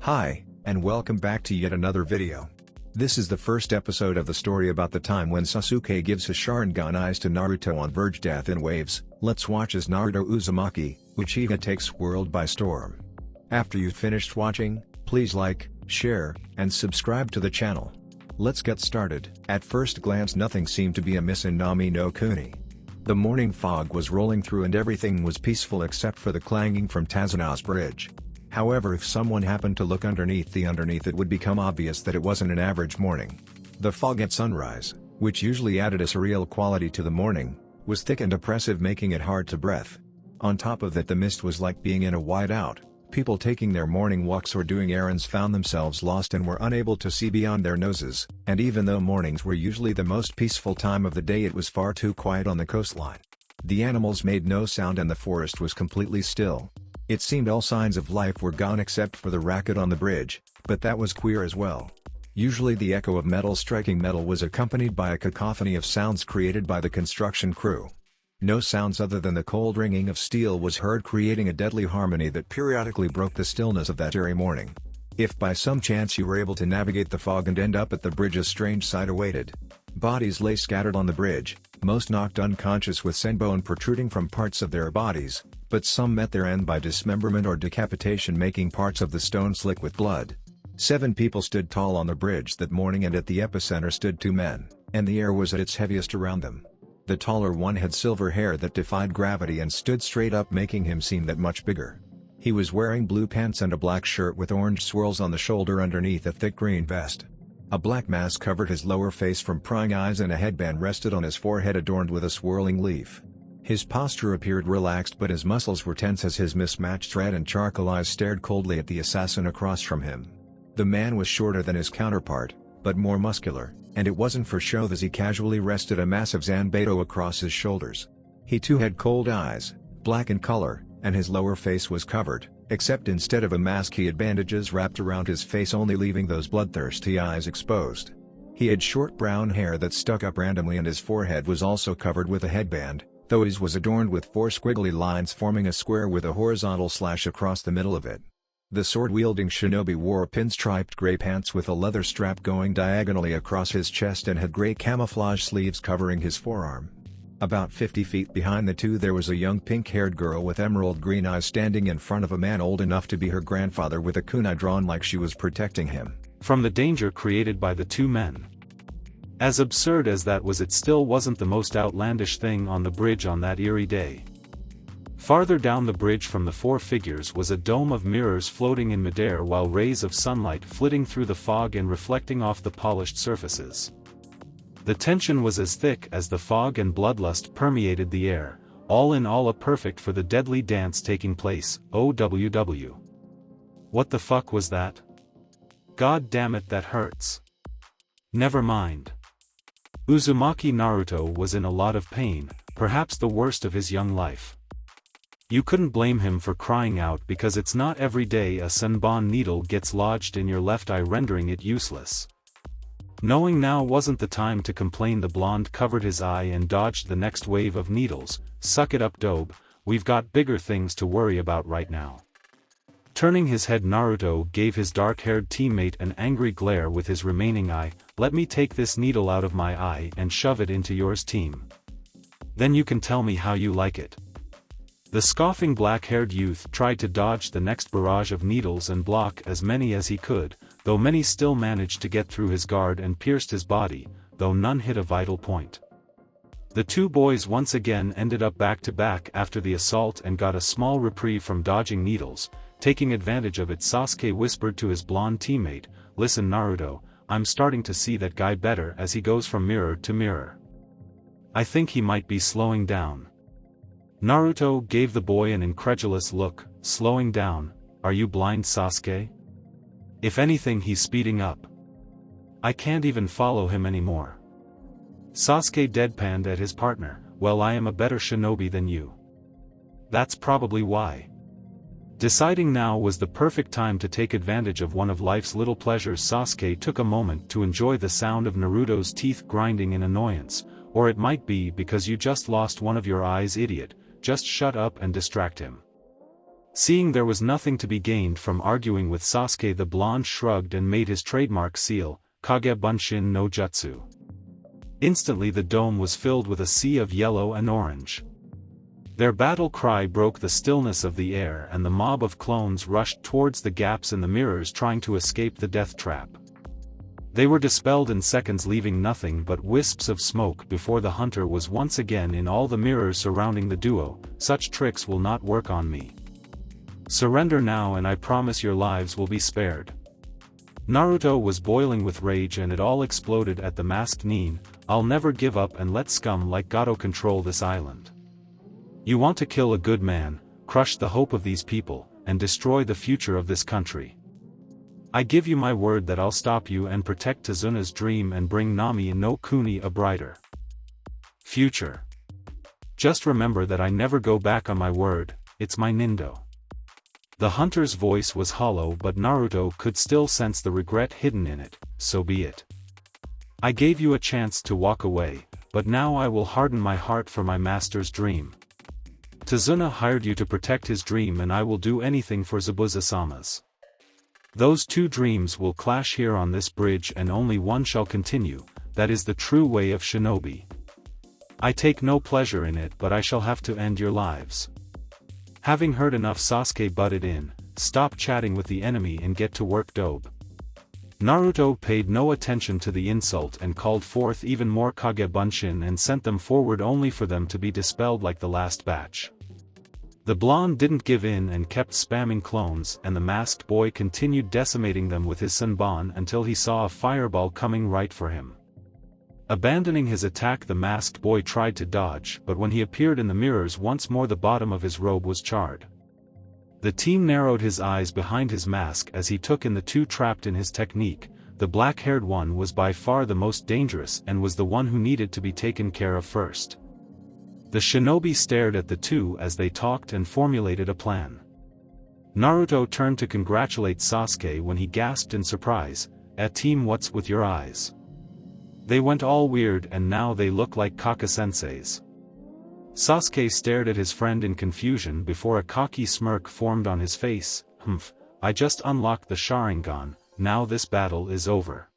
Hi, and welcome back to yet another video. This is the first episode of the story about the time when Sasuke gives his sharingan eyes to Naruto on Verge Death in Waves. Let's watch as Naruto Uzumaki, Uchiha takes world by storm. After you've finished watching, please like, share, and subscribe to the channel. Let's get started. At first glance nothing seemed to be amiss in Nami no Kuni. The morning fog was rolling through and everything was peaceful except for the clanging from Tazana's bridge. However, if someone happened to look underneath it would become obvious that it wasn't an average morning. The fog at sunrise, which usually added a surreal quality to the morning, was thick and oppressive, making it hard to breathe. On top of that, the mist was like being in a whiteout. People taking their morning walks or doing errands found themselves lost and were unable to see beyond their noses, and even though mornings were usually the most peaceful time of the day, it was far too quiet on the coastline. The animals made no sound and the forest was completely still. It seemed all signs of life were gone except for the racket on the bridge, but that was queer as well. Usually the echo of metal striking metal was accompanied by a cacophony of sounds created by the construction crew. No sounds other than the cold ringing of steel was heard, creating a deadly harmony that periodically broke the stillness of that eerie morning. If by some chance you were able to navigate the fog and end up at the bridge, a strange sight awaited. Bodies lay scattered on the bridge, most knocked unconscious with senbone protruding from parts of their bodies, but some met their end by dismemberment or decapitation, making parts of the stone slick with blood. 7 people stood tall on the bridge that morning, and at the epicenter stood 2 men, and the air was at its heaviest around them. The taller one had silver hair that defied gravity and stood straight up, making him seem that much bigger. He was wearing blue pants and a black shirt with orange swirls on the shoulder underneath a thick green vest. A black mask covered his lower face from prying eyes and a headband rested on his forehead adorned with a swirling leaf. His posture appeared relaxed, but his muscles were tense as his mismatched red and charcoal eyes stared coldly at the assassin across from him. The man was shorter than his counterpart, but more muscular, and it wasn't for show as he casually rested a massive zanbato across his shoulders. He too had cold eyes, black in color, and his lower face was covered, except instead of a mask he had bandages wrapped around his face, only leaving those bloodthirsty eyes exposed. He had short brown hair that stuck up randomly, and his forehead was also covered with a headband, though his was adorned with 4 squiggly lines forming a square with a horizontal slash across the middle of it. The sword-wielding shinobi wore pinstriped gray pants with a leather strap going diagonally across his chest and had gray camouflage sleeves covering his forearm. About 50 feet behind the two there was a young pink-haired girl with emerald green eyes standing in front of a man old enough to be her grandfather with a kunai drawn like she was protecting him from the danger created by the 2 men. As absurd as that was, it still wasn't the most outlandish thing on the bridge on that eerie day. Farther down the bridge from the 4 figures was a dome of mirrors floating in midair, while rays of sunlight flitting through the fog and reflecting off the polished surfaces. The tension was as thick as the fog and bloodlust permeated the air, all in all a perfect for the deadly dance taking place. OWW. What the fuck was that? God damn it, that hurts. Never mind. Uzumaki Naruto was in a lot of pain, perhaps the worst of his young life. You couldn't blame him for crying out, because it's not every day a senbon needle gets lodged in your left eye, rendering it useless. Knowing now wasn't the time to complain, the blonde covered his eye and dodged the next wave of needles. Suck it up, dobe, we've got bigger things to worry about right now. Turning his head, Naruto gave his dark-haired teammate an angry glare with his remaining eye. Let me take this needle out of my eye and shove it into yours, team. Then you can tell me how you like it. The scoffing black-haired youth tried to dodge the next barrage of needles and block as many as he could, though many still managed to get through his guard and pierced his body, though none hit a vital point. The 2 boys once again ended up back-to-back after the assault and got a small reprieve from dodging needles. Taking advantage of it, Sasuke whispered to his blonde teammate, "Listen Naruto, I'm starting to see that guy better as he goes from mirror to mirror. I think he might be slowing down." Naruto gave the boy an incredulous look. Slowing down? Are you blind, Sasuke? If anything, he's speeding up. I can't even follow him anymore. Sasuke deadpanned at his partner. Well, I am a better shinobi than you. That's probably why. Deciding now was the perfect time to take advantage of one of life's little pleasures, Sasuke took a moment to enjoy the sound of Naruto's teeth grinding in annoyance. Or it might be because you just lost one of your eyes, idiot. Just shut up and distract him. Seeing there was nothing to be gained from arguing with Sasuke, the blonde shrugged and made his trademark seal, Kage Bunshin no Jutsu. Instantly the dome was filled with a sea of yellow and orange. Their battle cry broke the stillness of the air, and the mob of clones rushed towards the gaps in the mirrors trying to escape the death trap. They were dispelled in seconds, leaving nothing but wisps of smoke before the hunter was once again in all the mirrors surrounding the duo. Such tricks will not work on me. Surrender now and I promise your lives will be spared. Naruto was boiling with rage and it all exploded at the masked Nin. I'll never give up and let scum like Gato control this island. You want to kill a good man, crush the hope of these people, and destroy the future of this country. I give you my word that I'll stop you and protect Tazuna's dream and bring Nami no Kuni a brighter future. Just remember that I never go back on my word, it's my Nindo. The hunter's voice was hollow, but Naruto could still sense the regret hidden in it. So be it. I gave you a chance to walk away, but now I will harden my heart for my master's dream. Tazuna hired you to protect his dream and I will do anything for Zabuza-sama's. Those two dreams will clash here on this bridge and only one shall continue, that is the true way of shinobi. I take no pleasure in it, but I shall have to end your lives. Having heard enough, Sasuke butted in, stop chatting with the enemy and get to work, dobe. Naruto paid no attention to the insult and called forth even more Kage Bunshin and sent them forward only for them to be dispelled like the last batch. The blonde didn't give in and kept spamming clones, and the masked boy continued decimating them with his Senbon until he saw a fireball coming right for him. Abandoning his attack, the masked boy tried to dodge, but when he appeared in the mirrors once more, the bottom of his robe was charred. The team narrowed his eyes behind his mask as he took in the two trapped in his technique. The black-haired one was by far the most dangerous and was the one who needed to be taken care of first. The shinobi stared at the two as they talked and formulated a plan. Naruto turned to congratulate Sasuke when he gasped in surprise, team, what's with your eyes? They went all weird and now they look like Kaka-sensei's. Sasuke stared at his friend in confusion before a cocky smirk formed on his face. I just unlocked the sharingan, now this battle is over.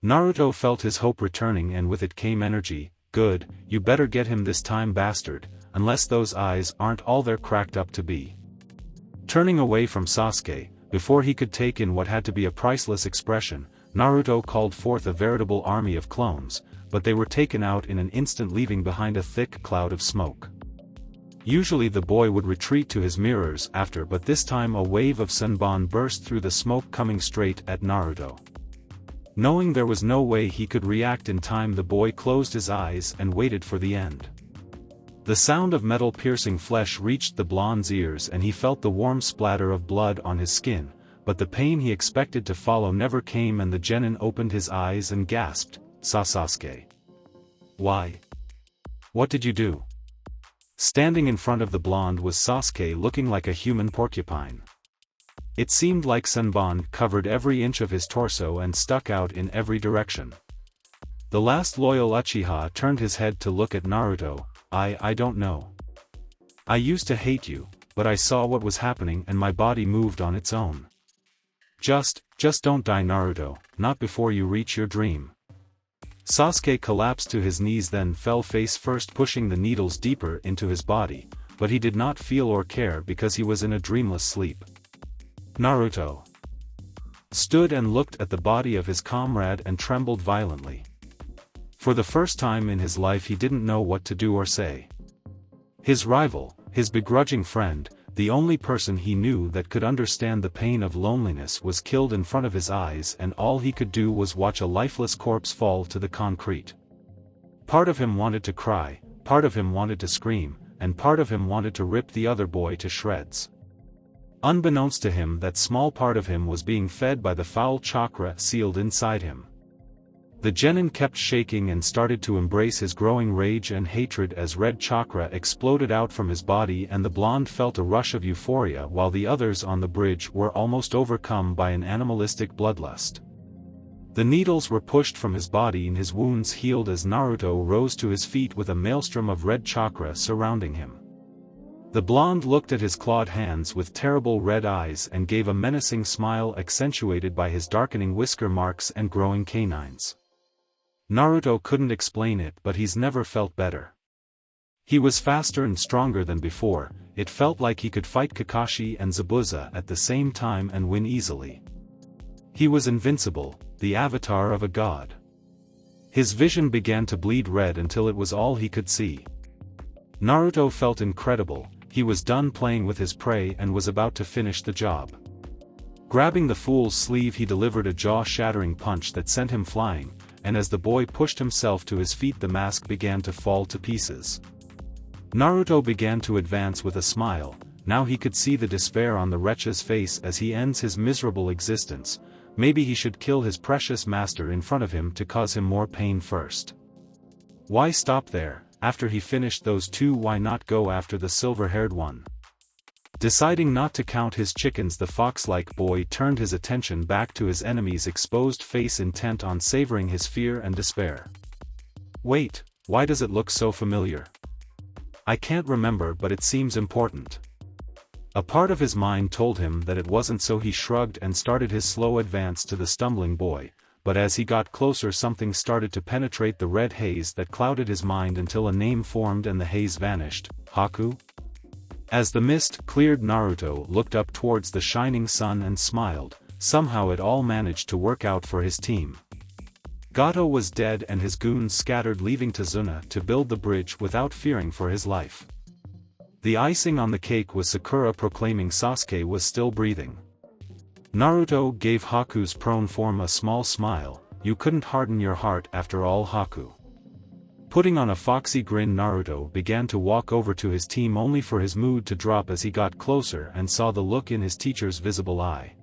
Naruto felt his hope returning and with it came energy. Good, you better get him this time, bastard, unless those eyes aren't all they're cracked up to be. Turning away from Sasuke, before he could take in what had to be a priceless expression, Naruto called forth a veritable army of clones, but they were taken out in an instant, leaving behind a thick cloud of smoke. Usually the boy would retreat to his mirrors after, but this time a wave of Senbon burst through the smoke coming straight at Naruto. Knowing there was no way he could react in time, the boy closed his eyes and waited for the end. The sound of metal piercing flesh reached the blonde's ears and he felt the warm splatter of blood on his skin, but the pain he expected to follow never came, and the genin opened his eyes and gasped, Sasuke. Why? What did you do? Standing in front of the blonde was Sasuke, looking like a human porcupine. It seemed like Senbon covered every inch of his torso and stuck out in every direction. The last loyal Uchiha turned his head to look at Naruto. I don't know. I used to hate you, but I saw what was happening and my body moved on its own. Just don't die, Naruto, not before you reach your dream. Sasuke collapsed to his knees, then fell face first, pushing the needles deeper into his body, but he did not feel or care because he was in a dreamless sleep. Naruto stood and looked at the body of his comrade and trembled violently. For the first time in his life he didn't know what to do or say. His rival, his begrudging friend, the only person he knew that could understand the pain of loneliness, was killed in front of his eyes, and all he could do was watch a lifeless corpse fall to the concrete. Part of him wanted to cry, part of him wanted to scream, and part of him wanted to rip the other boy to shreds. Unbeknownst to him, that small part of him was being fed by the foul chakra sealed inside him. The genin kept shaking and started to embrace his growing rage and hatred as red chakra exploded out from his body, and the blonde felt a rush of euphoria while the others on the bridge were almost overcome by an animalistic bloodlust. The needles were pushed from his body and his wounds healed as Naruto rose to his feet with a maelstrom of red chakra surrounding him. The blonde looked at his clawed hands with terrible red eyes and gave a menacing smile accentuated by his darkening whisker marks and growing canines. Naruto couldn't explain it, but he's never felt better. He was faster and stronger than before. It felt like he could fight Kakashi and Zabuza at the same time and win easily. He was invincible, the avatar of a god. His vision began to bleed red until it was all he could see. Naruto felt incredible. He was done playing with his prey and was about to finish the job. Grabbing the fool's sleeve, he delivered a jaw-shattering punch that sent him flying, and as the boy pushed himself to his feet, the mask began to fall to pieces. Naruto began to advance with a smile. Now he could see the despair on the wretch's face as he ends his miserable existence. Maybe he should kill his precious master in front of him to cause him more pain first. Why stop there? After he finished those two, why not go after the silver-haired one? Deciding not to count his chickens, the fox-like boy turned his attention back to his enemy's exposed face, intent on savoring his fear and despair. Wait, why does it look so familiar? I can't remember, but it seems important. A part of his mind told him that it wasn't, so he shrugged and started his slow advance to the stumbling boy. But as he got closer, something started to penetrate the red haze that clouded his mind until a name formed and the haze vanished. Haku? As the mist cleared, Naruto looked up towards the shining sun and smiled. Somehow it all managed to work out for his team. Gato was dead and his goons scattered, leaving Tazuna to build the bridge without fearing for his life. The icing on the cake was Sakura proclaiming Sasuke was still breathing. Naruto gave Haku's prone form a small smile. You couldn't harden your heart after all, Haku. Putting on a foxy grin, Naruto began to walk over to his team, only for his mood to drop as he got closer and saw the look in his teacher's visible eye.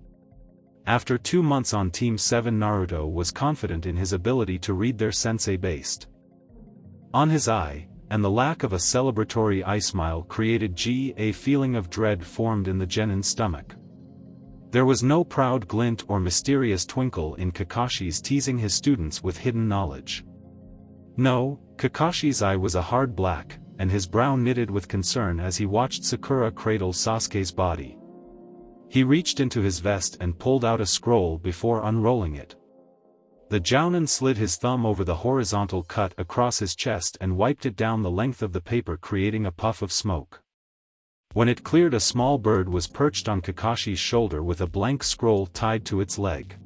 After 2 months on Team 7, Naruto was confident in his ability to read their sensei based on his eye, and the lack of a celebratory eye smile created a feeling of dread formed in the genin's stomach. There was no proud glint or mysterious twinkle in Kakashi's teasing his students with hidden knowledge. No, Kakashi's eye was a hard black, and his brow knitted with concern as he watched Sakura cradle Sasuke's body. He reached into his vest and pulled out a scroll before unrolling it. The Jounin slid his thumb over the horizontal cut across his chest and wiped it down the length of the paper, creating a puff of smoke. When it cleared, a small bird was perched on Kakashi's shoulder with a blank scroll tied to its leg.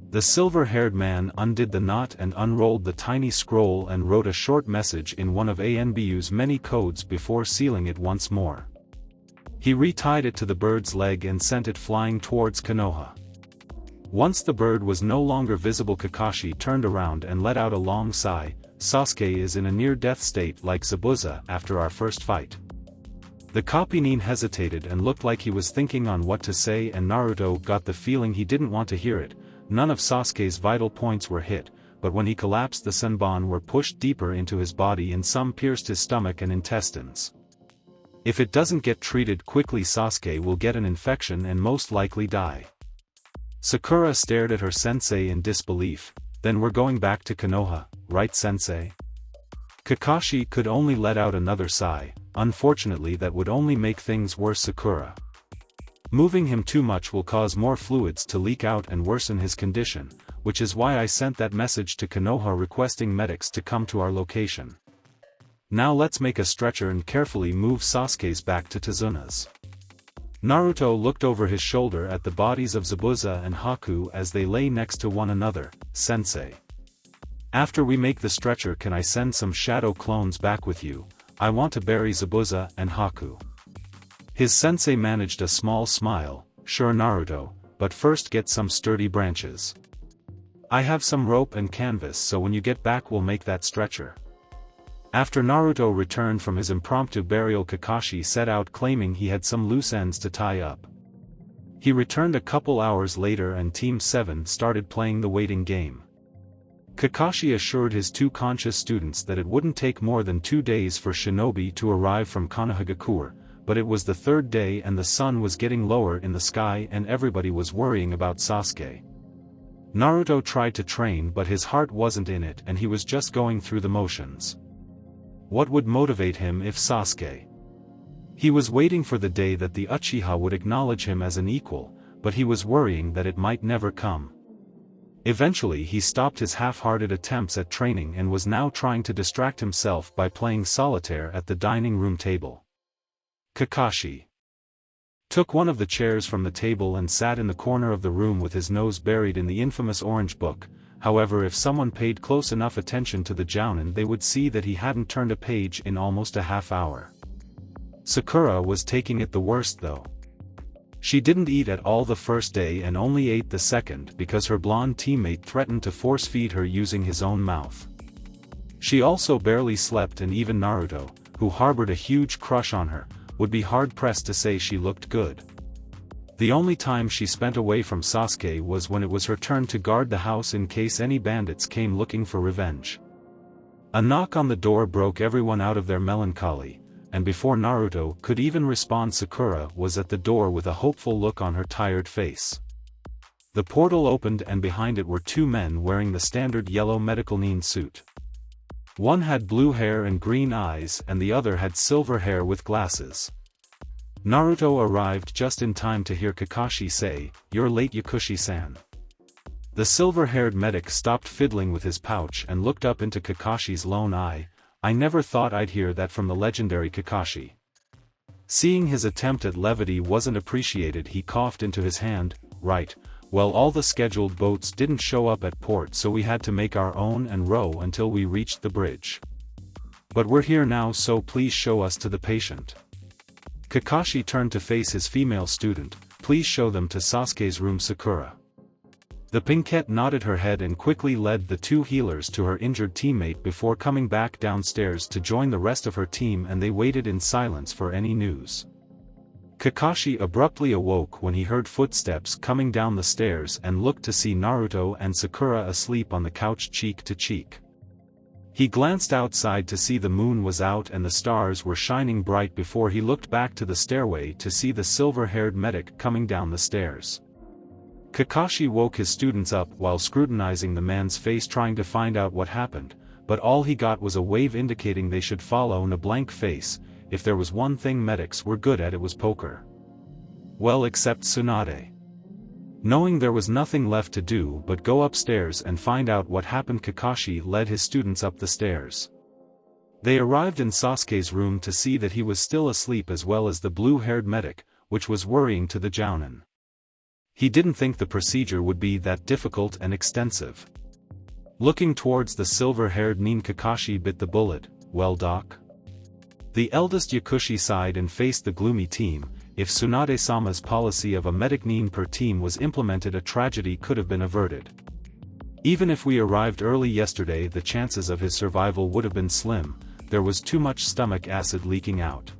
The silver-haired man undid the knot and unrolled the tiny scroll and wrote a short message in one of Anbu's many codes before sealing it once more. He retied it to the bird's leg and sent it flying towards Konoha. Once the bird was no longer visible, Kakashi turned around and let out a long sigh. Sasuke is in a near-death state like Zabuza after our first fight. The Kapinin hesitated and looked like he was thinking on what to say, and Naruto got the feeling he didn't want to hear it. None of Sasuke's vital points were hit, but when he collapsed, the senbon were pushed deeper into his body and some pierced his stomach and intestines. If it doesn't get treated quickly, Sasuke will get an infection and most likely die. Sakura stared at her sensei in disbelief. Then we're going back to Konoha, right, sensei? Kakashi could only let out another sigh. Unfortunately, that would only make things worse, Sakura. Moving him too much will cause more fluids to leak out and worsen his condition, which is why I sent that message to Konoha requesting medics to come to our location. Now let's make a stretcher and carefully move Sasuke's back to Tazuna's. Naruto looked over his shoulder at the bodies of Zabuza and Haku as they lay next to one another. Sensei, after we make the stretcher, can I send some shadow clones back with you? I want to bury Zabuza and Haku. His sensei managed a small smile. Sure, Naruto, but first get some sturdy branches. I have some rope and canvas, so when you get back we'll make that stretcher. After Naruto returned from his impromptu burial, Kakashi set out claiming he had some loose ends to tie up. He returned a couple hours later and Team 7 started playing the waiting game. Kakashi assured his two conscious students that it wouldn't take more than 2 days for Shinobi to arrive from Konohagakure, but it was the third day and the sun was getting lower in the sky and everybody was worrying about Sasuke. Naruto tried to train, but his heart wasn't in it and he was just going through the motions. What would motivate him if Sasuke? He was waiting for the day that the Uchiha would acknowledge him as an equal, but he was worrying that it might never come. Eventually he stopped his half-hearted attempts at training and was now trying to distract himself by playing solitaire at the dining room table. Kakashi took one of the chairs from the table and sat in the corner of the room with his nose buried in the infamous orange book. However, if someone paid close enough attention to the jounin, they would see that he hadn't turned a page in almost a half hour. Sakura was taking it the worst though. She didn't eat at all the first day and only ate the second because her blonde teammate threatened to force-feed her using his own mouth. She also barely slept, and even Naruto, who harbored a huge crush on her, would be hard-pressed to say she looked good. The only time she spent away from Sasuke was when it was her turn to guard the house in case any bandits came looking for revenge. A knock on the door broke everyone out of their melancholy, and before Naruto could even respond, Sakura was at the door with a hopeful look on her tired face. The portal opened and behind it were two men wearing the standard yellow medical nin suit. One had blue hair and green eyes and the other had silver hair with glasses. Naruto arrived just in time to hear Kakashi say, "You're late, Yakushi-san." The silver-haired medic stopped fiddling with his pouch and looked up into Kakashi's lone eye. "I never thought I'd hear that from the legendary Kakashi." Seeing his attempt at levity wasn't appreciated, he coughed into his hand. "Right, well, all the scheduled boats didn't show up at port, so we had to make our own and row until we reached the bridge. But we're here now, so please show us to the patient." Kakashi turned to face his female student. "Please show them to Sasuke's room, Sakura." The pinkette nodded her head and quickly led the two healers to her injured teammate before coming back downstairs to join the rest of her team, and they waited in silence for any news. Kakashi abruptly awoke when he heard footsteps coming down the stairs and looked to see Naruto and Sakura asleep on the couch cheek to cheek. He glanced outside to see the moon was out and the stars were shining bright before he looked back to the stairway to see the silver-haired medic coming down the stairs. Kakashi woke his students up while scrutinizing the man's face, trying to find out what happened, but all he got was a wave indicating they should follow and a blank face. If there was one thing medics were good at, it was poker. Well, except Tsunade. Knowing there was nothing left to do but go upstairs and find out what happened, Kakashi led his students up the stairs. They arrived in Sasuke's room to see that he was still asleep, as well as the blue-haired medic, which was worrying to the jounin. He didn't think the procedure would be that difficult and extensive. Looking towards the silver-haired nin, Kakashi bit the bullet. "Well, doc?" The eldest Yakushi sighed and faced the gloomy team. If Tsunade-sama's policy of a medic nin per team was implemented, a tragedy could have been averted. Even if we arrived early yesterday, the chances of his survival would have been slim. There was too much stomach acid leaking out.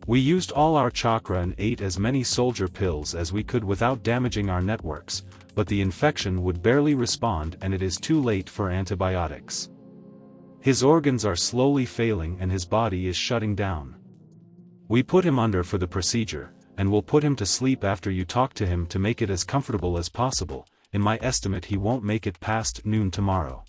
We used all our chakra and ate as many soldier pills as we could without damaging our networks, but the infection would barely respond and it is too late for antibiotics. His organs are slowly failing and his body is shutting down. We put him under for the procedure, and we'll put him to sleep after you talk to him to make it as comfortable as possible. In my estimate, he won't make it past noon tomorrow."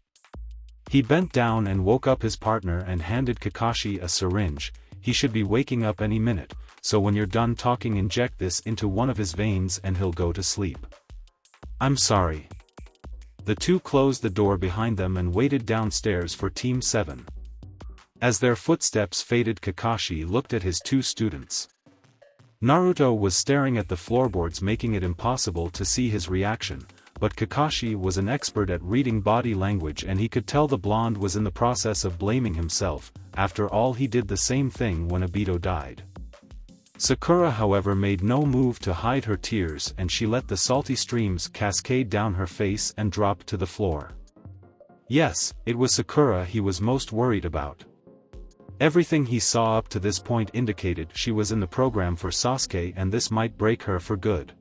He bent down and woke up his partner and handed Kakashi a syringe. "He should be waking up any minute, so when you're done talking, inject this into one of his veins and he'll go to sleep." "I'm sorry." The two closed the door behind them and waited downstairs for Team 7. As their footsteps faded, Kakashi looked at his two students. Naruto was staring at the floorboards, making it impossible to see his reaction, but Kakashi was an expert at reading body language and he could tell the blonde was in the process of blaming himself. After all, he did the same thing when Obito died. Sakura, however, made no move to hide her tears, and she let the salty streams cascade down her face and drop to the floor. Yes, it was Sakura he was most worried about. Everything he saw up to this point indicated she was in the program for Sasuke, and this might break her for good.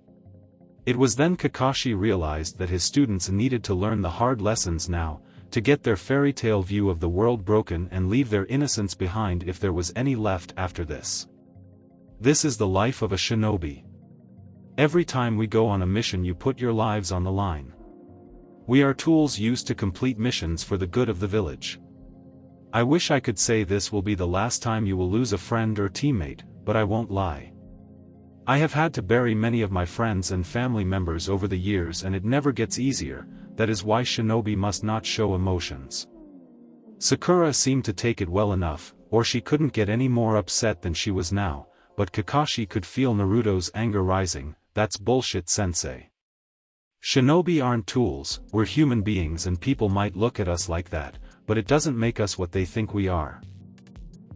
It was then Kakashi realized that his students needed to learn the hard lessons now, to get their fairy tale view of the world broken and leave their innocence behind if there was any left after this. This is the life of a shinobi. Every time we go on a mission, you put your lives on the line. We are tools used to complete missions for the good of the village. I wish I could say this will be the last time you will lose a friend or teammate, but I won't lie. I have had to bury many of my friends and family members over the years and it never gets easier, that is why Shinobi must not show emotions. Sakura seemed to take it well enough, or she couldn't get any more upset than she was now, but Kakashi could feel Naruto's anger rising. That's bullshit, sensei. Shinobi aren't tools, we're human beings and people might look at us like that, but it doesn't make us what they think we are.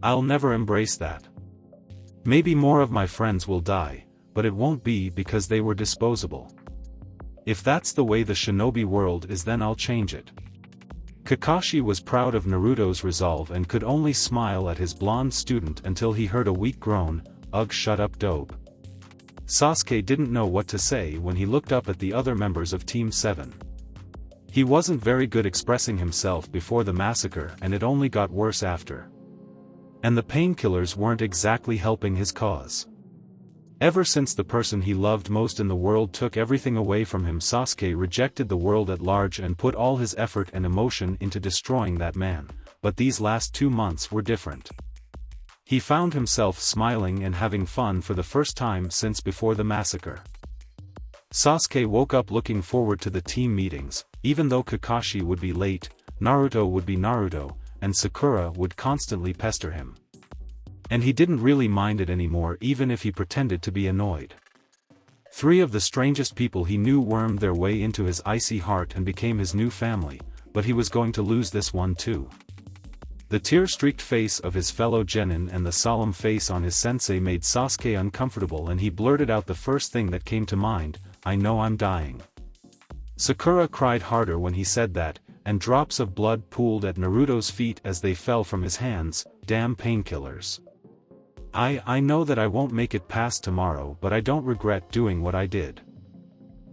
I'll never embrace that. Maybe more of my friends will die, but it won't be because they were disposable. If that's the way the Shinobi world is, then I'll change it. Kakashi was proud of Naruto's resolve and could only smile at his blonde student until he heard a weak groan, "Ugh, shut up, dope." Sasuke didn't know what to say when he looked up at the other members of Team 7. He wasn't very good expressing himself before the massacre and it only got worse after. And the painkillers weren't exactly helping his cause. Ever since the person he loved most in the world took everything away from him, Sasuke rejected the world at large and put all his effort and emotion into destroying that man, but these last 2 months were different. He found himself smiling and having fun for the first time since before the massacre. Sasuke woke up looking forward to the team meetings, even though Kakashi would be late, Naruto would be Naruto, and Sakura would constantly pester him. And he didn't really mind it anymore, even if he pretended to be annoyed. 3 of the strangest people he knew wormed their way into his icy heart and became his new family, but he was going to lose this one too. The tear-streaked face of his fellow genin and the solemn face on his sensei made Sasuke uncomfortable and he blurted out the first thing that came to mind, "I know I'm dying." Sakura cried harder when he said that, and drops of blood pooled at Naruto's feet as they fell from his hands. Damn painkillers. I know that I won't make it past tomorrow, but I don't regret doing what I did.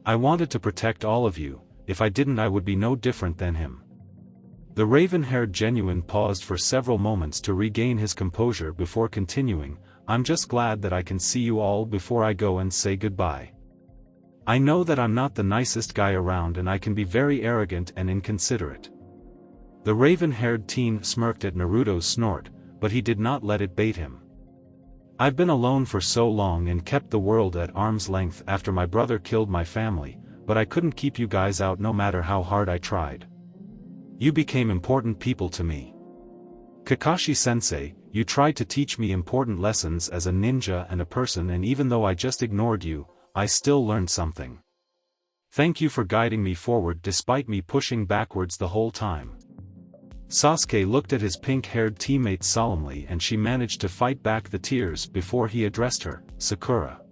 I wanted to protect all of you, if I didn't I would be no different than him. The raven-haired genuine paused for several moments to regain his composure before continuing, "I'm just glad that I can see you all before I go and say goodbye. I know that I'm not the nicest guy around and I can be very arrogant and inconsiderate." The raven-haired teen smirked at Naruto's snort, but he did not let it bait him. "I've been alone for so long and kept the world at arm's length after my brother killed my family, but I couldn't keep you guys out no matter how hard I tried. You became important people to me. Kakashi-sensei, you tried to teach me important lessons as a ninja and a person, and even though I just ignored you, I still learned something. Thank you for guiding me forward despite me pushing backwards the whole time." Sasuke looked at his pink-haired teammate solemnly and she managed to fight back the tears before he addressed her, "Sakura.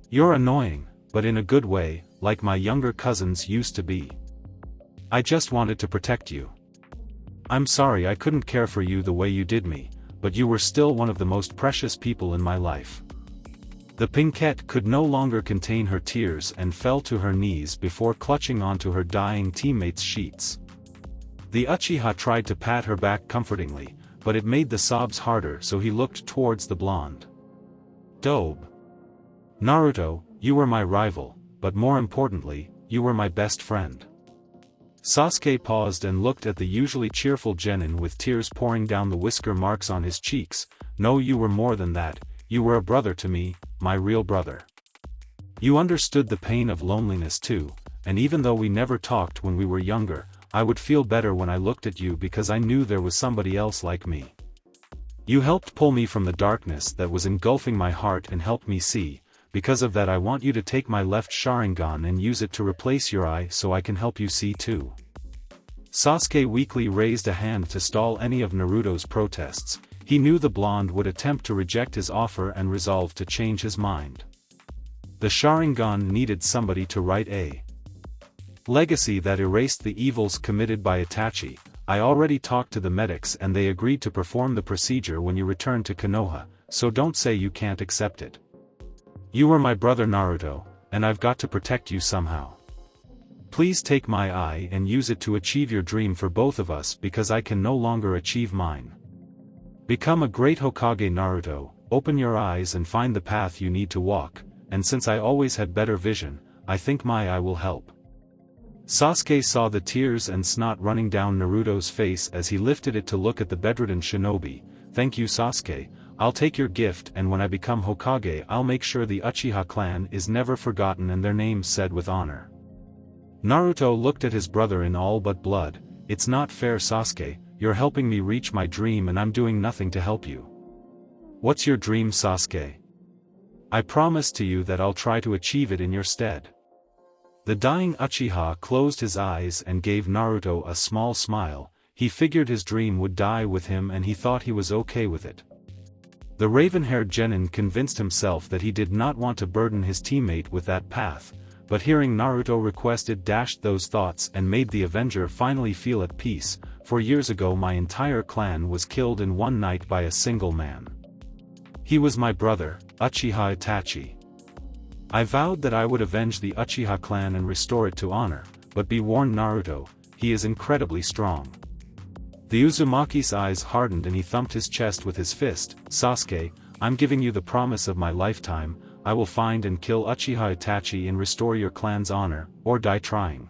You're annoying, but in a good way, like my younger cousins used to be. I just wanted to protect you. I'm sorry I couldn't care for you the way you did me, but you were still one of the most precious people in my life." The pinkette could no longer contain her tears and fell to her knees before clutching onto her dying teammate's sheets. The Uchiha tried to pat her back comfortingly, but it made the sobs harder, so he looked towards the blonde. "Dobe. Naruto, you were my rival, but more importantly, you were my best friend." Sasuke paused and looked at the usually cheerful genin with tears pouring down the whisker marks on his cheeks. "No, you were more than that, you were a brother to me, my real brother. You understood the pain of loneliness too, and even though we never talked when we were younger, I would feel better when I looked at you because I knew there was somebody else like me. You helped pull me from the darkness that was engulfing my heart and helped me see. Because of that I want you to take my left sharingan and use it to replace your eye so I can help you see too." Sasuke weakly raised a hand to stall any of Naruto's protests. He knew the blonde would attempt to reject his offer and resolved to change his mind. The sharingan needed somebody to write a legacy that erased the evils committed by Itachi. "I already talked to the medics and they agreed to perform the procedure when you return to Konoha, so don't say you can't accept it. You were my brother Naruto, and I've got to protect you somehow. Please take my eye and use it to achieve your dream for both of us because I can no longer achieve mine. Become a great Hokage Naruto, open your eyes and find the path you need to walk, and since I always had better vision, I think my eye will help." Sasuke saw the tears and snot running down Naruto's face as he lifted it to look at the bedridden shinobi. "Thank you Sasuke, I'll take your gift, and when I become Hokage I'll make sure the Uchiha clan is never forgotten and their names said with honor." Naruto looked at his brother in all but blood. "It's not fair, Sasuke, you're helping me reach my dream and I'm doing nothing to help you." "What's your dream, Sasuke?" "I promise to you that I'll try to achieve it in your stead." The dying Uchiha closed his eyes and gave Naruto a small smile. He figured his dream would die with him and he thought he was okay with it. The raven-haired genin convinced himself that he did not want to burden his teammate with that path, but hearing Naruto request it dashed those thoughts and made the Avenger finally feel at peace. "For years ago my entire clan was killed in one night by a single man. He was my brother, Uchiha Itachi. I vowed that I would avenge the Uchiha clan and restore it to honor, but be warned, Naruto, he is incredibly strong." The Uzumaki's eyes hardened and he thumped his chest with his fist. "Sasuke, I'm giving you the promise of my lifetime. I will find and kill Uchiha Itachi and restore your clan's honor, or die trying."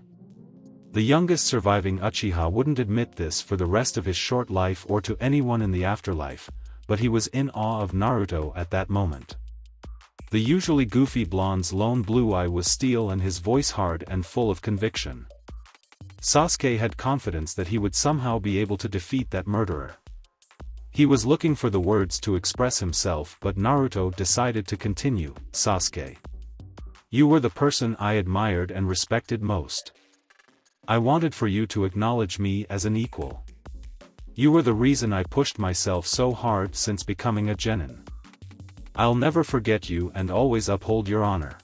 The youngest surviving Uchiha wouldn't admit this for the rest of his short life or to anyone in the afterlife, but he was in awe of Naruto at that moment. The usually goofy blonde's lone blue eye was steel and his voice hard and full of conviction. Sasuke had confidence that he would somehow be able to defeat that murderer. He was looking for the words to express himself, but Naruto decided to continue. "Sasuke, you were the person I admired and respected most. I wanted for you to acknowledge me as an equal. You were the reason I pushed myself so hard since becoming a genin. I'll never forget you and always uphold your honor.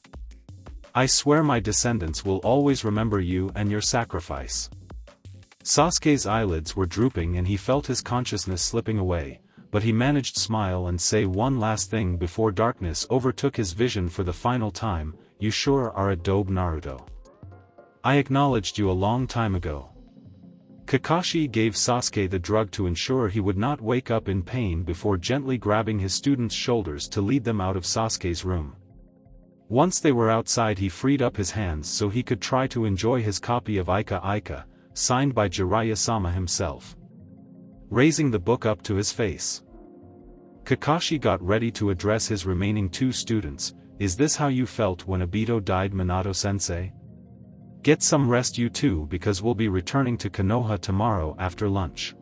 I swear my descendants will always remember you and your sacrifice." Sasuke's eyelids were drooping and he felt his consciousness slipping away, but he managed to smile and say one last thing before darkness overtook his vision for the final time. "You sure are a dope, Naruto. I acknowledged you a long time ago." Kakashi gave Sasuke the drug to ensure he would not wake up in pain before gently grabbing his students' shoulders to lead them out of Sasuke's room. Once they were outside he freed up his hands so he could try to enjoy his copy of Ika Ika, signed by Jiraiya-sama himself. Raising the book up to his face, Kakashi got ready to address his remaining two students. "Is this how you felt when Obito died, Minato-sensei? Get some rest you too, because we'll be returning to Konoha tomorrow after lunch.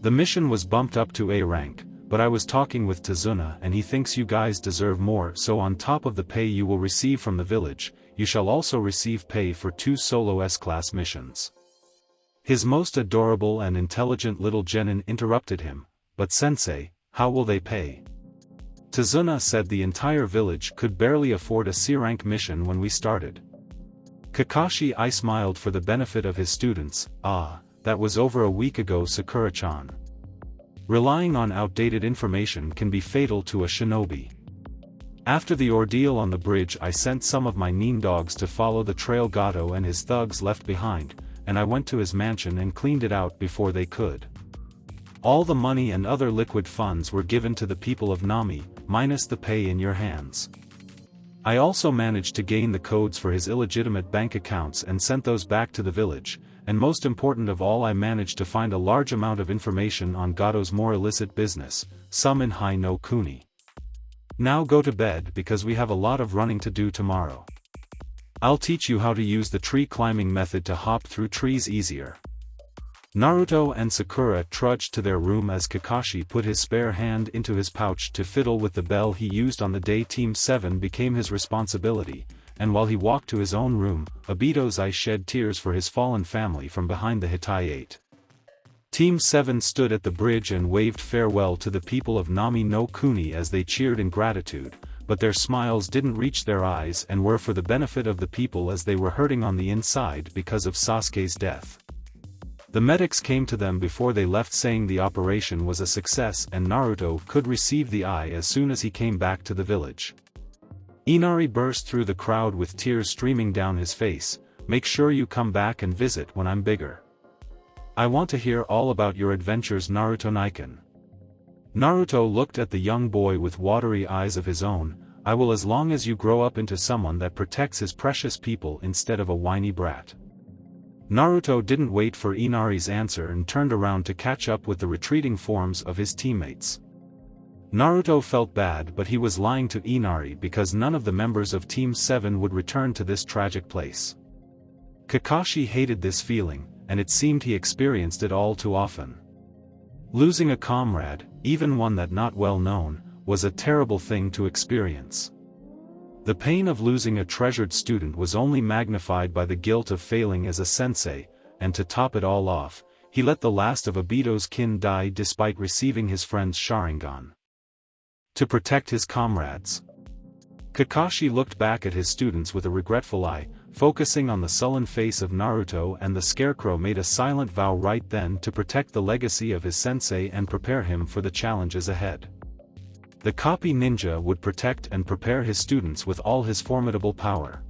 The mission was bumped up to A rank, but I was talking with Tazuna and he thinks you guys deserve more, so on top of the pay you will receive from the village, you shall also receive pay for 2 solo S-class missions." His most adorable and intelligent little genin interrupted him. "But sensei, how will they pay? Tazuna said the entire village could barely afford a C-rank mission when we started." Kakashi I smiled for the benefit of his students. "Ah, that was over a week ago, Sakura-chan. Relying on outdated information can be fatal to a shinobi. After the ordeal on the bridge I sent some of my nin dogs to follow the trail Gato and his thugs left behind, and I went to his mansion and cleaned it out before they could. All the money and other liquid funds were given to the people of Nami, minus the pay in your hands. I also managed to gain the codes for his illegitimate bank accounts and sent those back to the village, and most important of all, I managed to find a large amount of information on Gato's more illicit business, some in Hai no Kuni. Now go to bed because we have a lot of running to do tomorrow. I'll teach you how to use the tree climbing method to hop through trees easier." Naruto and Sakura trudged to their room as Kakashi put his spare hand into his pouch to fiddle with the bell he used on the day Team 7 became his responsibility, and while he walked to his own room, Obito's eyes shed tears for his fallen family from behind the Hittai-8. Team 7 stood at the bridge and waved farewell to the people of Nami no Kuni as they cheered in gratitude, but their smiles didn't reach their eyes and were for the benefit of the people as they were hurting on the inside because of Sasuke's death. The medics came to them before they left saying the operation was a success and Naruto could receive the eye as soon as he came back to the village. Inari burst through the crowd with tears streaming down his face. "Make sure you come back and visit when I'm bigger. I want to hear all about your adventures, Naruto-niken." Naruto looked at the young boy with watery eyes of his own. "I will, as long as you grow up into someone that protects his precious people instead of a whiny brat." Naruto didn't wait for Inari's answer and turned around to catch up with the retreating forms of his teammates. Naruto felt bad, but he was lying to Inari because none of the members of Team 7 would return to this tragic place. Kakashi hated this feeling, and it seemed he experienced it all too often. Losing a comrade, even one that not well known, was a terrible thing to experience. The pain of losing a treasured student was only magnified by the guilt of failing as a sensei, and to top it all off, he let the last of Obito's kin die despite receiving his friend's sharingan. To protect his comrades. Kakashi looked back at his students with a regretful eye, focusing on the sullen face of Naruto, and the scarecrow made a silent vow right then to protect the legacy of his sensei and prepare him for the challenges ahead. The copy ninja would protect and prepare his students with all his formidable power.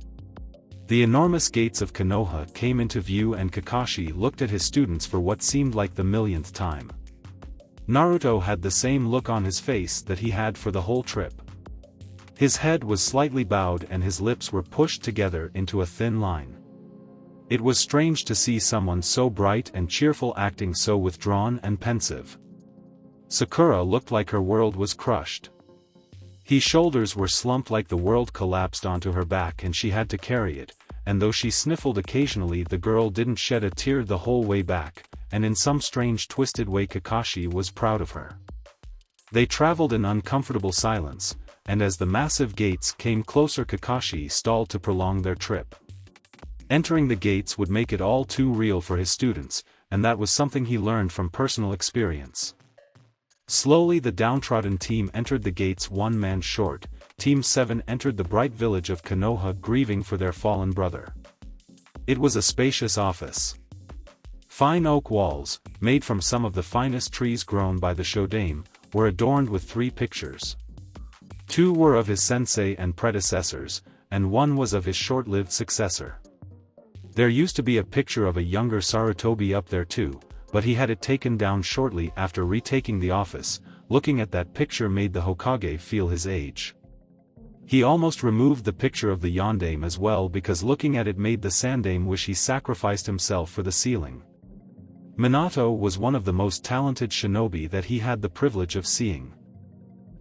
The enormous gates of Konoha came into view, and Kakashi looked at his students for what seemed like the millionth time. Naruto had the same look on his face that he had for the whole trip. His head was slightly bowed and his lips were pushed together into a thin line. It was strange to see someone so bright and cheerful acting so withdrawn and pensive. Sakura looked like her world was crushed. His shoulders were slumped like the world collapsed onto her back and she had to carry it, and though she sniffled occasionally, the girl didn't shed a tear the whole way back, and in some strange twisted way Kakashi was proud of her. They traveled in uncomfortable silence, and as the massive gates came closer Kakashi stalled to prolong their trip. Entering the gates would make it all too real for his students, and that was something he learned from personal experience. Slowly the downtrodden team entered the gates, one man short. Team 7 entered the bright village of Konoha grieving for their fallen brother. It was a spacious office. Fine oak walls, made from some of the finest trees grown by the Shodaime, were adorned with 3 pictures. 2 were of his sensei and predecessors, and 1 was of his short-lived successor. There used to be a picture of a younger Sarutobi up there too, but he had it taken down shortly after retaking the office. Looking at that picture made the Hokage feel his age. He almost removed the picture of the Yondaime as well because looking at it made the Sandaime wish he sacrificed himself for the ceiling. Minato was one of the most talented shinobi that he had the privilege of seeing.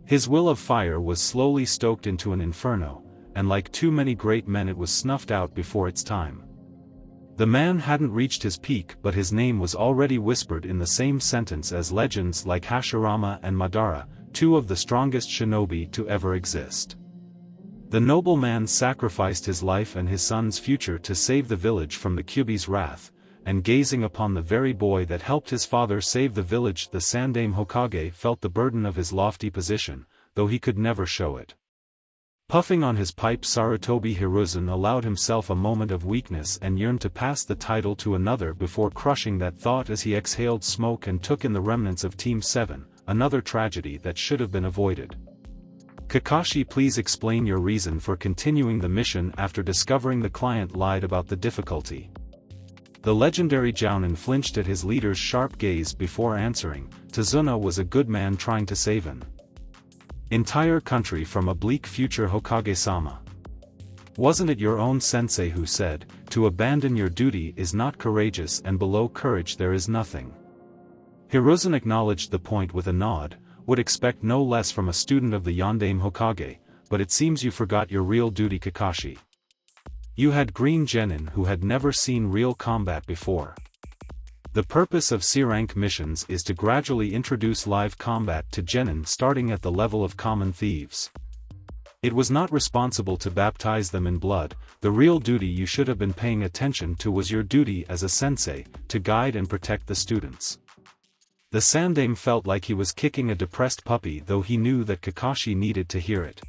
His will of fire was slowly stoked into an inferno, and like too many great men it was snuffed out before its time. The man hadn't reached his peak, but his name was already whispered in the same sentence as legends like Hashirama and Madara, 2 of the strongest shinobi to ever exist. The noble man sacrificed his life and his son's future to save the village from the Kyuubi's wrath, and gazing upon the very boy that helped his father save the village, the Sandaime Hokage felt the burden of his lofty position, though he could never show it. Puffing on his pipe, Sarutobi Hiruzen allowed himself a moment of weakness and yearned to pass the title to another before crushing that thought as he exhaled smoke and took in the remnants of Team 7, another tragedy that should have been avoided. Kakashi, please explain your reason for continuing the mission after discovering the client lied about the difficulty. The legendary Jounin flinched at his leader's sharp gaze before answering. Tazuna was a good man trying to save an entire country from a bleak future, Hokage-sama. Wasn't it your own sensei who said, to abandon your duty is not courageous and below courage there is nothing? Hiruzen acknowledged the point with a nod, would expect no less from a student of the Yondaime Hokage, but it seems you forgot your real duty, Kakashi. You had Green Genin who had never seen real combat before. The purpose of C-rank missions is to gradually introduce live combat to Genin starting at the level of common thieves. It was not responsible to baptize them in blood. The real duty you should have been paying attention to was your duty as a sensei, to guide and protect the students. The Sandaime felt like he was kicking a depressed puppy, though he knew that Kakashi needed to hear it.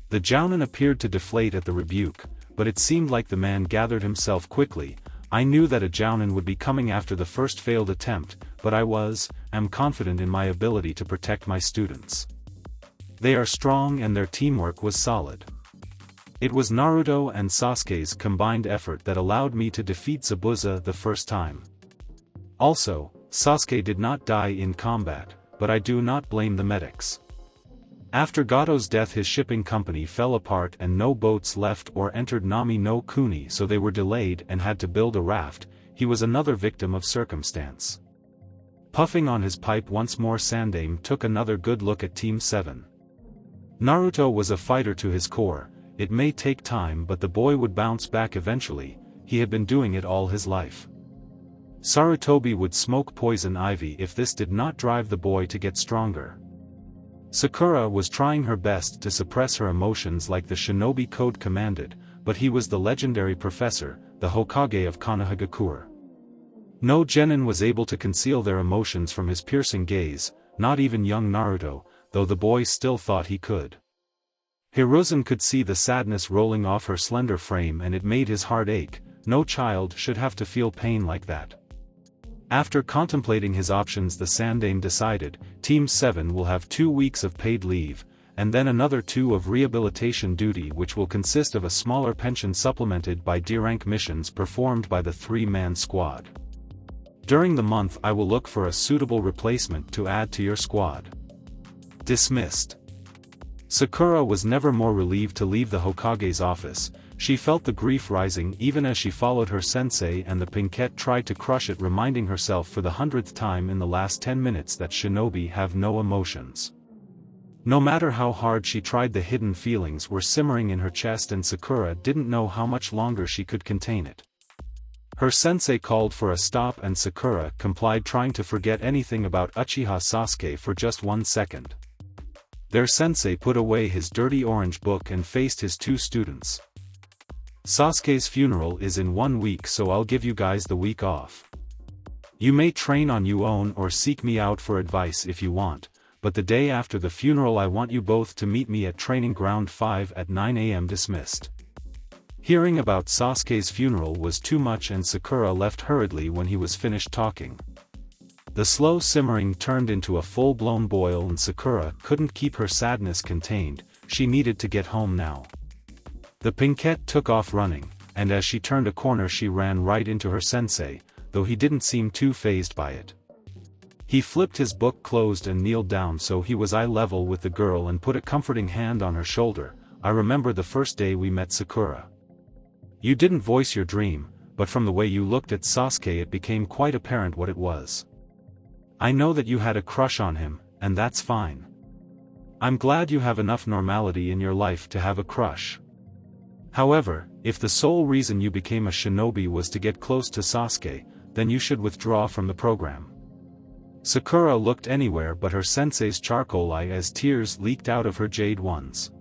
The Jounin appeared to deflate at the rebuke, but it seemed like the man gathered himself quickly. I knew that a Jounin would be coming after the first failed attempt, but I am confident in my ability to protect my students. They are strong and their teamwork was solid. It was Naruto and Sasuke's combined effort that allowed me to defeat Zabuza the first time. Also, Sasuke did not die in combat, but I do not blame the medics. After Gato's death his shipping company fell apart and no boats left or entered Nami no Kuni, so they were delayed and had to build a raft. He was another victim of circumstance. Puffing on his pipe once more, Sandaime took another good look at Team 7. Naruto was a fighter to his core. It may take time, but the boy would bounce back eventually. He had been doing it all his life. Sarutobi would smoke poison ivy if this did not drive the boy to get stronger. Sakura was trying her best to suppress her emotions like the Shinobi code commanded, but he was the legendary professor, the Hokage of Konohagakure. No genin was able to conceal their emotions from his piercing gaze, not even young Naruto, though the boy still thought he could. Hiruzen could see the sadness rolling off her slender frame and it made his heart ache. No child should have to feel pain like that. After contemplating his options, the Sandaime decided, Team 7 will have 2 weeks of paid leave, and then another 2 of rehabilitation duty, which will consist of a smaller pension supplemented by D-rank missions performed by the 3-man squad. During the month I will look for a suitable replacement to add to your squad. Dismissed. Sakura was never more relieved to leave the Hokage's office. She felt the grief rising even as she followed her sensei, and the pinkette tried to crush it, reminding herself for the 100th time in the last 10 minutes that shinobi have no emotions. No matter how hard she tried, the hidden feelings were simmering in her chest, and Sakura didn't know how much longer she could contain it. Her sensei called for a stop and Sakura complied, trying to forget anything about Uchiha Sasuke for just 1 second. Their sensei put away his dirty orange book and faced his 2 students. Sasuke's funeral is in 1 week, so I'll give you guys the week off. You may train on your own or seek me out for advice if you want, but the day after the funeral I want you both to meet me at Training Ground 5 at 9 AM. Dismissed. Hearing about Sasuke's funeral was too much, and Sakura left hurriedly when he was finished talking. The slow simmering turned into a full-blown boil, and Sakura couldn't keep her sadness contained. She needed to get home now. The pinkette took off running, and as she turned a corner she ran right into her sensei, though he didn't seem too fazed by it. He flipped his book closed and kneeled down so he was eye level with the girl and put a comforting hand on her shoulder. I remember the first day we met, Sakura. You didn't voice your dream, but from the way you looked at Sasuke it became quite apparent what it was. I know that you had a crush on him, and that's fine. I'm glad you have enough normality in your life to have a crush. However, if the sole reason you became a shinobi was to get close to Sasuke, then you should withdraw from the program. Sakura looked anywhere but her sensei's charcoal eye as tears leaked out of her jade ones.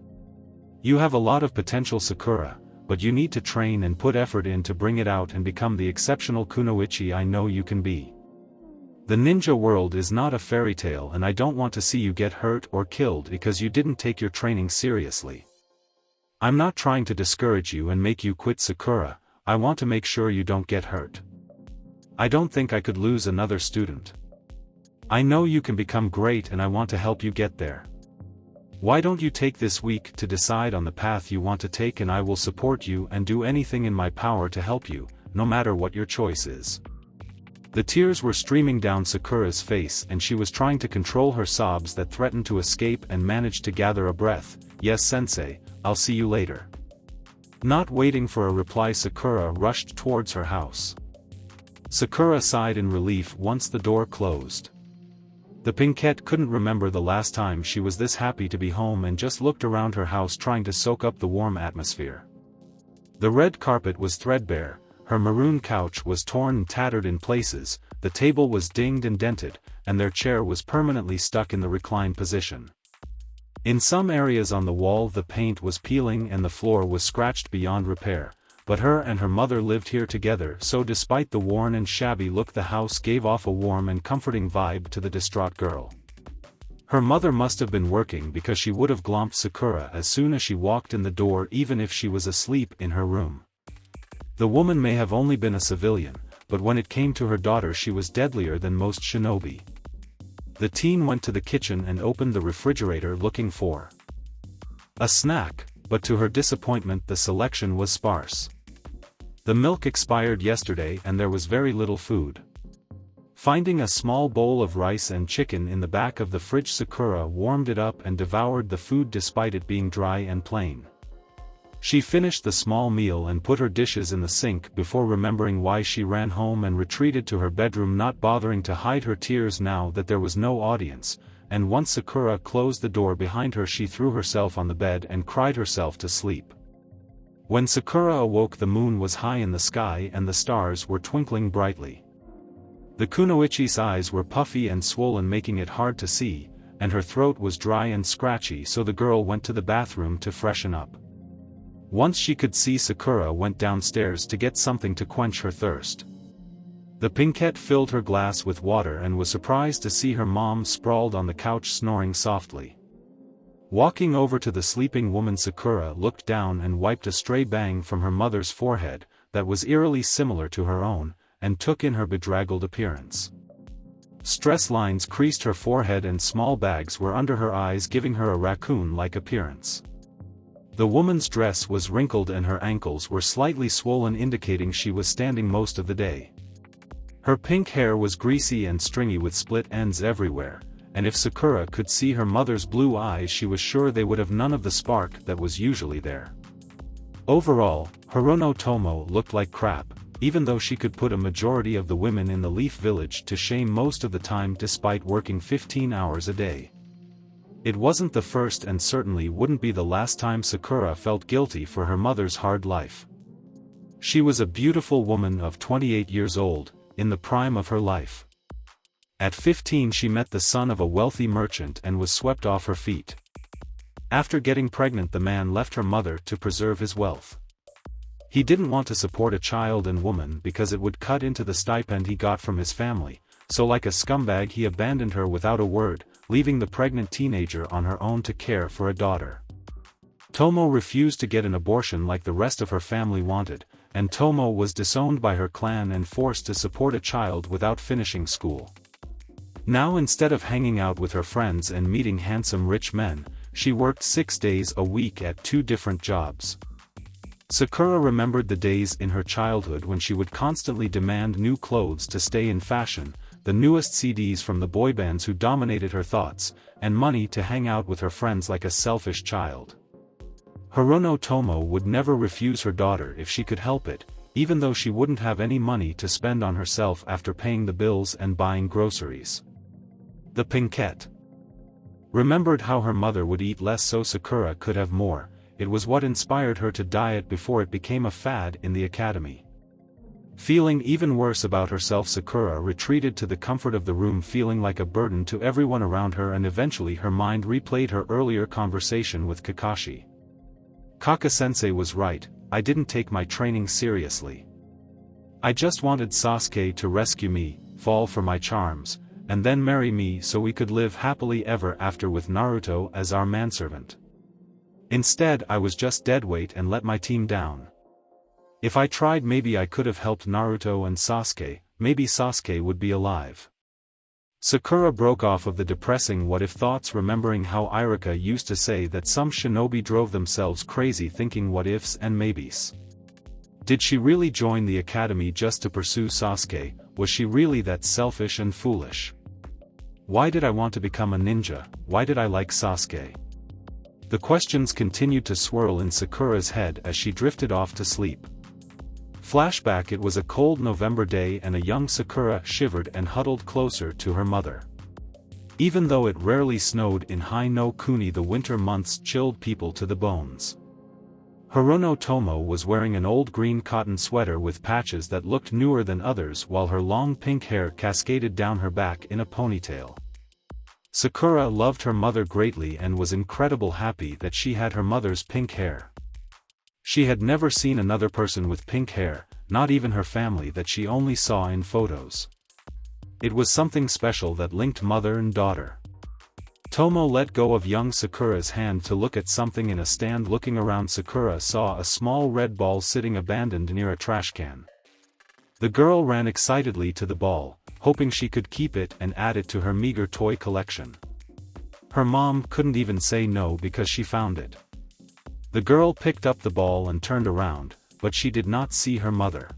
You have a lot of potential, Sakura, but you need to train and put effort in to bring it out and become the exceptional kunoichi I know you can be. The ninja world is not a fairy tale, and I don't want to see you get hurt or killed because you didn't take your training seriously. I'm not trying to discourage you and make you quit, Sakura. I want to make sure you don't get hurt. I don't think I could lose another student. I know you can become great and I want to help you get there. Why don't you take this week to decide on the path you want to take, and I will support you and do anything in my power to help you, no matter what your choice is. The tears were streaming down Sakura's face and she was trying to control her sobs that threatened to escape and managed to gather a breath. Yes, sensei, I'll see you later. Not waiting for a reply, Sakura rushed towards her house. Sakura sighed in relief once the door closed. The pinkette couldn't remember the last time she was this happy to be home and just looked around her house trying to soak up the warm atmosphere. The red carpet was threadbare, her maroon couch was torn and tattered in places, the table was dinged and dented, and their chair was permanently stuck in the reclined position. In some areas on the wall the paint was peeling and the floor was scratched beyond repair, but her and her mother lived here together, so despite the worn and shabby look the house gave off a warm and comforting vibe to the distraught girl. Her mother must have been working because she would have glomped Sakura as soon as she walked in the door, even if she was asleep in her room. The woman may have only been a civilian, but when it came to her daughter she was deadlier than most shinobi. The teen went to the kitchen and opened the refrigerator looking for a snack, but to her disappointment the selection was sparse. The milk expired yesterday and there was very little food. Finding a small bowl of rice and chicken in the back of the fridge, Sakura warmed it up and devoured the food despite it being dry and plain. She finished the small meal and put her dishes in the sink before remembering why she ran home and retreated to her bedroom, not bothering to hide her tears now that there was no audience, and once Sakura closed the door behind her she threw herself on the bed and cried herself to sleep. When Sakura awoke the moon was high in the sky and the stars were twinkling brightly. The kunoichi's eyes were puffy and swollen, making it hard to see, and her throat was dry and scratchy, so the girl went to the bathroom to freshen up. Once she could see, Sakura went downstairs to get something to quench her thirst. The pinkette filled her glass with water and was surprised to see her mom sprawled on the couch snoring softly. Walking over to the sleeping woman, Sakura looked down and wiped a stray bang from her mother's forehead, that was eerily similar to her own, and took in her bedraggled appearance. Stress lines creased her forehead and small bags were under her eyes, giving her a raccoon-like appearance. The woman's dress was wrinkled and her ankles were slightly swollen, indicating she was standing most of the day. Her pink hair was greasy and stringy with split ends everywhere, and if Sakura could see her mother's blue eyes she was sure they would have none of the spark that was usually there. Overall, Hirono Tomo looked like crap, even though she could put a majority of the women in the Leaf Village to shame most of the time despite working 15 hours a day. It wasn't the first and certainly wouldn't be the last time Sakura felt guilty for her mother's hard life. She was a beautiful woman of 28 years old, in the prime of her life. At 15 she met the son of a wealthy merchant and was swept off her feet. After getting pregnant, the man left her mother to preserve his wealth. He didn't want to support a child and woman because it would cut into the stipend he got from his family, so like a scumbag he abandoned her without a word, leaving the pregnant teenager on her own to care for a daughter. Tomo refused to get an abortion like the rest of her family wanted, and Tomo was disowned by her clan and forced to support a child without finishing school. Now, instead of hanging out with her friends and meeting handsome rich men, she worked 6 days a week at 2 different jobs. Sakura remembered the days in her childhood when she would constantly demand new clothes to stay in fashion, the newest CDs from the boy bands who dominated her thoughts, and money to hang out with her friends like a selfish child. Hirono Tomo would never refuse her daughter if she could help it, even though she wouldn't have any money to spend on herself after paying the bills and buying groceries. The pinkette remembered how her mother would eat less so Sakura could have more. It was what inspired her to diet before it became a fad in the academy. Feeling even worse about herself, Sakura retreated to the comfort of the room, feeling like a burden to everyone around her, and eventually her mind replayed her earlier conversation with Kakashi. Kaka-sensei was right, I didn't take my training seriously. I just wanted Sasuke to rescue me, fall for my charms, and then marry me so we could live happily ever after with Naruto as our manservant. Instead, I was just deadweight and let my team down. If I tried, maybe I could have helped Naruto and Sasuke, maybe Sasuke would be alive. Sakura broke off of the depressing what-if thoughts, remembering how Irika used to say that some shinobi drove themselves crazy thinking what-ifs and maybes. Did she really join the academy just to pursue Sasuke? Was she really that selfish and foolish? Why did I want to become a ninja? Why did I like Sasuke? The questions continued to swirl in Sakura's head as she drifted off to sleep. Flashback: it was a cold November day and a young Sakura shivered and huddled closer to her mother. Even though it rarely snowed in Hai no Kuni, the winter months chilled people to the bones. Hirono Tomo was wearing an old green cotton sweater with patches that looked newer than others, while her long pink hair cascaded down her back in a ponytail. Sakura loved her mother greatly and was incredibly happy that she had her mother's pink hair. She had never seen another person with pink hair, not even her family that she only saw in photos. It was something special that linked mother and daughter. Tomo let go of young Sakura's hand to look at something in a stand. Looking around, Sakura saw a small red ball sitting abandoned near a trash can. The girl ran excitedly to the ball, hoping she could keep it and add it to her meager toy collection. Her mom couldn't even say no because she found it. The girl picked up the ball and turned around, but she did not see her mother.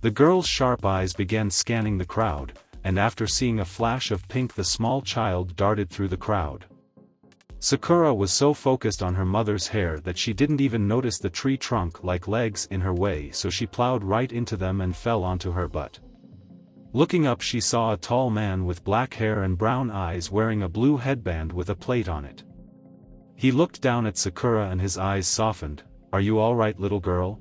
The girl's sharp eyes began scanning the crowd, and after seeing a flash of pink, the small child darted through the crowd. Sakura was so focused on her mother's hair that she didn't even notice the tree trunk-like legs in her way, so she plowed right into them and fell onto her butt. Looking up, she saw a tall man with black hair and brown eyes wearing a blue headband with a plate on it. He looked down at Sakura and his eyes softened. "Are you all right, little girl?"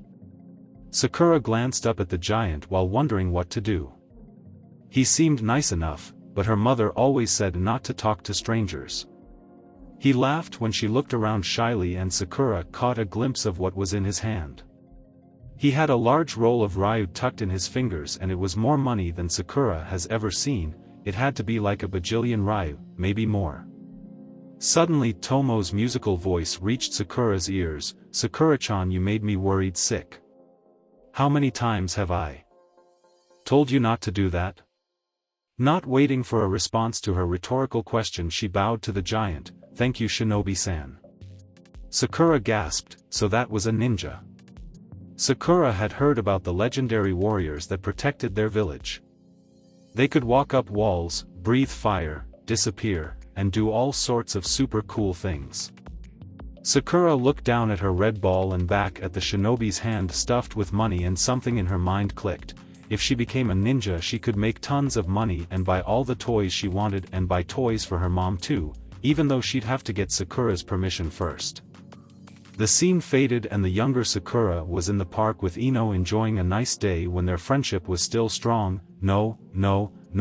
Sakura glanced up at the giant while wondering what to do. He seemed nice enough, but her mother always said not to talk to strangers. He laughed when she looked around shyly and Sakura caught a glimpse of what was in his hand. He had a large roll of ryu tucked in his fingers, and it was more money than Sakura has ever seen. It had to be like a bajillion ryu, maybe more. Suddenly Tomo's musical voice reached Sakura's ears. "Sakura-chan, you made me worried sick. How many times have I told you not to do that?" Not waiting for a response to her rhetorical question, she bowed to the giant. "Thank you, Shinobi-san." Sakura gasped, so that was a ninja. Sakura had heard about the legendary warriors that protected their village. They could walk up walls, breathe fire, disappear, and do all sorts of super cool things. Sakura looked down at her red ball and back at the shinobi's hand stuffed with money, and something in her mind clicked. If she became a ninja, she could make tons of money and buy all the toys she wanted, and buy toys for her mom too, even though she'd have to get Sakura's permission first. The scene faded and the younger Sakura was in the park with Ino, enjoying a nice day when their friendship was still strong. No,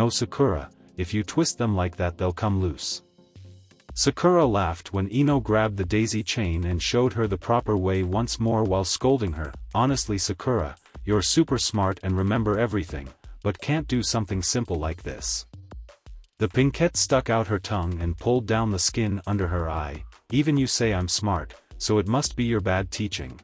Sakura, if you twist them like that they'll come loose." Sakura laughed when Ino grabbed the daisy chain and showed her the proper way once more while scolding her. "Honestly, Sakura, you're super smart and remember everything, but can't do something simple like this." The pinkette stuck out her tongue and pulled down the skin under her eye. "Even you say I'm smart, so it must be your bad teaching."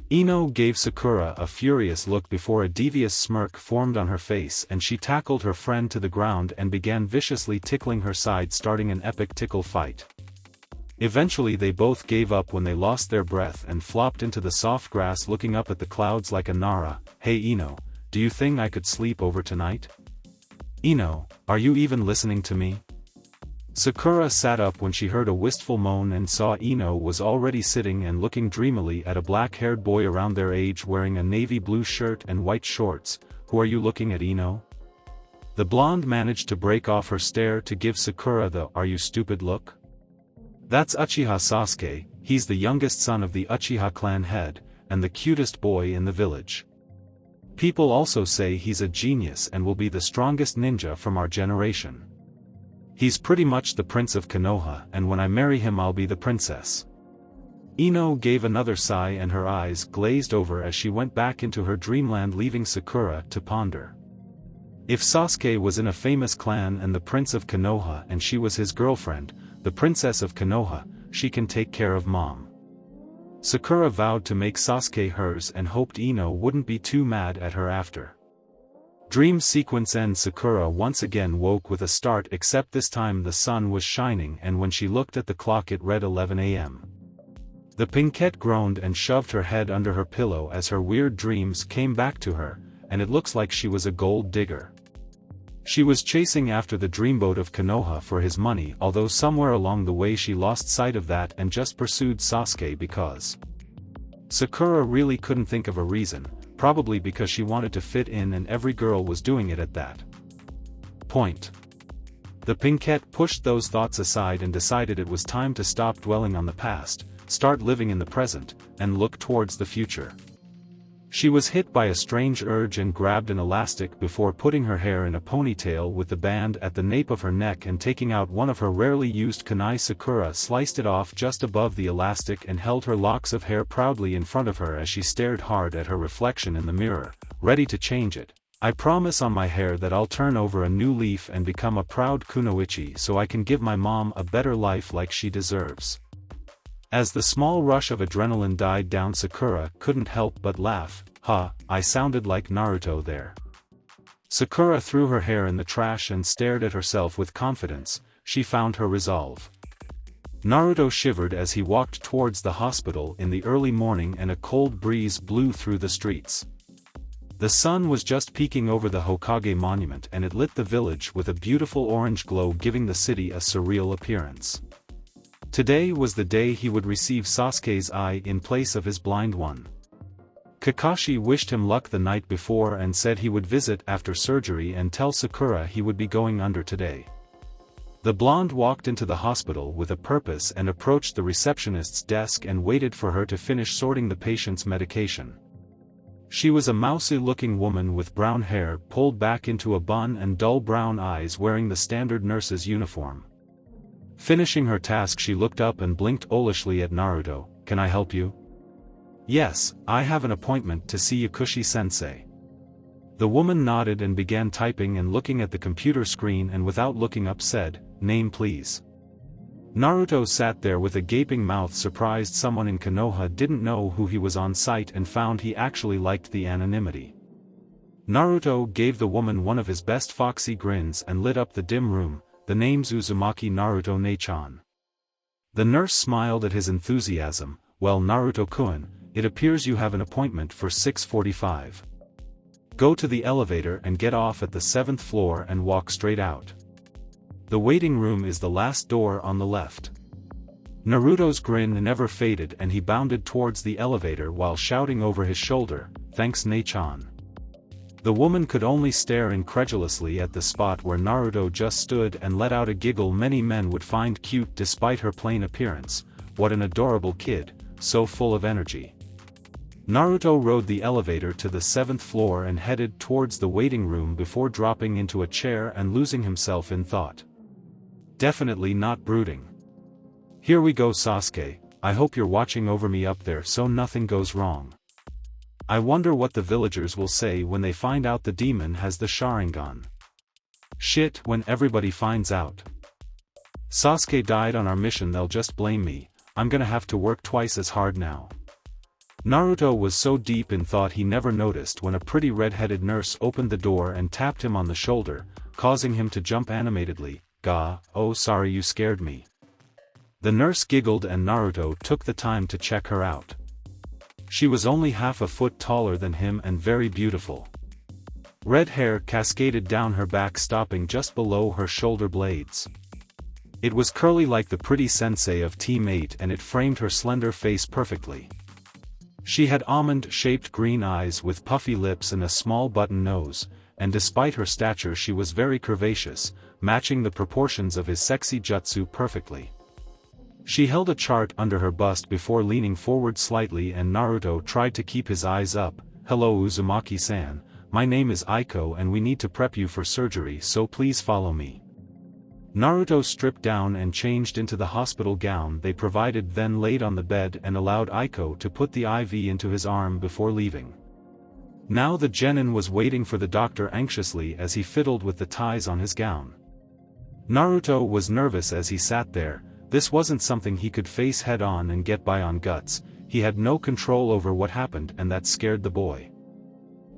Ino gave Sakura a furious look before a devious smirk formed on her face, and she tackled her friend to the ground and began viciously tickling her side, starting an epic tickle fight. Eventually they both gave up when they lost their breath and flopped into the soft grass, looking up at the clouds like a Nara. "Hey Ino, do you think I could sleep over tonight?" "Ino, are you even listening to me?" Sakura sat up when she heard a wistful moan and saw Ino was already sitting and looking dreamily at a black-haired boy around their age wearing a navy blue shirt and white shorts. "Who are you looking at, Ino?" The blonde managed to break off her stare to give Sakura the "Are you stupid" look. "That's Uchiha Sasuke. He's the youngest son of the Uchiha clan head, and the cutest boy in the village. People also say he's a genius and will be the strongest ninja from our generation. He's pretty much the Prince of Konoha, and when I marry him I'll be the princess." Ino gave another sigh and her eyes glazed over as she went back into her dreamland, leaving Sakura to ponder. If Sasuke was in a famous clan and the Prince of Konoha and she was his girlfriend, the Princess of Konoha, she can take care of mom. Sakura vowed to make Sasuke hers and hoped Ino wouldn't be too mad at her after. Dream sequence end. Sakura once again woke with a start, except this time the sun was shining, and when she looked at the clock it read 11 a.m. The pinkette groaned and shoved her head under her pillow as her weird dreams came back to her, and it looks like she was a gold digger. She was chasing after the dreamboat of Konoha for his money, although somewhere along the way she lost sight of that and just pursued Sasuke because Sakura really couldn't think of a reason, probably because she wanted to fit in and every girl was doing it at that point. The pinkette pushed those thoughts aside and decided it was time to stop dwelling on the past, start living in the present, and look towards the future. She was hit by a strange urge and grabbed an elastic before putting her hair in a ponytail with the band at the nape of her neck and taking out one of her rarely used kunai. Sakura sliced it off just above the elastic and held her locks of hair proudly in front of her as she stared hard at her reflection in the mirror, ready to change it. "I promise on my hair that I'll turn over a new leaf and become a proud kunoichi so I can give my mom a better life like she deserves." As the small rush of adrenaline died down, Sakura couldn't help but laugh. "Ha, I sounded like Naruto there." Sakura threw her hair in the trash and stared at herself with confidence. She found her resolve. Naruto shivered as he walked towards the hospital in the early morning and a cold breeze blew through the streets. The sun was just peeking over the Hokage monument and it lit the village with a beautiful orange glow, giving the city a surreal appearance. Today was the day he would receive Sasuke's eye in place of his blind one. Kakashi wished him luck the night before and said he would visit after surgery and tell Sakura he would be going under today. The blonde walked into the hospital with a purpose and approached the receptionist's desk and waited for her to finish sorting the patient's medication. She was a mousy-looking woman with brown hair pulled back into a bun and dull brown eyes, wearing the standard nurse's uniform. Finishing her task, she looked up and blinked owlishly at Naruto. "Can I help you?" "Yes, I have an appointment to see Yakushi-sensei." The woman nodded and began typing and looking at the computer screen, and without looking up said, "Name please." Naruto sat there with a gaping mouth, surprised someone in Konoha didn't know who he was on site and found he actually liked the anonymity. Naruto gave the woman one of his best foxy grins and lit up the dim room. "The name's Uzumaki Naruto Nechan." The nurse smiled at his enthusiasm. "Well, Naruto-kun, it appears you have an appointment for 6:45. Go to the elevator and get off at the 7th floor and walk straight out. The waiting room is the last door on the left." Naruto's grin never faded and he bounded towards the elevator while shouting over his shoulder, "Thanks, Nechan." The woman could only stare incredulously at the spot where Naruto just stood and let out a giggle many men would find cute despite her plain appearance. What an adorable kid, so full of energy. Naruto rode the elevator to the 7th floor and headed towards the waiting room before dropping into a chair and losing himself in thought. Definitely not brooding. "Here we go, Sasuke, I hope you're watching over me up there so nothing goes wrong. I wonder what the villagers will say when they find out the demon has the sharingan. Shit, when everybody finds out. Sasuke died on our mission, they'll just blame me. I'm gonna have to work twice as hard now." Naruto was so deep in thought he never noticed when a pretty red-headed nurse opened the door and tapped him on the shoulder, causing him to jump animatedly. "Gah, oh sorry, you scared me." The nurse giggled and Naruto took the time to check her out. She was only half a foot taller than him and very beautiful. Red hair cascaded down her back, stopping just below her shoulder blades. It was curly like the pretty sensei of Team 8 and it framed her slender face perfectly. She had almond-shaped green eyes with puffy lips and a small button nose, and despite her stature she was very curvaceous, matching the proportions of his sexy jutsu perfectly. She held a chart under her bust before leaning forward slightly and Naruto tried to keep his eyes up. "Hello Uzumaki-san, my name is Aiko and we need to prep you for surgery, so please follow me." Naruto stripped down and changed into the hospital gown they provided, then laid on the bed and allowed Aiko to put the IV into his arm before leaving. Now the genin was waiting for the doctor anxiously as he fiddled with the ties on his gown. Naruto was nervous as he sat there. This wasn't something he could face head-on and get by on guts. He had no control over what happened and that scared the boy.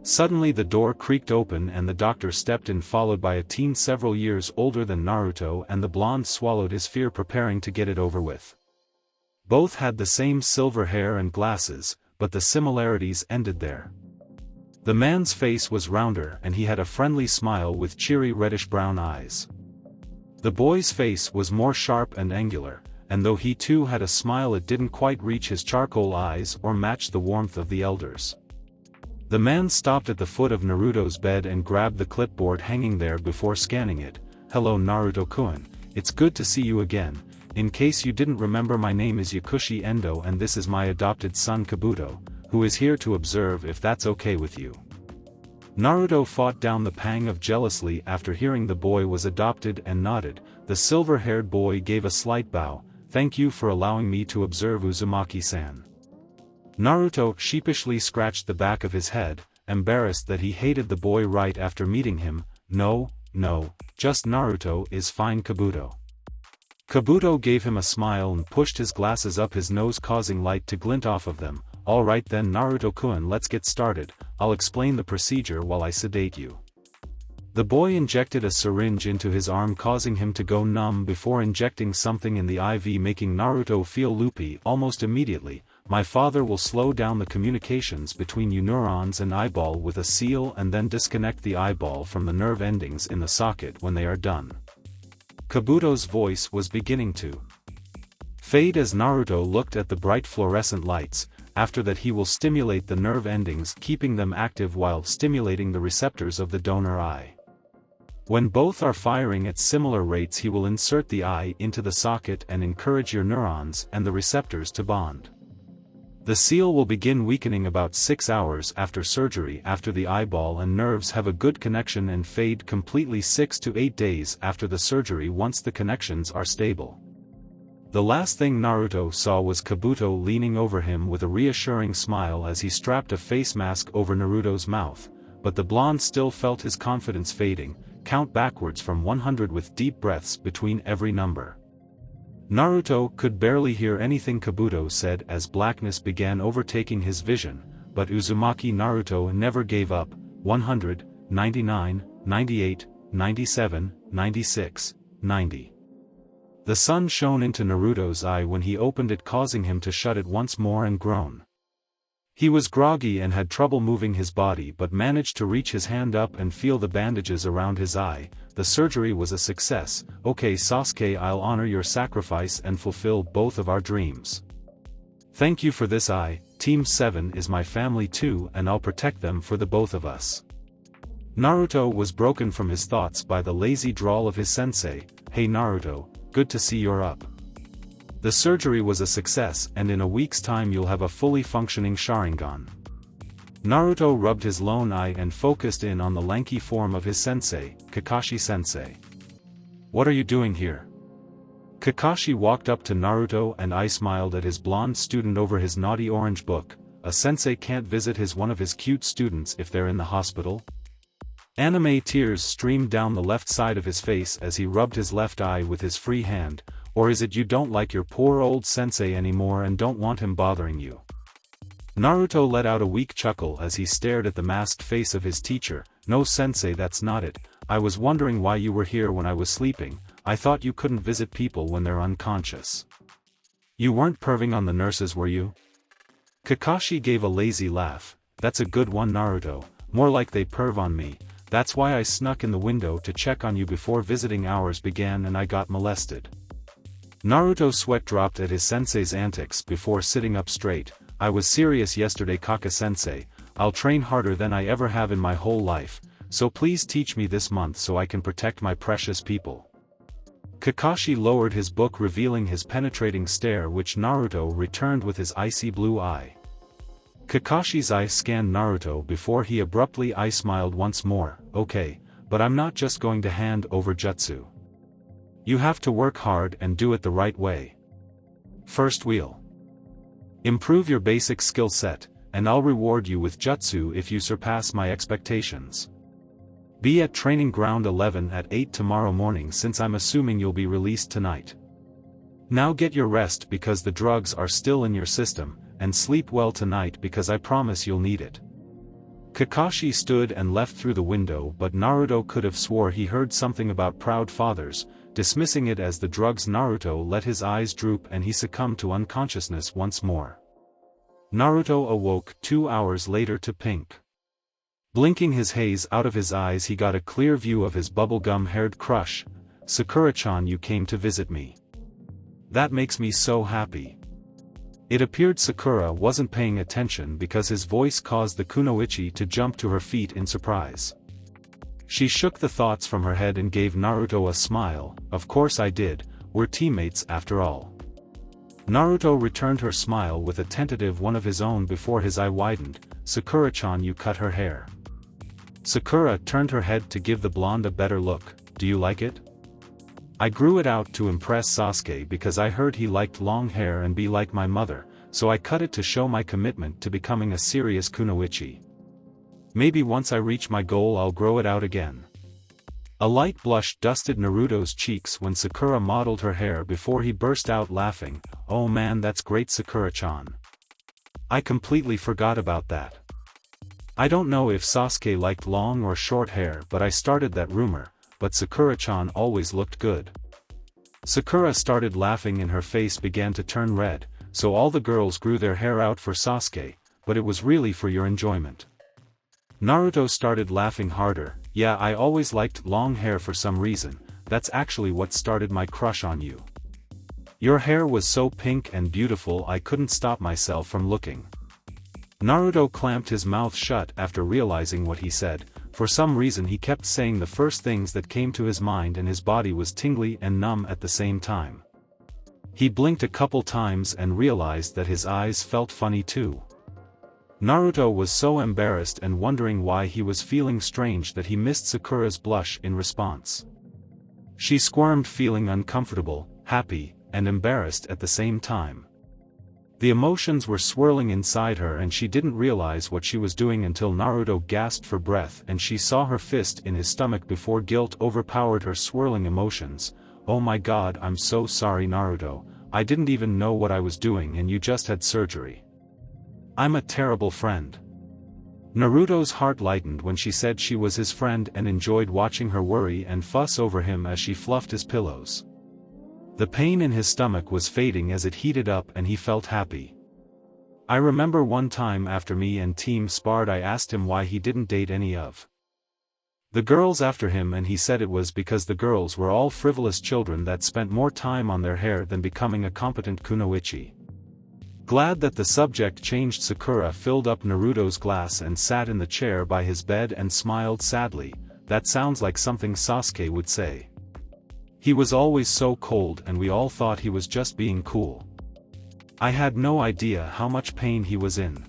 Suddenly the door creaked open and the doctor stepped in, followed by a teen several years older than Naruto, and the blonde swallowed his fear, preparing to get it over with. Both had the same silver hair and glasses, but the similarities ended there. The man's face was rounder and he had a friendly smile with cheery reddish-brown eyes. The boy's face was more sharp and angular, and though he too had a smile, it didn't quite reach his charcoal eyes or match the warmth of the elders. The man stopped at the foot of Naruto's bed and grabbed the clipboard hanging there before scanning it. "Hello Naruto-kun, it's good to see you again. In case you didn't remember, my name is Yakushi Endo and this is my adopted son Kabuto, who is here to observe, if that's okay with you." Naruto fought down the pang of jealousy after hearing the boy was adopted and nodded. The silver-haired boy gave a slight bow. "Thank you for allowing me to observe, Uzumaki-san." Naruto sheepishly scratched the back of his head, embarrassed that he hated the boy right after meeting him. No, just Naruto is fine, Kabuto." Kabuto gave him a smile and pushed his glasses up his nose, causing light to glint off of them. "Alright then Naruto-kun, let's get started. I'll explain the procedure while I sedate you." The boy injected a syringe into his arm, causing him to go numb before injecting something in the IV, making Naruto feel loopy almost immediately. "My father will slow down the communications between you neurons and eyeball with a seal and then disconnect the eyeball from the nerve endings in the socket when they are done." Kabuto's voice was beginning to Fade as Naruto looked at the bright fluorescent lights. After that he will stimulate the nerve endings, keeping them active while stimulating the receptors of the donor eye. When both are firing at similar rates he will insert the eye into the socket and encourage your neurons and the receptors to bond. The seal will begin weakening about 6 hours after surgery, after the eyeball and nerves have a good connection, and fade completely 6 to 8 days after the surgery once the connections are stable. The last thing Naruto saw was Kabuto leaning over him with a reassuring smile as he strapped a face mask over Naruto's mouth, but the blonde still felt his confidence fading. Count backwards from 100 with deep breaths between every number. Naruto could barely hear anything Kabuto said as blackness began overtaking his vision, but Uzumaki Naruto never gave up. 100, 99, 98, 97, 96, 90. The sun shone into Naruto's eye when he opened it, causing him to shut it once more and groan. He was groggy and had trouble moving his body but managed to reach his hand up and feel the bandages around his eye. The surgery was a success. Okay Sasuke, I'll honor your sacrifice and fulfill both of our dreams. Thank you for this. Team 7 is my family too, and I'll protect them for the both of us. Naruto was broken from his thoughts by the lazy drawl of his sensei. Hey Naruto, good to see you're up. The surgery was a success, and in a week's time you'll have a fully functioning sharingan. Naruto rubbed his lone eye and focused in on the lanky form of his sensei, Kakashi-sensei. What are you doing here? Kakashi walked up to Naruto and smiled at his blonde student over his naughty orange book. A sensei can't visit one of his cute students if they're in the hospital? Anime tears streamed down the left side of his face as he rubbed his left eye with his free hand. Or is it you don't like your poor old sensei anymore and don't want him bothering you? Naruto let out a weak chuckle as he stared at the masked face of his teacher. No sensei, that's not it. I was wondering why you were here when I was sleeping. I thought you couldn't visit people when they're unconscious. You weren't perving on the nurses, were you? Kakashi gave a lazy laugh. That's a good one Naruto, more like they perv on me. That's why I snuck in the window to check on you before visiting hours began and I got molested. Naruto's sweat dropped at his sensei's antics before sitting up straight. I was serious yesterday, Kaka-sensei. I'll train harder than I ever have in my whole life, so please teach me this month so I can protect my precious people. Kakashi lowered his book, revealing his penetrating stare, which Naruto returned with his icy blue eye. Kakashi's eye scanned Naruto before he abruptly smiled once more. Okay, but I'm not just going to hand over jutsu. You have to work hard and do it the right way. First we'll improve your basic skill set, and I'll reward you with jutsu if you surpass my expectations. Be at training ground 11 at 8 tomorrow morning, since I'm assuming you'll be released tonight. Now get your rest because the drugs are still in your system, and sleep well tonight because I promise you'll need it. Kakashi stood and left through the window, but Naruto could have swore he heard something about proud fathers. Dismissing it as the drugs, Naruto let his eyes droop and he succumbed to unconsciousness once more. Naruto awoke 2 hours later to pink. Blinking his haze out of his eyes, he got a clear view of his bubblegum-haired crush. Sakura-chan, you came to visit me. That makes me so happy. It appeared Sakura wasn't paying attention because his voice caused the kunoichi to jump to her feet in surprise. She shook the thoughts from her head and gave Naruto a smile. Of course I did, we're teammates after all. Naruto returned her smile with a tentative one of his own before his eye widened. Sakura-chan, you cut her hair. Sakura turned her head to give the blonde a better look. Do you like it? I grew it out to impress Sasuke because I heard he liked long hair and be like my mother, so I cut it to show my commitment to becoming a serious kunoichi. Maybe once I reach my goal I'll grow it out again. A light blush dusted Naruto's cheeks when Sakura modeled her hair before he burst out laughing. Oh man, that's great, Sakura-chan. I completely forgot about that. I don't know if Sasuke liked long or short hair, but I started that rumor. But Sakura-chan always looked good. Sakura started laughing and her face began to turn red, so all the girls grew their hair out for Sasuke, but it was really for your enjoyment. Naruto started laughing harder. Yeah, I always liked long hair for some reason, that's actually what started my crush on you. Your hair was so pink and beautiful I couldn't stop myself from looking. Naruto clamped his mouth shut after realizing what he said. For some reason he kept saying the first things that came to his mind and his body was tingly and numb at the same time. He blinked a couple times and realized that his eyes felt funny too. Naruto was so embarrassed and wondering why he was feeling strange that he missed Sakura's blush in response. She squirmed, feeling uncomfortable, happy, and embarrassed at the same time. The emotions were swirling inside her and she didn't realize what she was doing until Naruto gasped for breath and she saw her fist in his stomach before guilt overpowered her swirling emotions. Oh my god, I'm so sorry Naruto, I didn't even know what I was doing and you just had surgery. I'm a terrible friend. Naruto's heart lightened when she said she was his friend and enjoyed watching her worry and fuss over him as she fluffed his pillows. The pain in his stomach was fading as it heated up and he felt happy. I remember one time after me and Team sparred I asked him why he didn't date any of the girls after him and he said it was because the girls were all frivolous children that spent more time on their hair than becoming a competent kunoichi. Glad that the subject changed, Sakura filled up Naruto's glass and sat in the chair by his bed and smiled sadly. That sounds like something Sasuke would say. He was always so cold and we all thought he was just being cool. I had no idea how much pain he was in.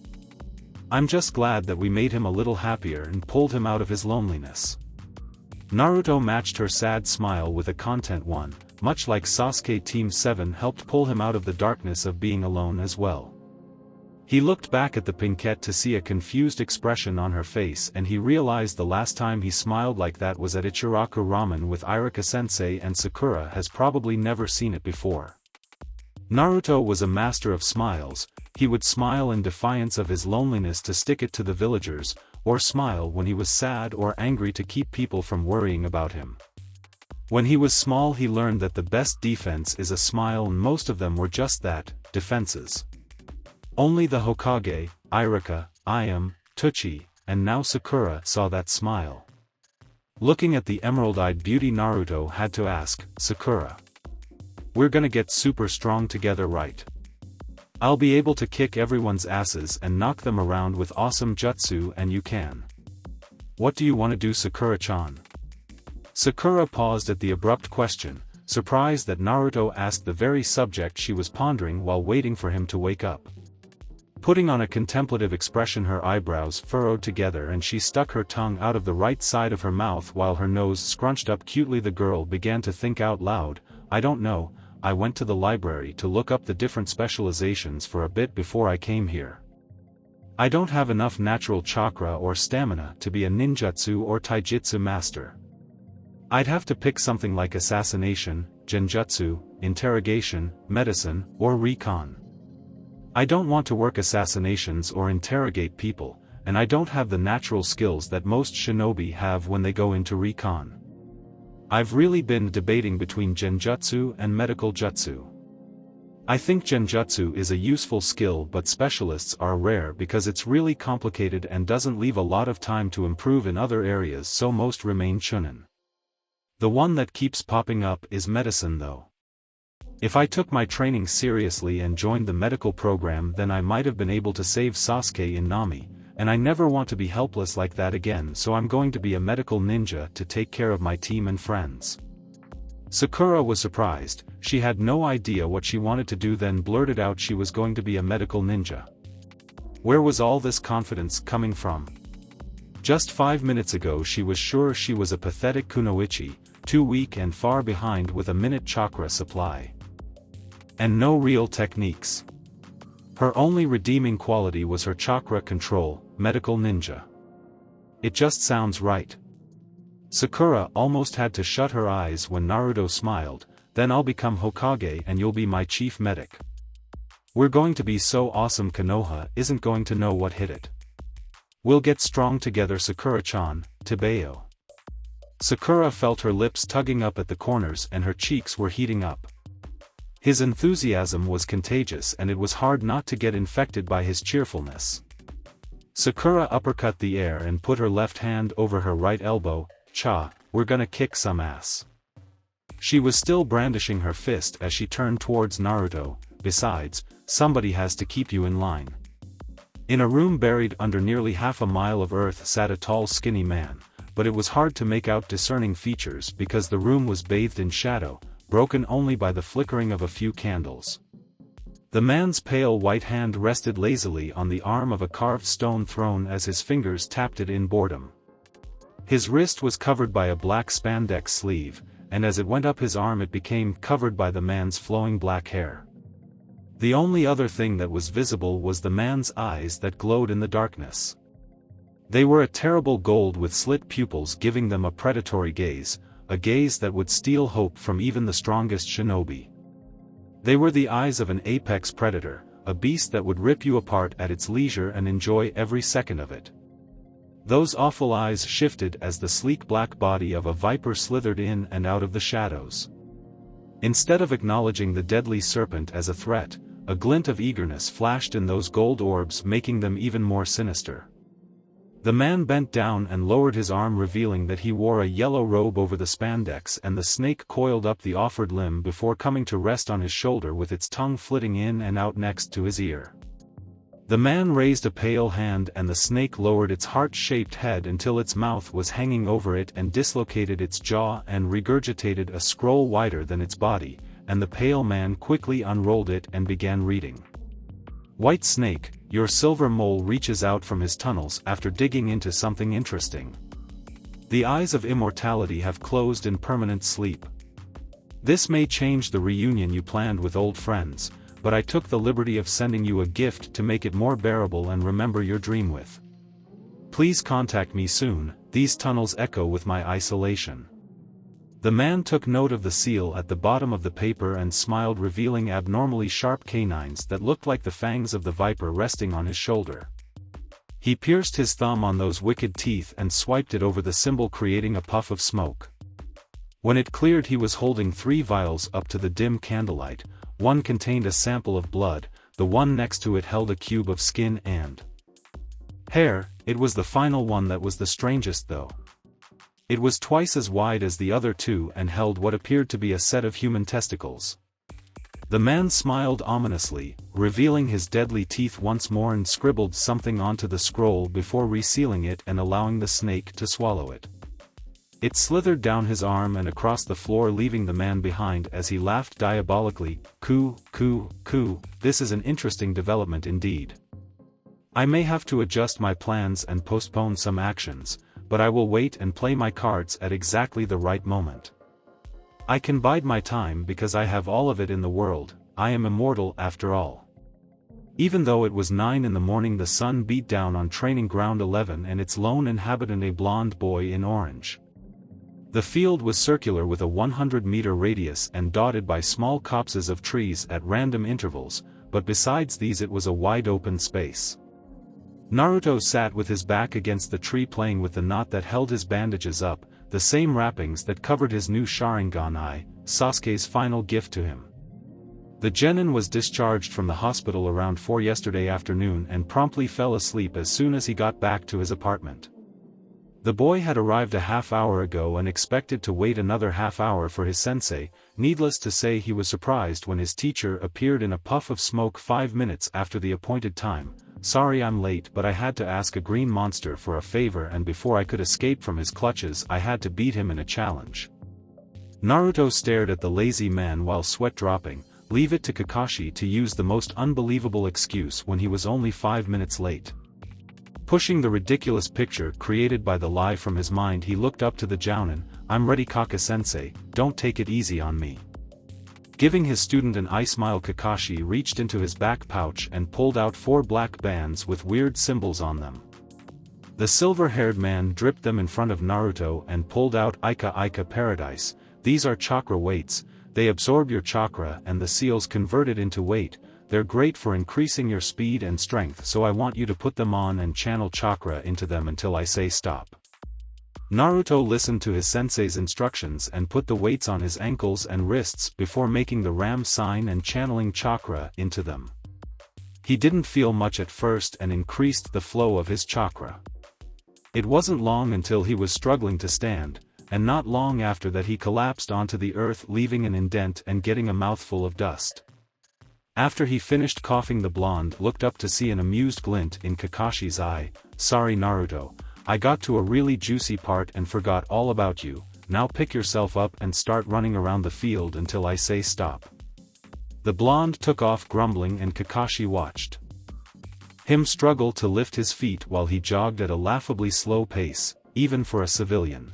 I'm just glad that we made him a little happier and pulled him out of his loneliness. Naruto matched her sad smile with a content one, much like Sasuke Team 7 helped pull him out of the darkness of being alone as well. He looked back at the pinkette to see a confused expression on her face and he realized the last time he smiled like that was at Ichiraku Ramen with Iruka-sensei and Sakura has probably never seen it before. Naruto was a master of smiles. He would smile in defiance of his loneliness to stick it to the villagers, or smile when he was sad or angry to keep people from worrying about him. When he was small he learned that the best defense is a smile and most of them were just that, defenses. Only the Hokage, Iruka, Itachi, and now Sakura saw that smile. Looking at the emerald-eyed beauty Naruto had to ask, Sakura. We're gonna get super strong together, right? I'll be able to kick everyone's asses and knock them around with awesome jutsu and you can. What do you want to do, Sakura-chan? Sakura paused at the abrupt question, surprised that Naruto asked the very subject she was pondering while waiting for him to wake up. Putting on a contemplative expression, her eyebrows furrowed together and she stuck her tongue out of the right side of her mouth while her nose scrunched up cutely. The girl began to think out loud. I don't know, I went to the library to look up the different specializations for a bit before I came here. I don't have enough natural chakra or stamina to be a ninjutsu or taijutsu master. I'd have to pick something like assassination, genjutsu, interrogation, medicine, or recon. I don't want to work assassinations or interrogate people, and I don't have the natural skills that most shinobi have when they go into recon. I've really been debating between genjutsu and medical jutsu. I think genjutsu is a useful skill but specialists are rare because it's really complicated and doesn't leave a lot of time to improve in other areas, so most remain chunin. The one that keeps popping up is medicine though. If I took my training seriously and joined the medical program then I might have been able to save Sasuke in Nami, and I never want to be helpless like that again, so I'm going to be a medical ninja to take care of my team and friends. Sakura was surprised. She had no idea what she wanted to do, then blurted out she was going to be a medical ninja. Where was all this confidence coming from? Just 5 minutes ago she was sure she was a pathetic kunoichi, too weak and far behind with a minute chakra supply. And no real techniques. Her only redeeming quality was her chakra control, medical ninja. It just sounds right. Sakura almost had to shut her eyes when Naruto smiled. Then I'll become Hokage and you'll be my chief medic. We're going to be so awesome. Konoha isn't going to know what hit it. We'll get strong together, Sakura-chan, Tebeo. Sakura felt her lips tugging up at the corners and her cheeks were heating up. His enthusiasm was contagious and it was hard not to get infected by his cheerfulness. Sakura uppercut the air and put her left hand over her right elbow. Cha, we're gonna kick some ass. She was still brandishing her fist as she turned towards Naruto. Besides, somebody has to keep you in line. In a room buried under nearly half a mile of earth sat a tall skinny man, but it was hard to make out discerning features because the room was bathed in shadow, broken only by the flickering of a few candles. The man's pale white hand rested lazily on the arm of a carved stone throne as his fingers tapped it in boredom. His wrist was covered by a black spandex sleeve, and as it went up his arm it became covered by the man's flowing black hair. The only other thing that was visible was the man's eyes that glowed in the darkness. They were a terrible gold with slit pupils giving them a predatory gaze, a gaze that would steal hope from even the strongest shinobi. They were the eyes of an apex predator, a beast that would rip you apart at its leisure and enjoy every second of it. Those awful eyes shifted as the sleek black body of a viper slithered in and out of the shadows. Instead of acknowledging the deadly serpent as a threat, a glint of eagerness flashed in those gold orbs, making them even more sinister. The man bent down and lowered his arm, revealing that he wore a yellow robe over the spandex, and the snake coiled up the offered limb before coming to rest on his shoulder with its tongue flitting in and out next to his ear. The man raised a pale hand and the snake lowered its heart-shaped head until its mouth was hanging over it and dislocated its jaw and regurgitated a scroll wider than its body, and the pale man quickly unrolled it and began reading. White snake, your silver mole reaches out from his tunnels after digging into something interesting. The eyes of immortality have closed in permanent sleep. This may change the reunion you planned with old friends, but I took the liberty of sending you a gift to make it more bearable and remember your dream with. Please contact me soon. These tunnels echo with my isolation. The man took note of the seal at the bottom of the paper and smiled, revealing abnormally sharp canines that looked like the fangs of the viper resting on his shoulder. He pierced his thumb on those wicked teeth and swiped it over the symbol, creating a puff of smoke. When it cleared, he was holding 3 vials up to the dim candlelight. One contained a sample of blood, the one next to it held a cube of skin and hair. It was the final one that was the strangest though. It was twice as wide as the other 2 and held what appeared to be a set of human testicles. The man smiled ominously, revealing his deadly teeth once more, and scribbled something onto the scroll before resealing it and allowing the snake to swallow it. It slithered down his arm and across the floor, leaving the man behind as he laughed diabolically. Coo, coo, coo, this is an interesting development indeed. I may have to adjust my plans and postpone some actions, but I will wait and play my cards at exactly the right moment. I can bide my time because I have all of it in the world. I am immortal after all. Even though it was 9 in the morning, the sun beat down on Training Ground 11 and its lone inhabitant, a blonde boy in orange. The field was circular with a 100-meter radius and dotted by small copses of trees at random intervals, but besides these it was a wide open space. Naruto sat with his back against the tree, playing with the knot that held his bandages up, the same wrappings that covered his new sharingan, Sasuke's final gift to him. The genin was discharged from the hospital around 4 yesterday afternoon and promptly fell asleep as soon as he got back to his apartment. The boy had arrived a half hour ago and expected to wait another half hour for his sensei. Needless to say, he was surprised when his teacher appeared in a puff of smoke 5 minutes after the appointed time. Sorry I'm late, but I had to ask a green monster for a favor, and before I could escape from his clutches I had to beat him in a challenge. Naruto stared at the lazy man while sweat dropping. Leave it to Kakashi to use the most unbelievable excuse when he was only 5 minutes late. Pushing the ridiculous picture created by the lie from his mind, he looked up to the jounin. I'm ready, Kaka-sensei, don't take it easy on me. Giving his student an eye smile, Kakashi reached into his back pouch and pulled out 4 black bands with weird symbols on them. The silver-haired man dripped them in front of Naruto and pulled out Ika Ika Paradise. These are chakra weights. They absorb your chakra and the seals convert it into weight. They're great for increasing your speed and strength, so I want you to put them on and channel chakra into them until I say stop. Naruto listened to his sensei's instructions and put the weights on his ankles and wrists before making the ram sign and channeling chakra into them. He didn't feel much at first and increased the flow of his chakra. It wasn't long until he was struggling to stand. and not long after that he collapsed onto the earth, leaving an indent and getting a mouthful of dust. After he finished coughing, the blonde looked up to see an amused glint in Kakashi's eye. "Sorry Naruto, I got to a really juicy part and forgot all about you. Now pick yourself up and start running around the field until I say stop." The blonde took off grumbling, and Kakashi watched him struggle to lift his feet while he jogged at a laughably slow pace, even for a civilian.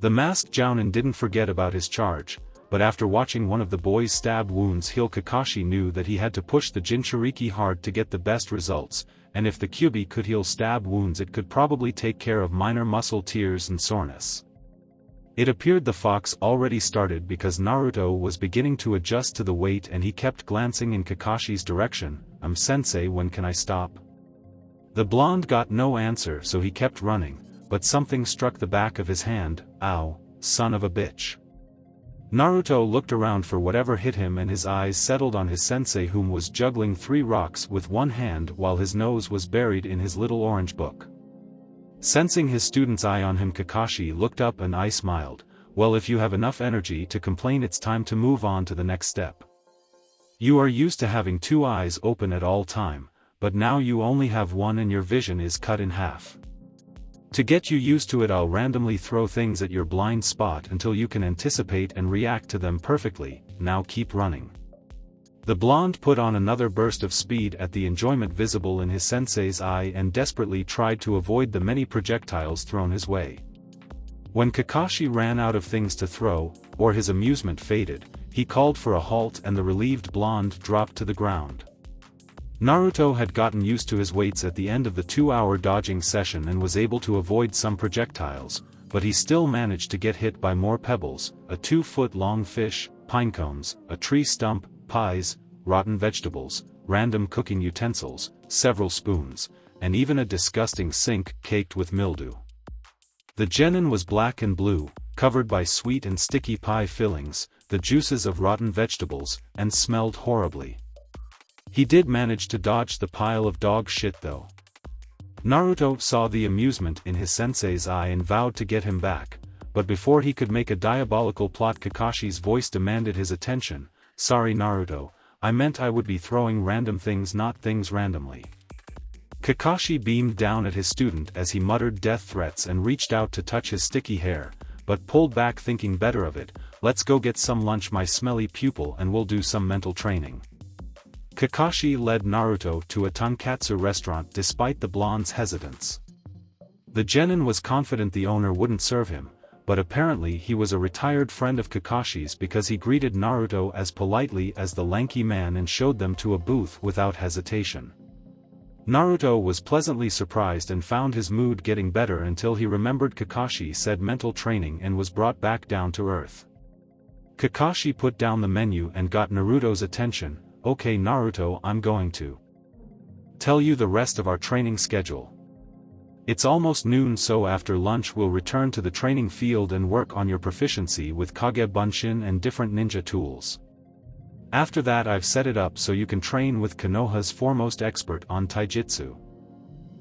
The masked Jounin didn't forget about his charge, but after watching one of the boy's stab wounds heal, Kakashi knew that he had to push the Jinchuriki hard to get the best results, and if the Kyuubi could heal stab wounds it could probably take care of minor muscle tears and soreness. It appeared the fox already started because Naruto was beginning to adjust to the weight and he kept glancing in Kakashi's direction. Sensei, when can I stop?" The blonde got no answer, so he kept running, but something struck the back of his hand. "Ow, son of a bitch." Naruto looked around for whatever hit him and his eyes settled on his sensei, whom was juggling 3 rocks with one hand while his nose was buried in his little orange book. Sensing his student's eye on him, Kakashi looked up and I smiled. "Well, if you have enough energy to complain, it's time to move on to the next step. You are used to having 2 eyes open at all time, but now you only have one and your vision is cut in half. To get you used to it, I'll randomly throw things at your blind spot until you can anticipate and react to them perfectly. Now keep running." The blonde put on another burst of speed at the enjoyment visible in his sensei's eye and desperately tried to avoid the many projectiles thrown his way. When Kakashi ran out of things to throw, or his amusement faded, he called for a halt and the relieved blonde dropped to the ground. Naruto had gotten used to his weights at the end of the 2-hour dodging session and was able to avoid some projectiles, but he still managed to get hit by more pebbles, a 2-foot-long fish, pinecones, a tree stump, pies, rotten vegetables, random cooking utensils, several spoons, and even a disgusting sink caked with mildew. The genin was black and blue, covered by sweet and sticky pie fillings, the juices of rotten vegetables, and smelled horribly. He did manage to dodge the pile of dog shit though. Naruto saw the amusement in his sensei's eye and vowed to get him back, but before he could make a diabolical plot, Kakashi's voice demanded his attention. "Sorry Naruto, I meant I would be throwing random things, not things randomly." Kakashi beamed down at his student as he muttered death threats and reached out to touch his sticky hair, but pulled back thinking better of it. "Let's go get some lunch, my smelly pupil, and we'll do some mental training." Kakashi led Naruto to a tonkatsu restaurant despite the blonde's hesitance. The genin was confident the owner wouldn't serve him, but apparently he was a retired friend of Kakashi's because he greeted Naruto as politely as the lanky man and showed them to a booth without hesitation. Naruto was pleasantly surprised and found his mood getting better until he remembered Kakashi said mental training and was brought back down to earth. Kakashi put down the menu and got Naruto's attention. "Okay Naruto, I'm going to tell you the rest of our training schedule. It's almost noon, so after lunch we'll return to the training field and work on your proficiency with Kage Bunshin and different ninja tools. After that I've set it up so you can train with Konoha's foremost expert on taijutsu."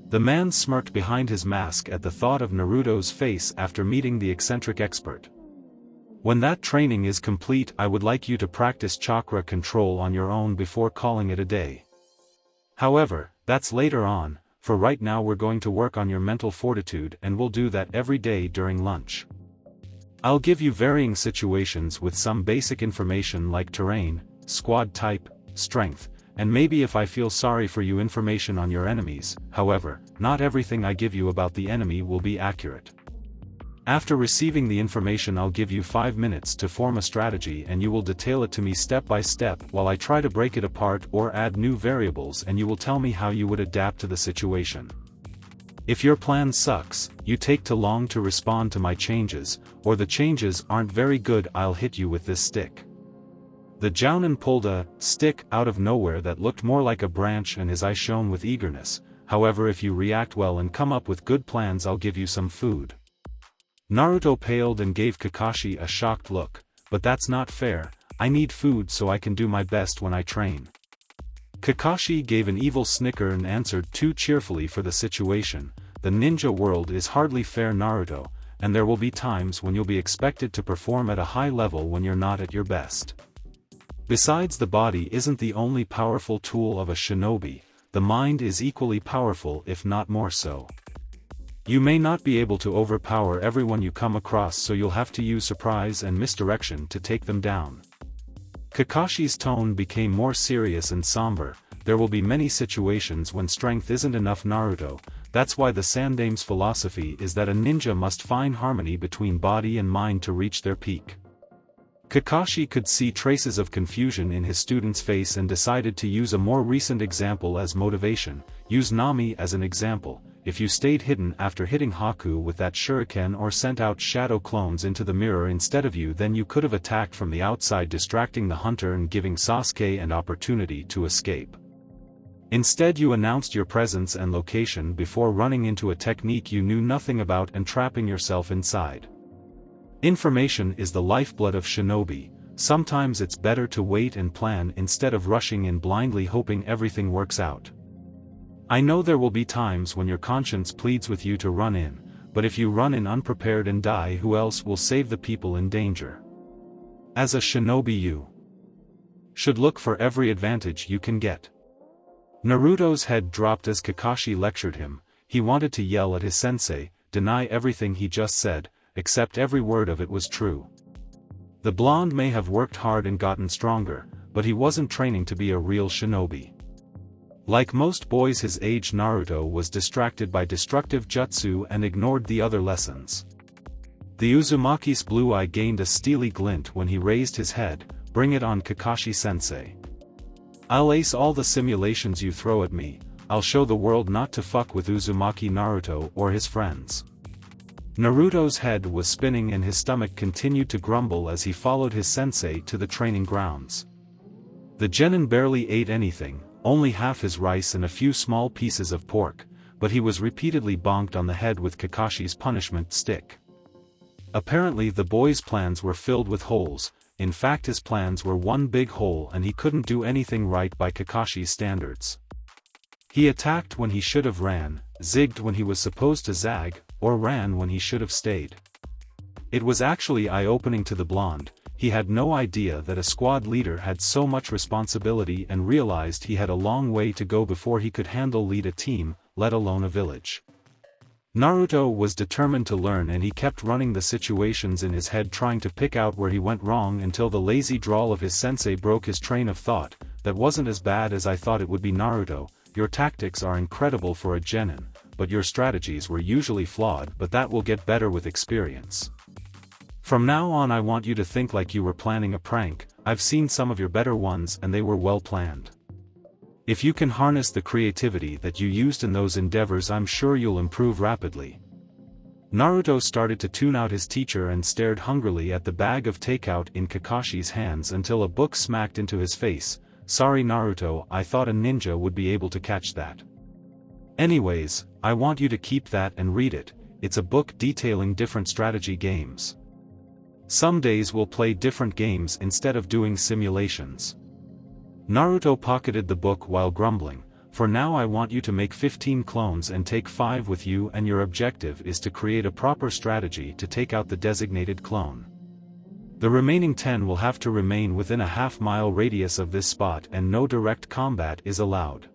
The man smirked behind his mask at the thought of Naruto's face after meeting the eccentric expert. "When that training is complete, I would like you to practice chakra control on your own before calling it a day. However, that's later on. For right now we're going to work on your mental fortitude and we'll do that every day during lunch. I'll give you varying situations with some basic information like terrain, squad type, strength, and maybe if I feel sorry for you, information on your enemies. However, not everything I give you about the enemy will be accurate. After receiving the information I'll give you 5 minutes to form a strategy and you will detail it to me step by step while I try to break it apart or add new variables, and you will tell me how you would adapt to the situation. If your plan sucks, you take too long to respond to my changes, or the changes aren't very good, I'll hit you with this stick." The Jounin pulled a stick out of nowhere that looked more like a branch and his eyes shone with eagerness. "However, if you react well and come up with good plans, I'll give you some food." Naruto paled and gave Kakashi a shocked look. "But that's not fair, I need food so I can do my best when I train." Kakashi gave an evil snicker and answered too cheerfully for the situation. "The ninja world is hardly fair Naruto, and there will be times when you'll be expected to perform at a high level when you're not at your best. Besides, the body isn't the only powerful tool of a shinobi, the mind is equally powerful if not more so. You may not be able to overpower everyone you come across, so you'll have to use surprise and misdirection to take them down. Kakashi's tone became more serious and somber. There will be many situations when strength isn't enough, Naruto. That's why the Sandame's philosophy is that a ninja must find harmony between body and mind to reach their peak. Kakashi could see traces of confusion in his student's face and decided to use a more recent example as motivation. Use Nami as an example. If you stayed hidden after hitting Haku with that shuriken or sent out shadow clones into the mirror instead of you, then you could have attacked from the outside, distracting the hunter and giving Sasuke an opportunity to escape. Instead, you announced your presence and location before running into a technique you knew nothing about and trapping yourself inside. Information is the lifeblood of shinobi. Sometimes it's better to wait and plan instead of rushing in blindly hoping everything works out. I know there will be times when your conscience pleads with you to run in, but if you run in unprepared and die, who else will save the people in danger? As a shinobi, you should look for every advantage you can get. Naruto's head dropped as Kakashi lectured him. He wanted to yell at his sensei, deny everything he just said, except every word of it was true. The blonde may have worked hard and gotten stronger, but he wasn't training to be a real shinobi. Like most boys his age, Naruto was distracted by destructive jutsu and ignored the other lessons. The Uzumaki's blue eye gained a steely glint when he raised his head. Bring it on, Kakashi-sensei. I'll ace all the simulations you throw at me. I'll show the world not to fuck with Uzumaki Naruto or his friends. Naruto's head was spinning and his stomach continued to grumble as he followed his sensei to the training grounds. The genin barely ate anything, only half his rice and a few small pieces of pork, but he was repeatedly bonked on the head with Kakashi's punishment stick. Apparently the boy's plans were filled with holes. In fact, his plans were one big hole and he couldn't do anything right by Kakashi's standards. He attacked when he should have ran, zigged when he was supposed to zag, or ran when he should have stayed. It was actually eye-opening to the blonde. He had no idea that a squad leader had so much responsibility and realized he had a long way to go before he could lead a team, let alone a village. Naruto was determined to learn and he kept running the situations in his head, trying to pick out where he went wrong until the lazy drawl of his sensei broke his train of thought. That wasn't as bad as I thought it would be, Naruto. Your tactics are incredible for a genin, but your strategies were usually flawed, but that will get better with experience. From now on I want you to think like you were planning a prank. I've seen some of your better ones and they were well planned. If you can harness the creativity that you used in those endeavors, I'm sure you'll improve rapidly. Naruto started to tune out his teacher and stared hungrily at the bag of takeout in Kakashi's hands until a book smacked into his face. Sorry Naruto, I thought a ninja would be able to catch that. Anyways, I want you to keep that and read it. It's a book detailing different strategy games. Some days we'll play different games instead of doing simulations. Naruto pocketed the book while grumbling. For now I want you to make 15 clones and take 5 with you, and your objective is to create a proper strategy to take out the designated clone. The remaining 10 will have to remain within a half-mile radius of this spot and no direct combat is allowed.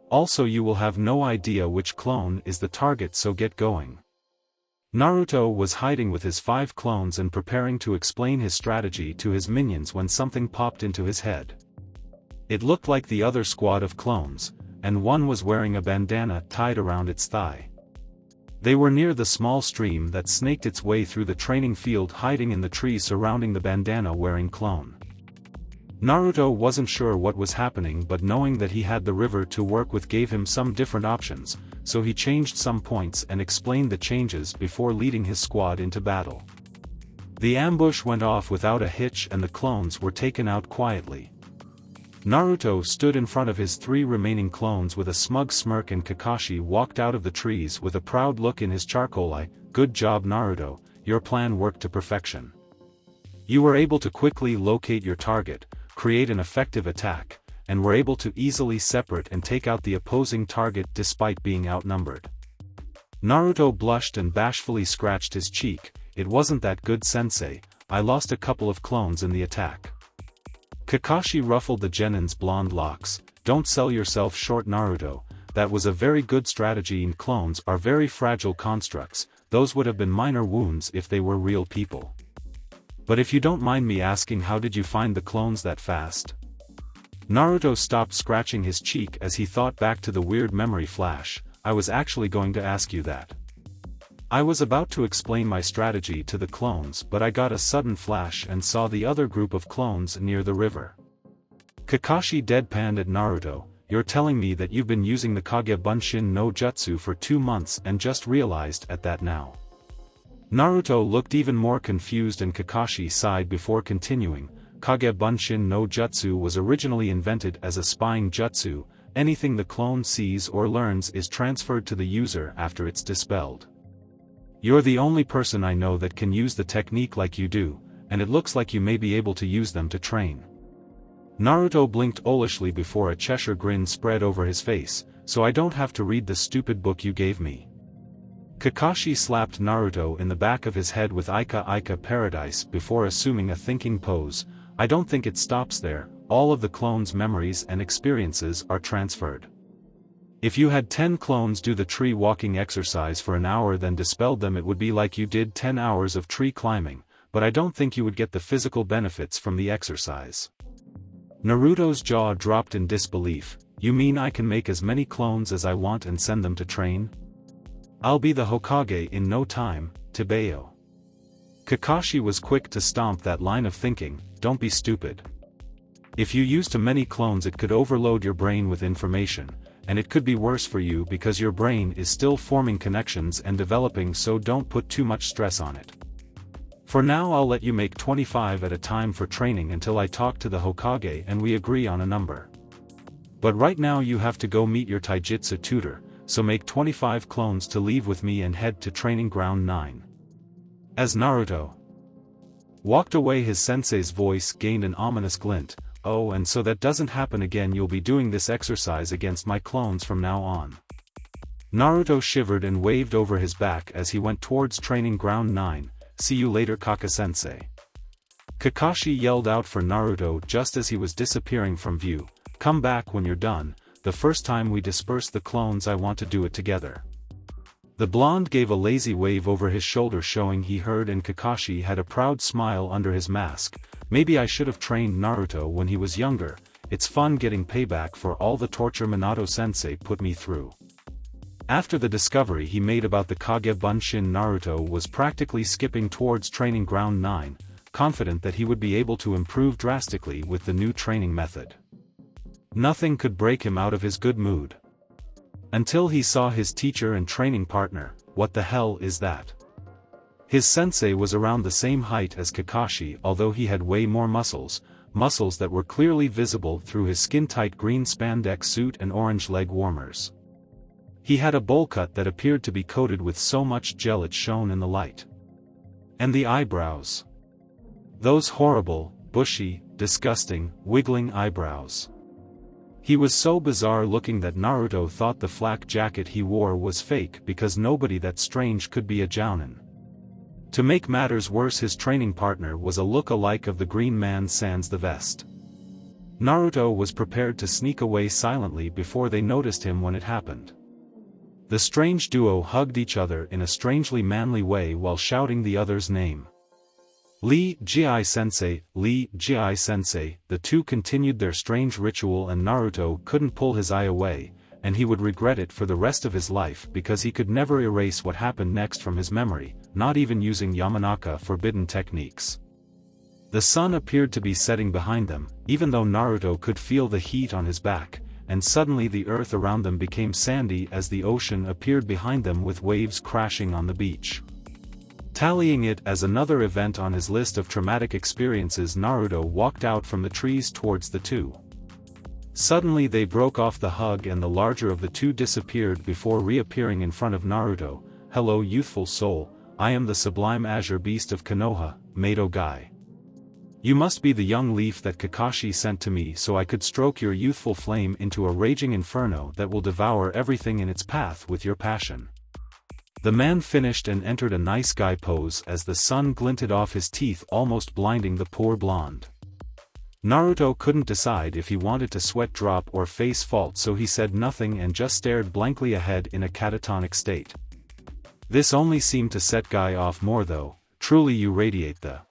Also, you will have no idea which clone is the target, so get going. Naruto was hiding with his 5 clones and preparing to explain his strategy to his minions when something popped into his head. It looked like the other squad of clones, and one was wearing a bandana tied around its thigh. They were near the small stream that snaked its way through the training field, hiding in the trees surrounding the bandana-wearing clone. Naruto wasn't sure what was happening, but knowing that he had the river to work with gave him some different options, so he changed some points and explained the changes before leading his squad into battle. The ambush went off without a hitch and the clones were taken out quietly. Naruto stood in front of his 3 remaining clones with a smug smirk, and Kakashi walked out of the trees with a proud look in his charcoal eye. Good job Naruto, your plan worked to perfection. You were able to quickly locate your target, create an effective attack, and were able to easily separate and take out the opposing target despite being outnumbered. Naruto blushed and bashfully scratched his cheek. It wasn't that good, sensei. I lost a couple of clones in the attack. Kakashi ruffled the genin's blonde locks. Don't sell yourself short, Naruto. That was a very good strategy, and clones are very fragile constructs. Those would have been minor wounds if they were real people. But if you don't mind me asking, how did you find the clones that fast? Naruto stopped scratching his cheek as he thought back to the weird memory flash. I was actually going to ask you that. I was about to explain my strategy to the clones, but I got a sudden flash and saw the other group of clones near the river. Kakashi deadpanned at Naruto. You're telling me that you've been using the Kage Bunshin no Jutsu for 2 months and just realized at that now? Naruto looked even more confused and Kakashi sighed before continuing. Kage Bunshin no Jutsu was originally invented as a spying jutsu. Anything the clone sees or learns is transferred to the user after it's dispelled. You're the only person I know that can use the technique like you do, and it looks like you may be able to use them to train. Naruto blinked owlishly before a Cheshire grin spread over his face. So I don't have to read the stupid book you gave me. Kakashi slapped Naruto in the back of his head with Ika Ika Paradise before assuming a thinking pose. I don't think it stops there. All of the clones' memories and experiences are transferred. If you had 10 clones do the tree walking exercise for an hour then dispelled them, it would be like you did 10 hours of tree climbing, but I don't think you would get the physical benefits from the exercise. Naruto's jaw dropped in disbelief. You mean I can make as many clones as I want and send them to train? I'll be the Hokage in no time, Tebeo. Kakashi was quick to stomp that line of thinking. Don't be stupid. If you use too many clones it could overload your brain with information, and it could be worse for you because your brain is still forming connections and developing, so don't put too much stress on it. For now I'll let you make 25 at a time for training until I talk to the Hokage and we agree on a number. But right now you have to go meet your taijutsu tutor, so make 25 clones to leave with me and head to training ground 9. As Naruto walked away, his sensei's voice gained an ominous glint. Oh, and so that doesn't happen again, you'll be doing this exercise against my clones from now on. Naruto shivered and waved over his back as he went towards training ground 9. See you later, Kaka-sensei. Kakashi yelled out for Naruto just as he was disappearing from view. Come back when you're done. The first time we disperse the clones I want to do it together. The blonde gave a lazy wave over his shoulder showing he heard, and Kakashi had a proud smile under his mask. Maybe I should have trained Naruto when he was younger. It's fun getting payback for all the torture Minato-sensei put me through. After the discovery he made about the Kage Bunshin, Naruto was practically skipping towards training ground 9, confident that he would be able to improve drastically with the new training method. Nothing could break him out of his good mood. Until he saw his teacher and training partner. What the hell is that? His sensei was around the same height as Kakashi, although he had way more muscles that were clearly visible through his skin-tight green spandex suit and orange leg warmers. He had a bowl cut that appeared to be coated with so much gel it shone in the light. And the eyebrows. Those horrible, bushy, disgusting, wiggling eyebrows. He was so bizarre looking that Naruto thought the flak jacket he wore was fake because nobody that strange could be a jounin. To make matters worse, his training partner was a look-alike of the Green Man sans the vest. Naruto was prepared to sneak away silently before they noticed him when it happened. The strange duo hugged each other in a strangely manly way while shouting the other's name. Lee Ji-sensei, Lee Ji-sensei. The two continued their strange ritual and Naruto couldn't pull his eye away, and he would regret it for the rest of his life because he could never erase what happened next from his memory, not even using Yamanaka forbidden techniques. The sun appeared to be setting behind them, even though Naruto could feel the heat on his back, and suddenly the earth around them became sandy as the ocean appeared behind them with waves crashing on the beach. Tallying it as another event on his list of traumatic experiences, Naruto walked out from the trees towards the two. Suddenly they broke off the hug and the larger of the two disappeared before reappearing in front of Naruto. Hello youthful soul, I am the sublime azure beast of Konoha, Mato Guy. You must be the young leaf that Kakashi sent to me so I could stroke your youthful flame into a raging inferno that will devour everything in its path with your passion. The man finished and entered a nice guy pose as the sun glinted off his teeth, almost blinding the poor blonde. Naruto couldn't decide if he wanted to sweat drop or face fault, so he said nothing and just stared blankly ahead in a catatonic state. This only seemed to set Guy off more though. Truly you radiate the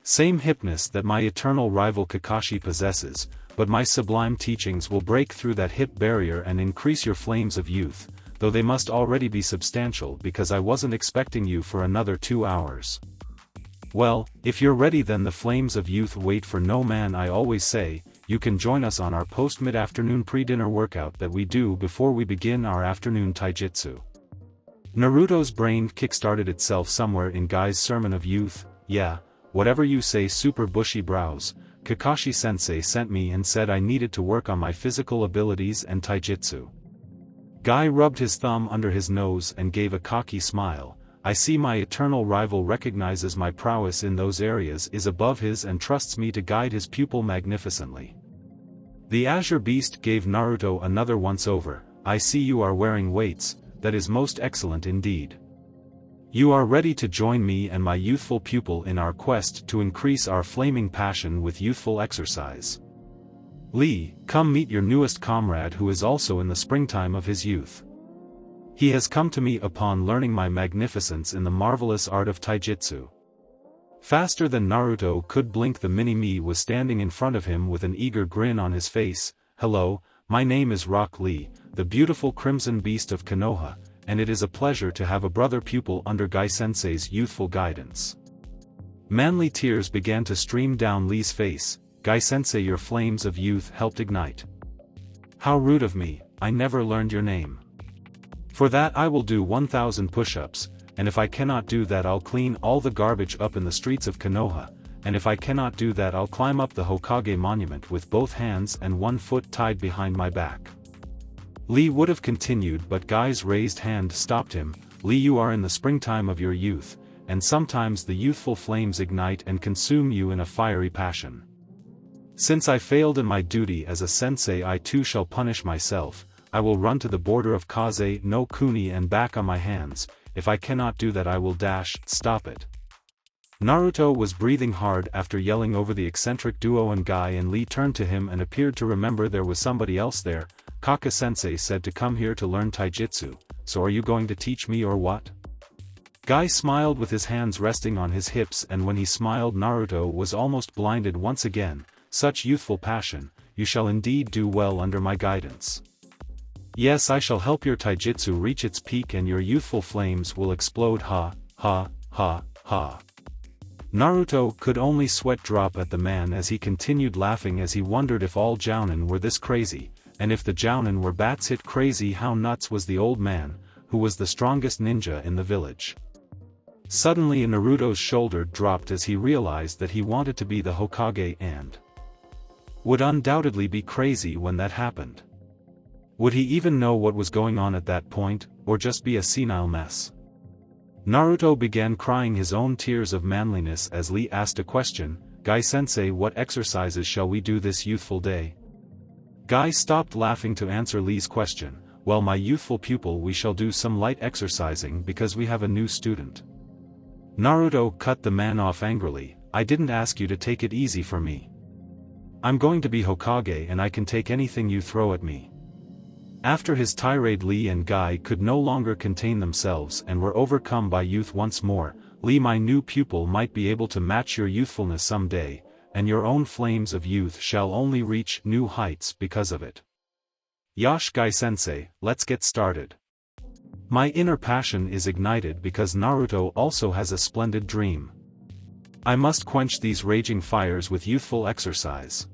same hipness that my eternal rival Kakashi possesses, but my sublime teachings will break through that hip barrier and increase your flames of youth, though they must already be substantial because I wasn't expecting you for another 2 hours. Well, if you're ready then the flames of youth wait for no man. I always say, you can join us on our post-mid-afternoon pre-dinner workout that we do before we begin our afternoon taijutsu. Naruto's brain kick-started itself somewhere in Guy's sermon of youth. Yeah, whatever you say, super bushy brows. Kakashi-sensei sent me and said I needed to work on my physical abilities and taijutsu. Guy rubbed his thumb under his nose and gave a cocky smile. I see my eternal rival recognizes my prowess in those areas is above his and trusts me to guide his pupil magnificently. The Azure Beast gave Naruto another once-over. I see you are wearing weights, that is most excellent indeed. You are ready to join me and my youthful pupil in our quest to increase our flaming passion with youthful exercise. Lee, come meet your newest comrade who is also in the springtime of his youth. He has come to me upon learning my magnificence in the marvelous art of taijutsu. Faster than Naruto could blink, the mini-me was standing in front of him with an eager grin on his face. Hello, my name is Rock Lee, the beautiful crimson beast of Konoha, and it is a pleasure to have a brother pupil under Guy-sensei's youthful guidance. Manly tears began to stream down Lee's face. Guy-sensei, your flames of youth helped ignite. How rude of me, I never learned your name. For that I will do 1,000 push-ups, and if I cannot do that I'll clean all the garbage up in the streets of Konoha, and if I cannot do that I'll climb up the Hokage monument with both hands and 1 foot tied behind my back. Lee would have continued, but Guy's raised hand stopped him. Lee, you are in the springtime of your youth, and sometimes the youthful flames ignite and consume you in a fiery passion. Since I failed in my duty as a sensei, I too shall punish myself. I will run to the border of Kaze no Kuni and back on my hands. If I cannot do that I will dash. Stop it. Naruto was breathing hard after yelling over the eccentric duo, and Guy and Lee turned to him and appeared to remember there was somebody else there. Kaka-sensei said to come here to learn taijutsu, so are you going to teach me or what? Guy smiled with his hands resting on his hips, and when he smiled Naruto was almost blinded once again. Such youthful passion, you shall indeed do well under my guidance. Yes, I shall help your taijutsu reach its peak and your youthful flames will explode. Ha, ha, ha, ha. Naruto could only sweat drop at the man as he continued laughing, as he wondered if all jounin were this crazy, and if the jounin were bats hit crazy, how nuts was the old man, who was the strongest ninja in the village. Suddenly Naruto's shoulder dropped as he realized that he wanted to be the Hokage and would undoubtedly be crazy when that happened. Would he even know what was going on at that point, or just be a senile mess? Naruto began crying his own tears of manliness as Lee asked a question. Guy-sensei, what exercises shall we do this youthful day? Guy stopped laughing to answer Lee's question. Well, my youthful pupil, we shall do some light exercising because we have a new student. Naruto cut the man off angrily. I didn't ask you to take it easy for me. I'm going to be Hokage and I can take anything you throw at me. After his tirade, Lee and Guy could no longer contain themselves and were overcome by youth once more. Lee, my new pupil might be able to match your youthfulness someday, and your own flames of youth shall only reach new heights because of it. Yosh, Guy-sensei, let's get started. My inner passion is ignited because Naruto also has a splendid dream. I must quench these raging fires with youthful exercise.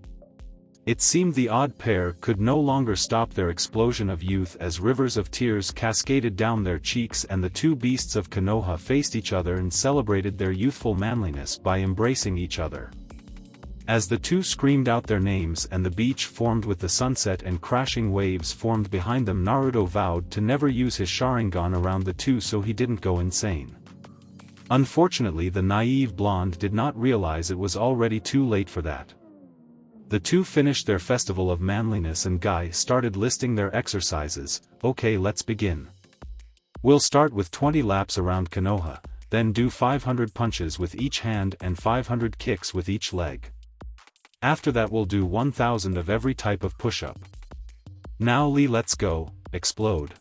It seemed the odd pair could no longer stop their explosion of youth as rivers of tears cascaded down their cheeks, and the two beasts of Konoha faced each other and celebrated their youthful manliness by embracing each other. As the two screamed out their names and the beach formed with the sunset and crashing waves formed behind them, Naruto vowed to never use his sharingan around the two so he didn't go insane. Unfortunately, the naive blonde did not realize it was already too late for that. The two finished their festival of manliness and Guy started listing their exercises. Okay, let's begin. We'll start with 20 laps around Konoha, then do 500 punches with each hand and 500 kicks with each leg. After that we'll do 1000 of every type of push-up. Now Lee, let's go, explode.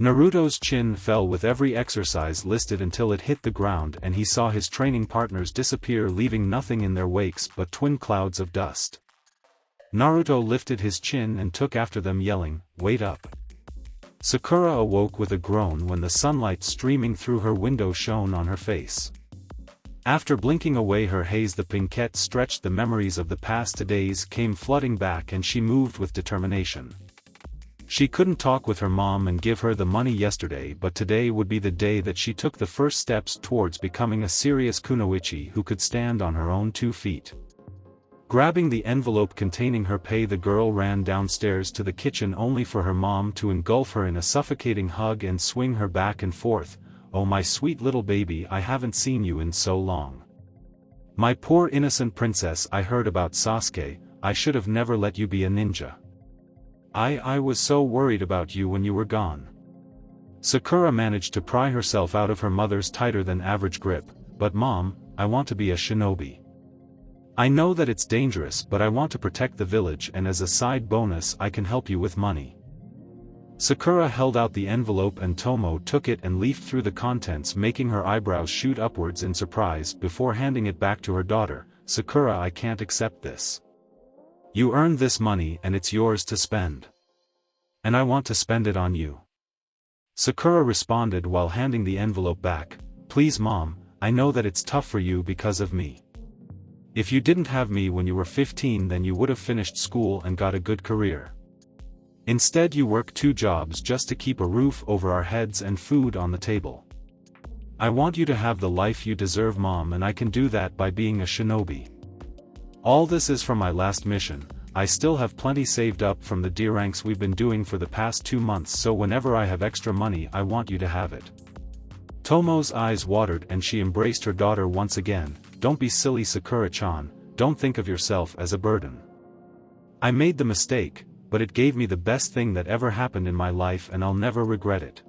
Naruto's chin fell with every exercise listed until it hit the ground and he saw his training partners disappear, leaving nothing in their wakes but twin clouds of dust. Naruto lifted his chin and took after them, yelling, "Wait up." Sakura awoke with a groan when the sunlight streaming through her window shone on her face. After blinking away her haze, the pinkette stretched, the memories of the past days came flooding back and she moved with determination. She couldn't talk with her mom and give her the money yesterday, but today would be the day that she took the first steps towards becoming a serious kunoichi who could stand on her own 2 feet. Grabbing the envelope containing her pay, the girl ran downstairs to the kitchen only for her mom to engulf her in a suffocating hug and swing her back and forth. "Oh my sweet little baby, I haven't seen you in so long. My poor innocent princess, I heard about Sasuke, I should have never let you be a ninja. I was so worried about you when you were gone." Sakura managed to pry herself out of her mother's tighter than average grip. "But Mom, I want to be a shinobi. I know that it's dangerous, but I want to protect the village, and as a side bonus I can help you with money." Sakura held out the envelope and Tomo took it and leafed through the contents, making her eyebrows shoot upwards in surprise before handing it back to her daughter. "Sakura, I can't accept this. You earned this money and it's yours to spend. And I want to spend it on you." Sakura responded while handing the envelope back. "Please Mom, I know that it's tough for you because of me. If you didn't have me when you were 15, then you would have finished school and got a good career. Instead you work 2 jobs just to keep a roof over our heads and food on the table. I want you to have the life you deserve, Mom, and I can do that by being a shinobi. All this is from my last mission. I still have plenty saved up from the D ranks we've been doing for the past 2 months, so whenever I have extra money I want you to have it." Tomo's eyes watered and she embraced her daughter once again. "Don't be silly, Sakura-chan, don't think of yourself as a burden. I made the mistake, but it gave me the best thing that ever happened in my life and I'll never regret it."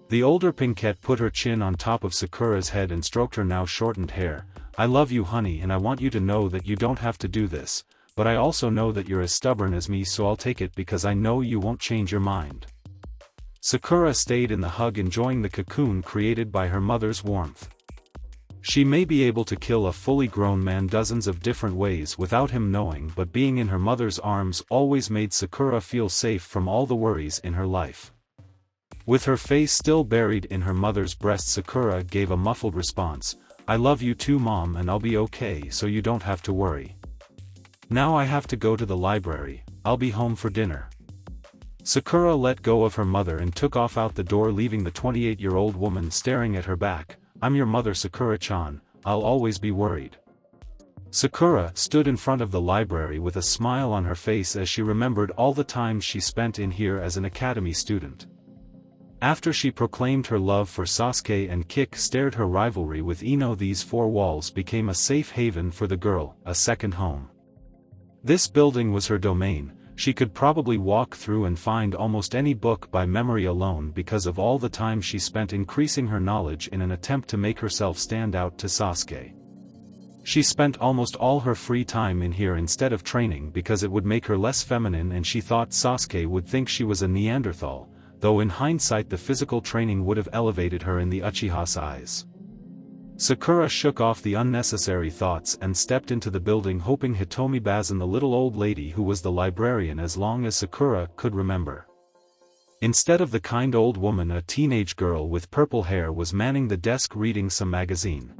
The older pinkette put her chin on top of Sakura's head and stroked her now shortened hair. "I love you, honey, and I want you to know that you don't have to do this, but I also know that you're as stubborn as me, so I'll take it because I know you won't change your mind." Sakura stayed in the hug, enjoying the cocoon created by her mother's warmth. She may be able to kill a fully grown man dozens of different ways without him knowing, but being in her mother's arms always made Sakura feel safe from all the worries in her life. With her face still buried in her mother's breast, Sakura gave a muffled response. "I love you too, Mom, and I'll be okay, so you don't have to worry. Now I have to go to the library, I'll be home for dinner." Sakura let go of her mother and took off out the door, leaving the 28-year-old woman staring at her back. "I'm your mother, Sakura-chan, I'll always be worried." Sakura stood in front of the library with a smile on her face as she remembered all the time she spent in here as an academy student. After she proclaimed her love for Sasuke and kick-started her rivalry with Ino, these 4 walls became a safe haven for the girl, a second home. This building was her domain. She could probably walk through and find almost any book by memory alone because of all the time she spent increasing her knowledge in an attempt to make herself stand out to Sasuke. She spent almost all her free time in here instead of training because it would make her less feminine, and she thought Sasuke would think she was a Neanderthal, though in hindsight the physical training would have elevated her in the Uchiha's eyes. Sakura shook off the unnecessary thoughts and stepped into the building, hoping Hitomi Bazan, the little old lady who was the librarian as long as Sakura could remember. Instead of the kind old woman, a teenage girl with purple hair was manning the desk reading some magazine.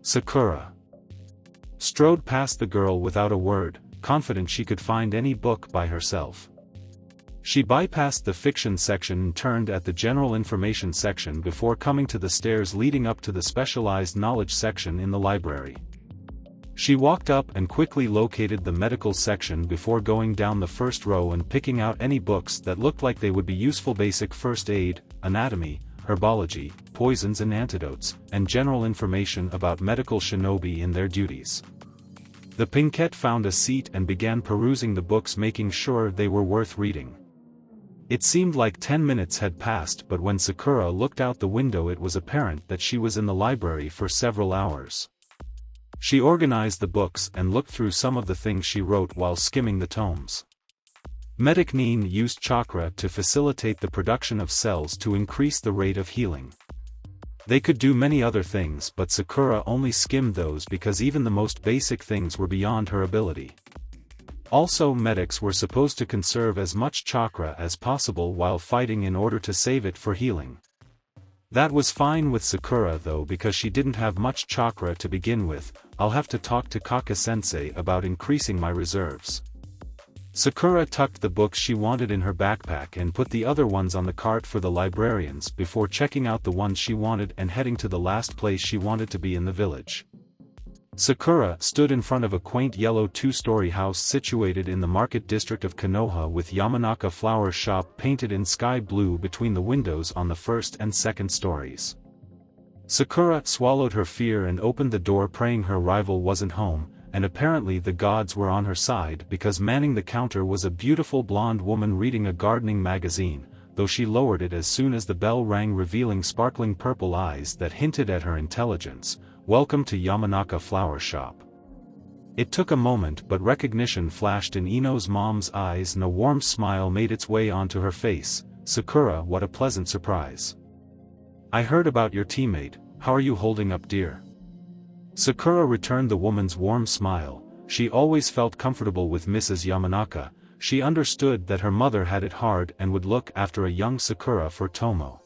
Sakura strode past the girl without a word, confident she could find any book by herself. She bypassed the fiction section and turned at the general information section before coming to the stairs leading up to the specialized knowledge section in the library. She walked up and quickly located the medical section before going down the first row and picking out any books that looked like they would be useful: basic first aid, anatomy, herbology, poisons and antidotes, and general information about medical shinobi in their duties. The pinkette found a seat and began perusing the books, making sure they were worth reading. It seemed like 10 minutes had passed, but when Sakura looked out the window it was apparent that she was in the library for several hours. She organized the books and looked through some of the things she wrote while skimming the tomes. Medicine used chakra to facilitate the production of cells to increase the rate of healing. They could do many other things, but Sakura only skimmed those because even the most basic things were beyond her ability. Also, medics were supposed to conserve as much chakra as possible while fighting in order to save it for healing. That was fine with Sakura though, because she didn't have much chakra to begin with. I'll have to talk to Kaka-sensei about increasing my reserves. Sakura tucked the books she wanted in her backpack and put the other ones on the cart for the librarians before checking out the ones she wanted and heading to the last place she wanted to be in the village. Sakura stood in front of a quaint yellow two-story house situated in the market district of Konoha with Yamanaka flower shop painted in sky blue between the windows on the first and second stories. Sakura swallowed her fear and opened the door, praying her rival wasn't home, and apparently the gods were on her side because manning the counter was a beautiful blonde woman reading a gardening magazine, though she lowered it as soon as the bell rang, revealing sparkling purple eyes that hinted at her intelligence. "Welcome to Yamanaka Flower Shop." It took a moment, but recognition flashed in Ino's mom's eyes and a warm smile made its way onto her face. "Sakura, what a pleasant surprise. I heard about your teammate. How are you holding up, dear?" Sakura returned the woman's warm smile. She always felt comfortable with Mrs. Yamanaka. She understood that her mother had it hard and would look after a young Sakura for Tomo.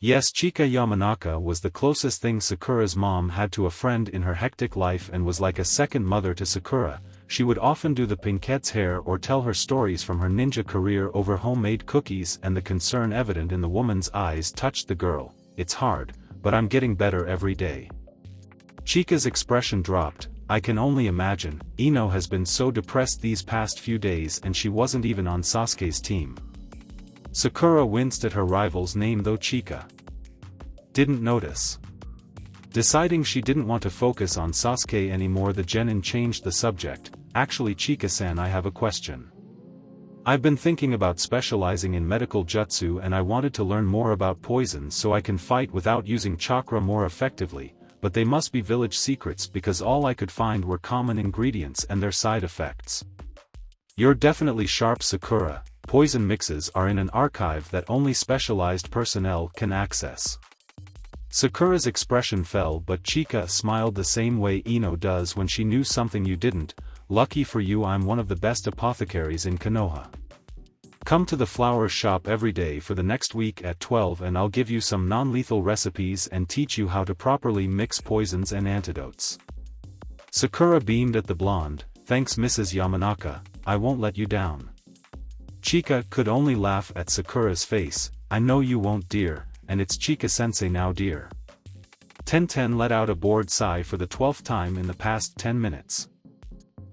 Yes, Chika Yamanaka was the closest thing Sakura's mom had to a friend in her hectic life and was like a second mother to Sakura. She would often do the Pinkette's hair or tell her stories from her ninja career over homemade cookies, and the concern evident in the woman's eyes touched the girl. "It's hard, but I'm getting better every day." Chika's expression dropped. "I can only imagine. Ino has been so depressed these past few days and she wasn't even on Sasuke's team." Sakura winced at her rival's name, though Chika didn't notice. Deciding she didn't want to focus on Sasuke anymore, the genin changed the subject. "Actually, Chika-san, I have a question. I've been thinking about specializing in medical jutsu and I wanted to learn more about poisons so I can fight without using chakra more effectively, but they must be village secrets because all I could find were common ingredients and their side effects." "You're definitely sharp, Sakura. Poison mixes are in an archive that only specialized personnel can access." Sakura's expression fell, but Chika smiled the same way Ino does when she knew something you didn't. "Lucky for you, I'm one of the best apothecaries in Konoha. Come to the flower shop every day for the next week at 12 and I'll give you some non-lethal recipes and teach you how to properly mix poisons and antidotes." Sakura beamed at the blonde. "Thanks, Mrs. Yamanaka, I won't let you down." Chika could only laugh at Sakura's face. "I know you won't, dear, and it's Chika-sensei now, dear." Tenten let out a bored sigh for the 12th time in the past 10 minutes.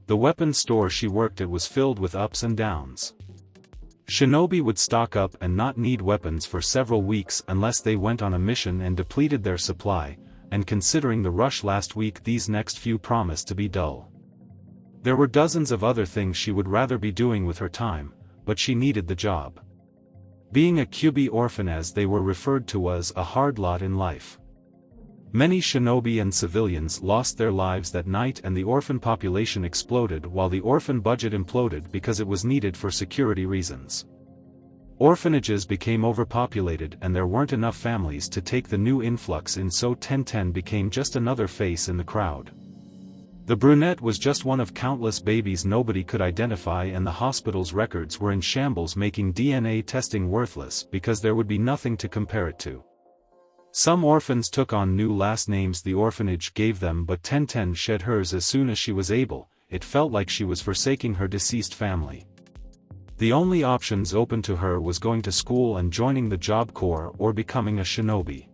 The weapons store she worked at was filled with ups and downs. Shinobi would stock up and not need weapons for several weeks unless they went on a mission and depleted their supply, and considering the rush last week, these next few promised to be dull. There were dozens of other things she would rather be doing with her time, but she needed the job. Being a Kyubi orphan, as they were referred to, was a hard lot in life. Many shinobi and civilians lost their lives that night and the orphan population exploded while the orphan budget imploded because it was needed for security reasons. Orphanages became overpopulated and there weren't enough families to take the new influx in, so Tenten became just another face in the crowd. The brunette was just one of countless babies nobody could identify, and the hospital's records were in shambles, making DNA testing worthless because there would be nothing to compare it to. Some orphans took on new last names the orphanage gave them, but Tenten shed hers as soon as she was able. It felt like she was forsaking her deceased family. The only options open to her was going to school and joining the Job Corps or becoming a shinobi.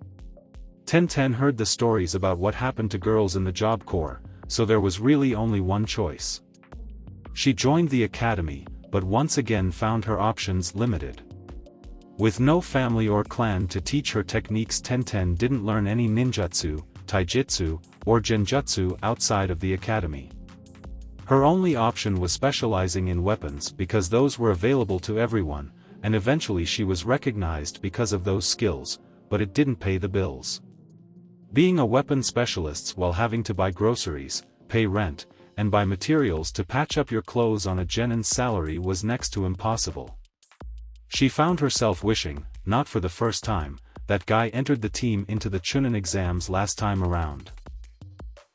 Tenten heard the stories about what happened to girls in the Job Corps, so there was really only one choice. She joined the academy, but once again found her options limited. With no family or clan to teach her techniques, Tenten didn't learn any ninjutsu, taijutsu, or genjutsu outside of the academy. Her only option was specializing in weapons because those were available to everyone, and eventually she was recognized because of those skills, but it didn't pay the bills. Being a weapon specialist while having to buy groceries, pay rent, and buy materials to patch up your clothes on a genin's salary was next to impossible. She found herself wishing, not for the first time, that Guy entered the team into the Chunin exams last time around.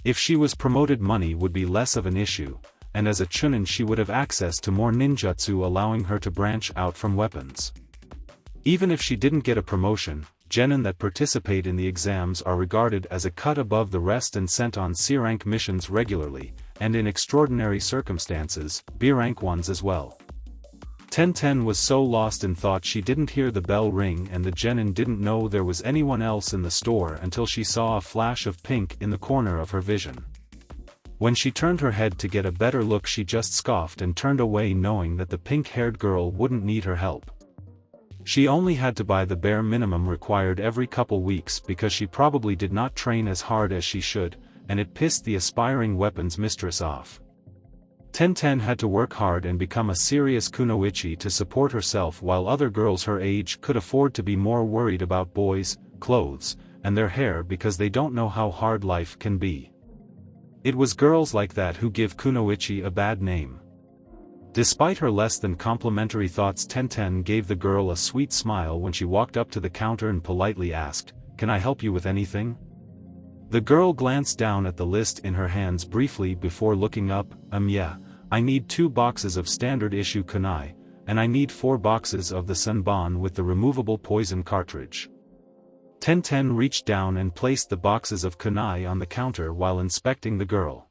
If she was promoted, money would be less of an issue, and as a Chunin she would have access to more ninjutsu, allowing her to branch out from weapons. Even if she didn't get a promotion, genin that participate in the exams are regarded as a cut above the rest and sent on C-rank missions regularly, and in extraordinary circumstances, B-rank ones as well. Tenten was so lost in thought she didn't hear the bell ring, and the genin didn't know there was anyone else in the store until she saw a flash of pink in the corner of her vision. When she turned her head to get a better look, she just scoffed and turned away, knowing that the pink-haired girl wouldn't need her help. She only had to buy the bare minimum required every couple weeks because she probably did not train as hard as she should, and it pissed the aspiring weapons mistress off. Tenten had to work hard and become a serious kunoichi to support herself, while other girls her age could afford to be more worried about boys, clothes, and their hair because they don't know how hard life can be. It was girls like that who give kunoichi a bad name. Despite her less than complimentary thoughts, Tenten gave the girl a sweet smile when she walked up to the counter and politely asked, "Can I help you with anything?" The girl glanced down at the list in her hands briefly before looking up. Yeah, I need 2 boxes of standard issue kunai, and I need 4 boxes of the senbon with the removable poison cartridge." Tenten reached down and placed the boxes of kunai on the counter while inspecting the girl.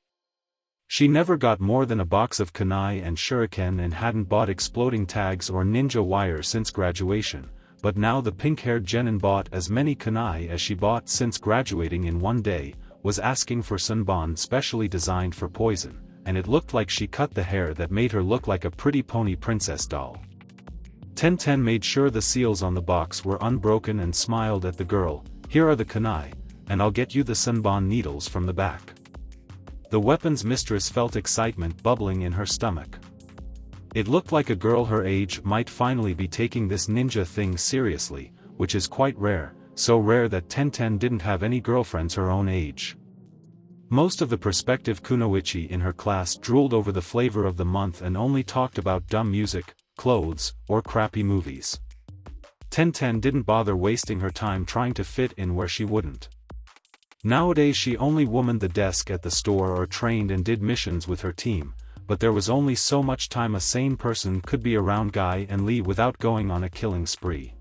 She never got more than a box of kunai and shuriken and hadn't bought exploding tags or ninja wire since graduation, but now the pink-haired genin bought as many kunai as she bought since graduating in one day, was asking for senbon specially designed for poison, and it looked like she cut the hair that made her look like a pretty pony princess doll. Tenten made sure the seals on the box were unbroken and smiled at the girl. "Here are the kunai, and I'll get you the senbon needles from the back." The weapons mistress felt excitement bubbling in her stomach. It looked like a girl her age might finally be taking this ninja thing seriously, which is quite rare, so rare that Tenten didn't have any girlfriends her own age. Most of the prospective kunoichi in her class drooled over the flavor of the month and only talked about dumb music, clothes, or crappy movies. Tenten didn't bother wasting her time trying to fit in where she wouldn't. Nowadays she only womaned the desk at the store or trained and did missions with her team, but there was only so much time a sane person could be around Guy and Lee without going on a killing spree.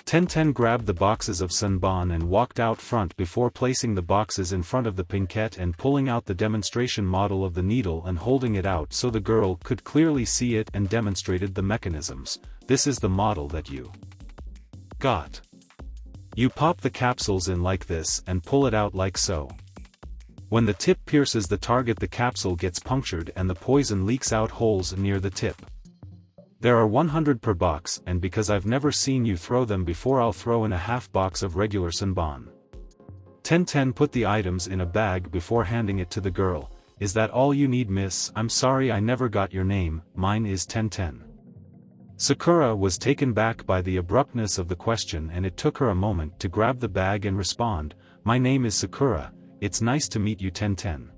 Tenten grabbed the boxes of senbon and walked out front before placing the boxes in front of the pinkette and pulling out the demonstration model of the needle and holding it out so the girl could clearly see it, and demonstrated the mechanisms. "This is the model that you got. You pop the capsules in like this and pull it out like so. When the tip pierces the target, the capsule gets punctured and the poison leaks out holes near the tip. There are 100 per box, and because I've never seen you throw them before, I'll throw in a half box of regular senbon." Tenten put the items in a bag before handing it to the girl. "Is that all you need, miss? I'm sorry I never got your name." "Mine is Tenten." Sakura was taken back by the abruptness of the question, and it took her a moment to grab the bag and respond, "My name is Sakura, it's nice to meet you, Tenten."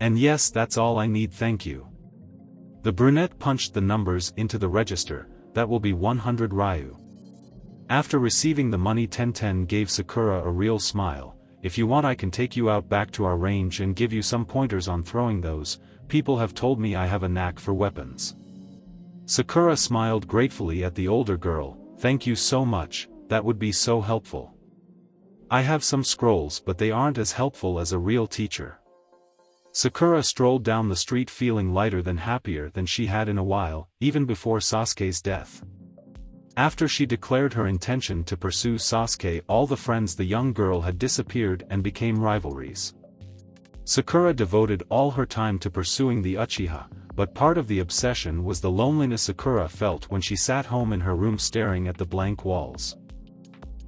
"And yes, that's all I need, thank you." The brunette punched the numbers into the register. "That will be 100 ryu." After receiving the money, Tenten gave Sakura a real smile. "If you want, I can take you out back to our range and give you some pointers on throwing those. People have told me I have a knack for weapons." Sakura smiled gratefully at the older girl. "Thank you so much, that would be so helpful. I have some scrolls, but they aren't as helpful as a real teacher." Sakura strolled down the street feeling lighter than happier than she had in a while, even before Sasuke's death. After she declared her intention to pursue Sasuke, all the friends the young girl had disappeared and became rivalries. Sakura devoted all her time to pursuing the Uchiha, but part of the obsession was the loneliness Sakura felt when she sat home in her room staring at the blank walls.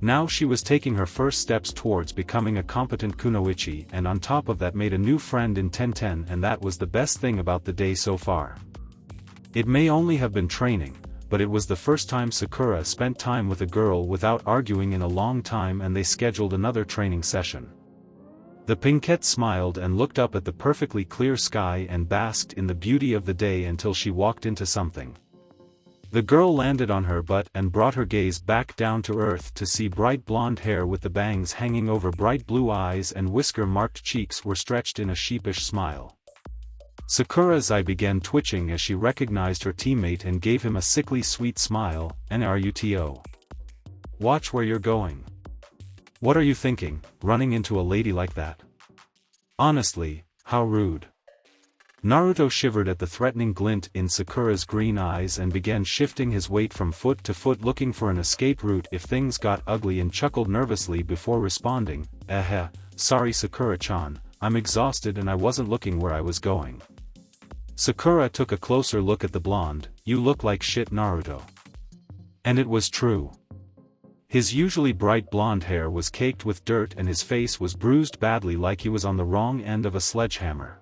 Now she was taking her first steps towards becoming a competent kunoichi, and on top of that made a new friend in Tenten, and that was the best thing about the day so far. It may only have been training, but it was the first time Sakura spent time with a girl without arguing in a long time, and they scheduled another training session. The pinkette smiled and looked up at the perfectly clear sky and basked in the beauty of the day until she walked into something. The girl landed on her butt and brought her gaze back down to earth to see bright blonde hair with the bangs hanging over bright blue eyes, and whisker-marked cheeks were stretched in a sheepish smile. Sakura's eye began twitching as she recognized her teammate and gave him a sickly sweet smile. "Naruto. Watch where you're going. What are you thinking, running into a lady like that? Honestly, how rude." Naruto shivered at the threatening glint in Sakura's green eyes and began shifting his weight from foot to foot, looking for an escape route if things got ugly, and chuckled nervously before responding, "Sorry Sakura-chan, I'm exhausted and I wasn't looking where I was going." Sakura took a closer look at the blonde. "You look like shit, Naruto." And it was true. His usually bright blonde hair was caked with dirt and his face was bruised badly, like he was on the wrong end of a sledgehammer.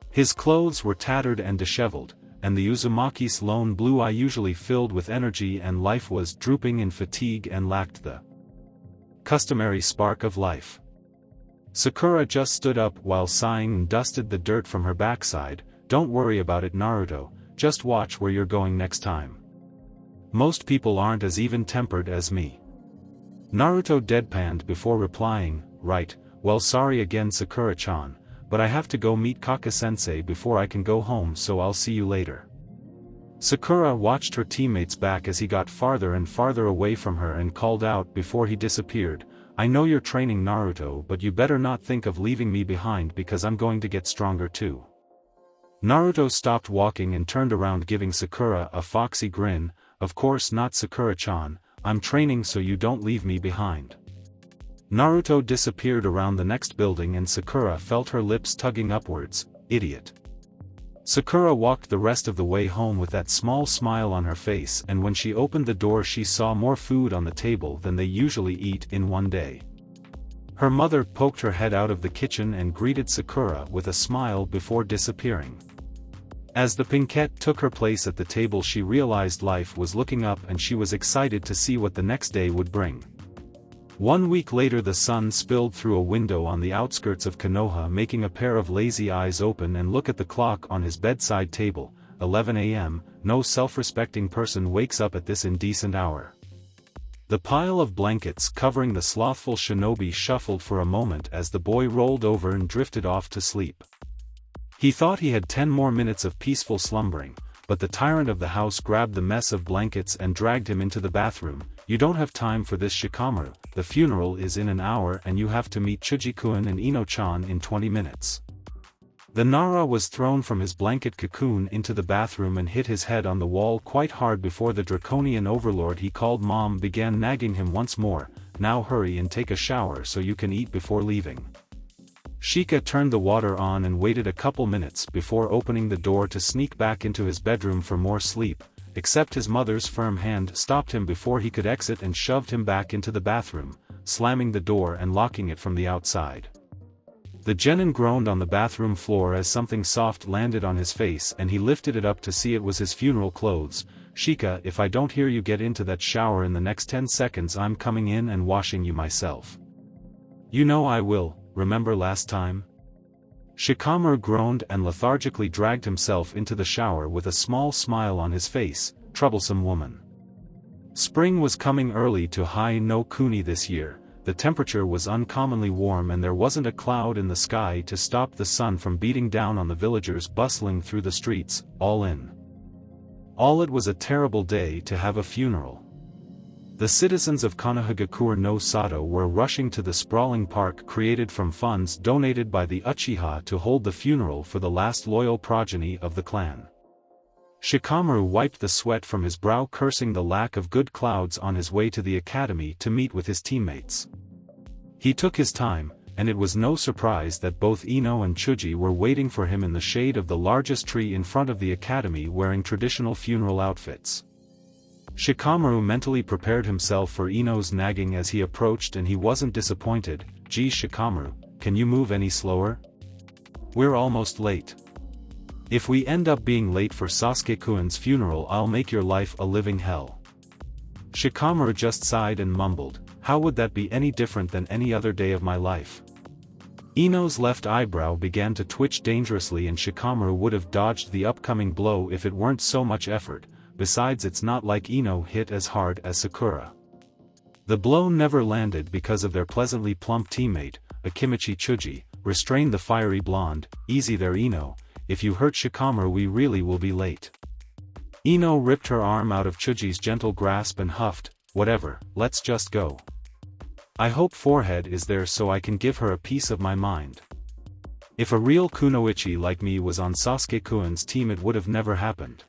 His clothes were tattered and disheveled, and the Uzumaki's lone blue eye, usually filled with energy and life, was drooping in fatigue and lacked the customary spark of life. Sakura just stood up while sighing and dusted the dirt from her backside. "Don't worry about it, Naruto, just watch where you're going next time. Most people aren't as even-tempered as me." Naruto deadpanned before replying, "Right, well sorry again Sakura-chan, but I have to go meet Kaka-sensei before I can go home, so I'll see you later." Sakura watched her teammates back as he got farther and farther away from her and called out before he disappeared, "I know you're training, Naruto, but you better not think of leaving me behind, because I'm going to get stronger too." Naruto stopped walking and turned around, giving Sakura a foxy grin. "Of course not Sakura-chan, I'm training so you don't leave me behind." Naruto disappeared around the next building and Sakura felt her lips tugging upwards. "Idiot." Sakura walked the rest of the way home with that small smile on her face, and when she opened the door she saw more food on the table than they usually eat in one day. Her mother poked her head out of the kitchen and greeted Sakura with a smile before disappearing. As the pinkette took her place at the table she realized life was looking up and she was excited to see what the next day would bring. 1 week later the sun spilled through a window on the outskirts of Konoha, making a pair of lazy eyes open and look at the clock on his bedside table. 11 a.m., no self-respecting person wakes up at this indecent hour. The pile of blankets covering the slothful Shinobi shuffled for a moment as the boy rolled over and drifted off to sleep. He thought he had 10 more minutes of peaceful slumbering, but the tyrant of the house grabbed the mess of blankets and dragged him into the bathroom. "You don't have time for this, Shikamaru, the funeral is in an hour and you have to meet Chuji-kun and Ino-chan in 20 minutes. The Nara was thrown from his blanket cocoon into the bathroom and hit his head on the wall quite hard before the draconian overlord he called Mom began nagging him once more. "Now hurry and take a shower so you can eat before leaving." Shika turned the water on and waited a couple minutes before opening the door to sneak back into his bedroom for more sleep, except his mother's firm hand stopped him before he could exit and shoved him back into the bathroom, slamming the door and locking it from the outside. The genin groaned on the bathroom floor as something soft landed on his face and he lifted it up to see it was his funeral clothes. "Shika, if I don't hear you get into that shower in the next 10 seconds I'm coming in and washing you myself." "You know I will. Remember last time?" Shikamaru groaned and lethargically dragged himself into the shower with a small smile on his face. Troublesome woman. Spring was coming early to Hai no Kuni this year. The temperature was uncommonly warm and there wasn't a cloud in the sky to stop the sun from beating down on the villagers bustling through the streets. All it was a terrible day to have a funeral. The citizens of Konohagakure no Sato were rushing to the sprawling park created from funds donated by the Uchiha to hold the funeral for the last loyal progeny of the clan. Shikamaru wiped the sweat from his brow, cursing the lack of good clouds on his way to the academy to meet with his teammates. He took his time, and it was no surprise that both Ino and Chuji were waiting for him in the shade of the largest tree in front of the academy wearing traditional funeral outfits. Shikamaru mentally prepared himself for Ino's nagging as he approached and he wasn't disappointed. "Geez Shikamaru, can you move any slower? We're almost late." If we end up being late for Sasuke-kun's funeral, I'll make your life a living hell." Shikamaru just sighed and mumbled, "How would that be any different than any other day of my life?" Ino's left eyebrow began to twitch dangerously, and Shikamaru would have dodged the upcoming blow if it weren't so much effort. Besides, it's not like Ino hit as hard as Sakura. The blow never landed because of their pleasantly plump teammate, Akimichi Chuji, restrained the fiery blonde. "Easy there, Ino, if you hurt Shikamaru we really will be late." Ino ripped her arm out of Chuji's gentle grasp and huffed, "Whatever, let's just go. I hope Forehead is there so I can give her a piece of my mind. If a real kunoichi like me was on Sasuke-kun's team it would have never happened."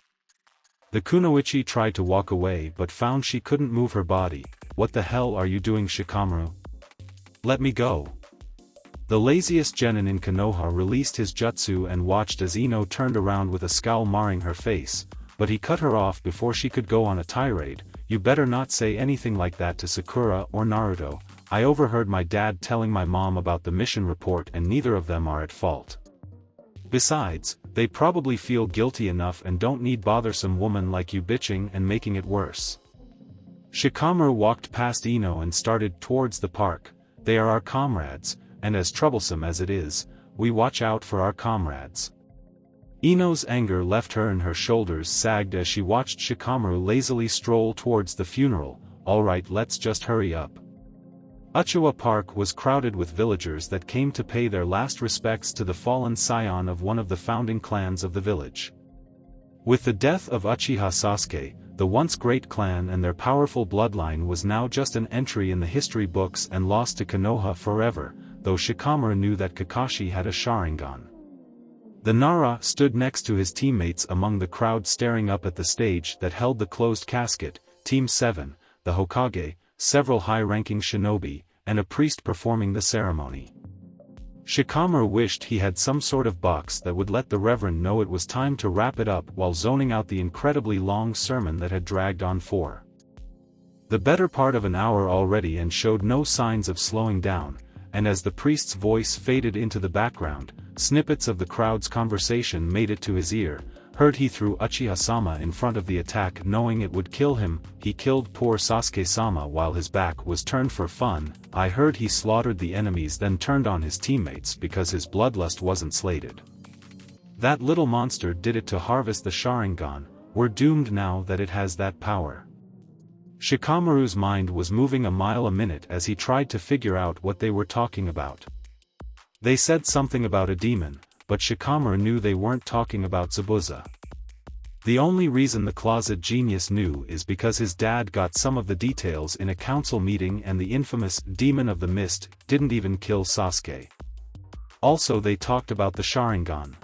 The kunoichi tried to walk away but found she couldn't move her body. "What the hell are you doing, Shikamaru? Let me go." The laziest genin in Konoha released his jutsu and watched as Ino turned around with a scowl marring her face, but he cut her off before she could go on a tirade. "You better not say anything like that to Sakura or Naruto. I overheard my dad telling my mom about the mission report and neither of them are at fault. Besides, they probably feel guilty enough and don't need bothersome woman like you bitching and making it worse." Shikamaru walked past Ino and started towards the park. "They are our comrades, and as troublesome as it is, we watch out for our comrades." Ino's anger left her and her shoulders sagged as she watched Shikamaru lazily stroll towards the funeral. "Alright, let's just hurry up." Uchiwa Park was crowded with villagers that came to pay their last respects to the fallen scion of one of the founding clans of the village. With the death of Uchiha Sasuke, the once great clan and their powerful bloodline was now just an entry in the history books and lost to Konoha forever, though Shikamaru knew that Kakashi had a sharingan. The Nara stood next to his teammates among the crowd staring up at the stage that held the closed casket. Team 7, the Hokage, several high-ranking shinobi, and a priest performing the ceremony. Shikamaru wished he had some sort of box that would let the Reverend know it was time to wrap it up while zoning out the incredibly long sermon that had dragged on for the better part of an hour already and showed no signs of slowing down, and as the priest's voice faded into the background, snippets of the crowd's conversation made it to his ear. "Heard he threw Uchiha-sama in front of the attack knowing it would kill him. He killed poor Sasuke-sama while his back was turned for fun. I heard he slaughtered the enemies then turned on his teammates because his bloodlust wasn't slated. That little monster did it to harvest the sharingan. We're doomed now that it has that power." Shikamaru's mind was moving a mile a minute as he tried to figure out what they were talking about. They said something about a demon, but Shikamaru knew they weren't talking about Zabuza. The only reason the closet genius knew is because his dad got some of the details in a council meeting and the infamous Demon of the Mist didn't even kill Sasuke. Also they talked about the sharingan.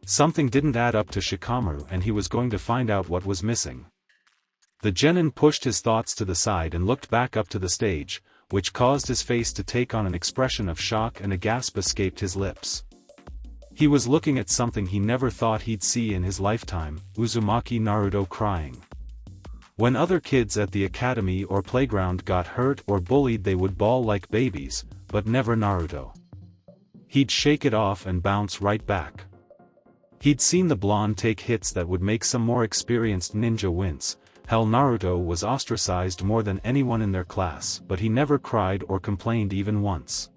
Something didn't add up to Shikamaru and he was going to find out what was missing. The genin pushed his thoughts to the side and looked back up to the stage, which caused his face to take on an expression of shock and a gasp escaped his lips. He was looking at something he never thought he'd see in his lifetime, Uzumaki Naruto crying. When other kids at the academy or playground got hurt or bullied they would bawl like babies, but never Naruto. He'd shake it off and bounce right back. He'd seen the blonde take hits that would make some more experienced ninja wince. Hell, Naruto was ostracized more than anyone in their class, but he never cried or complained even once.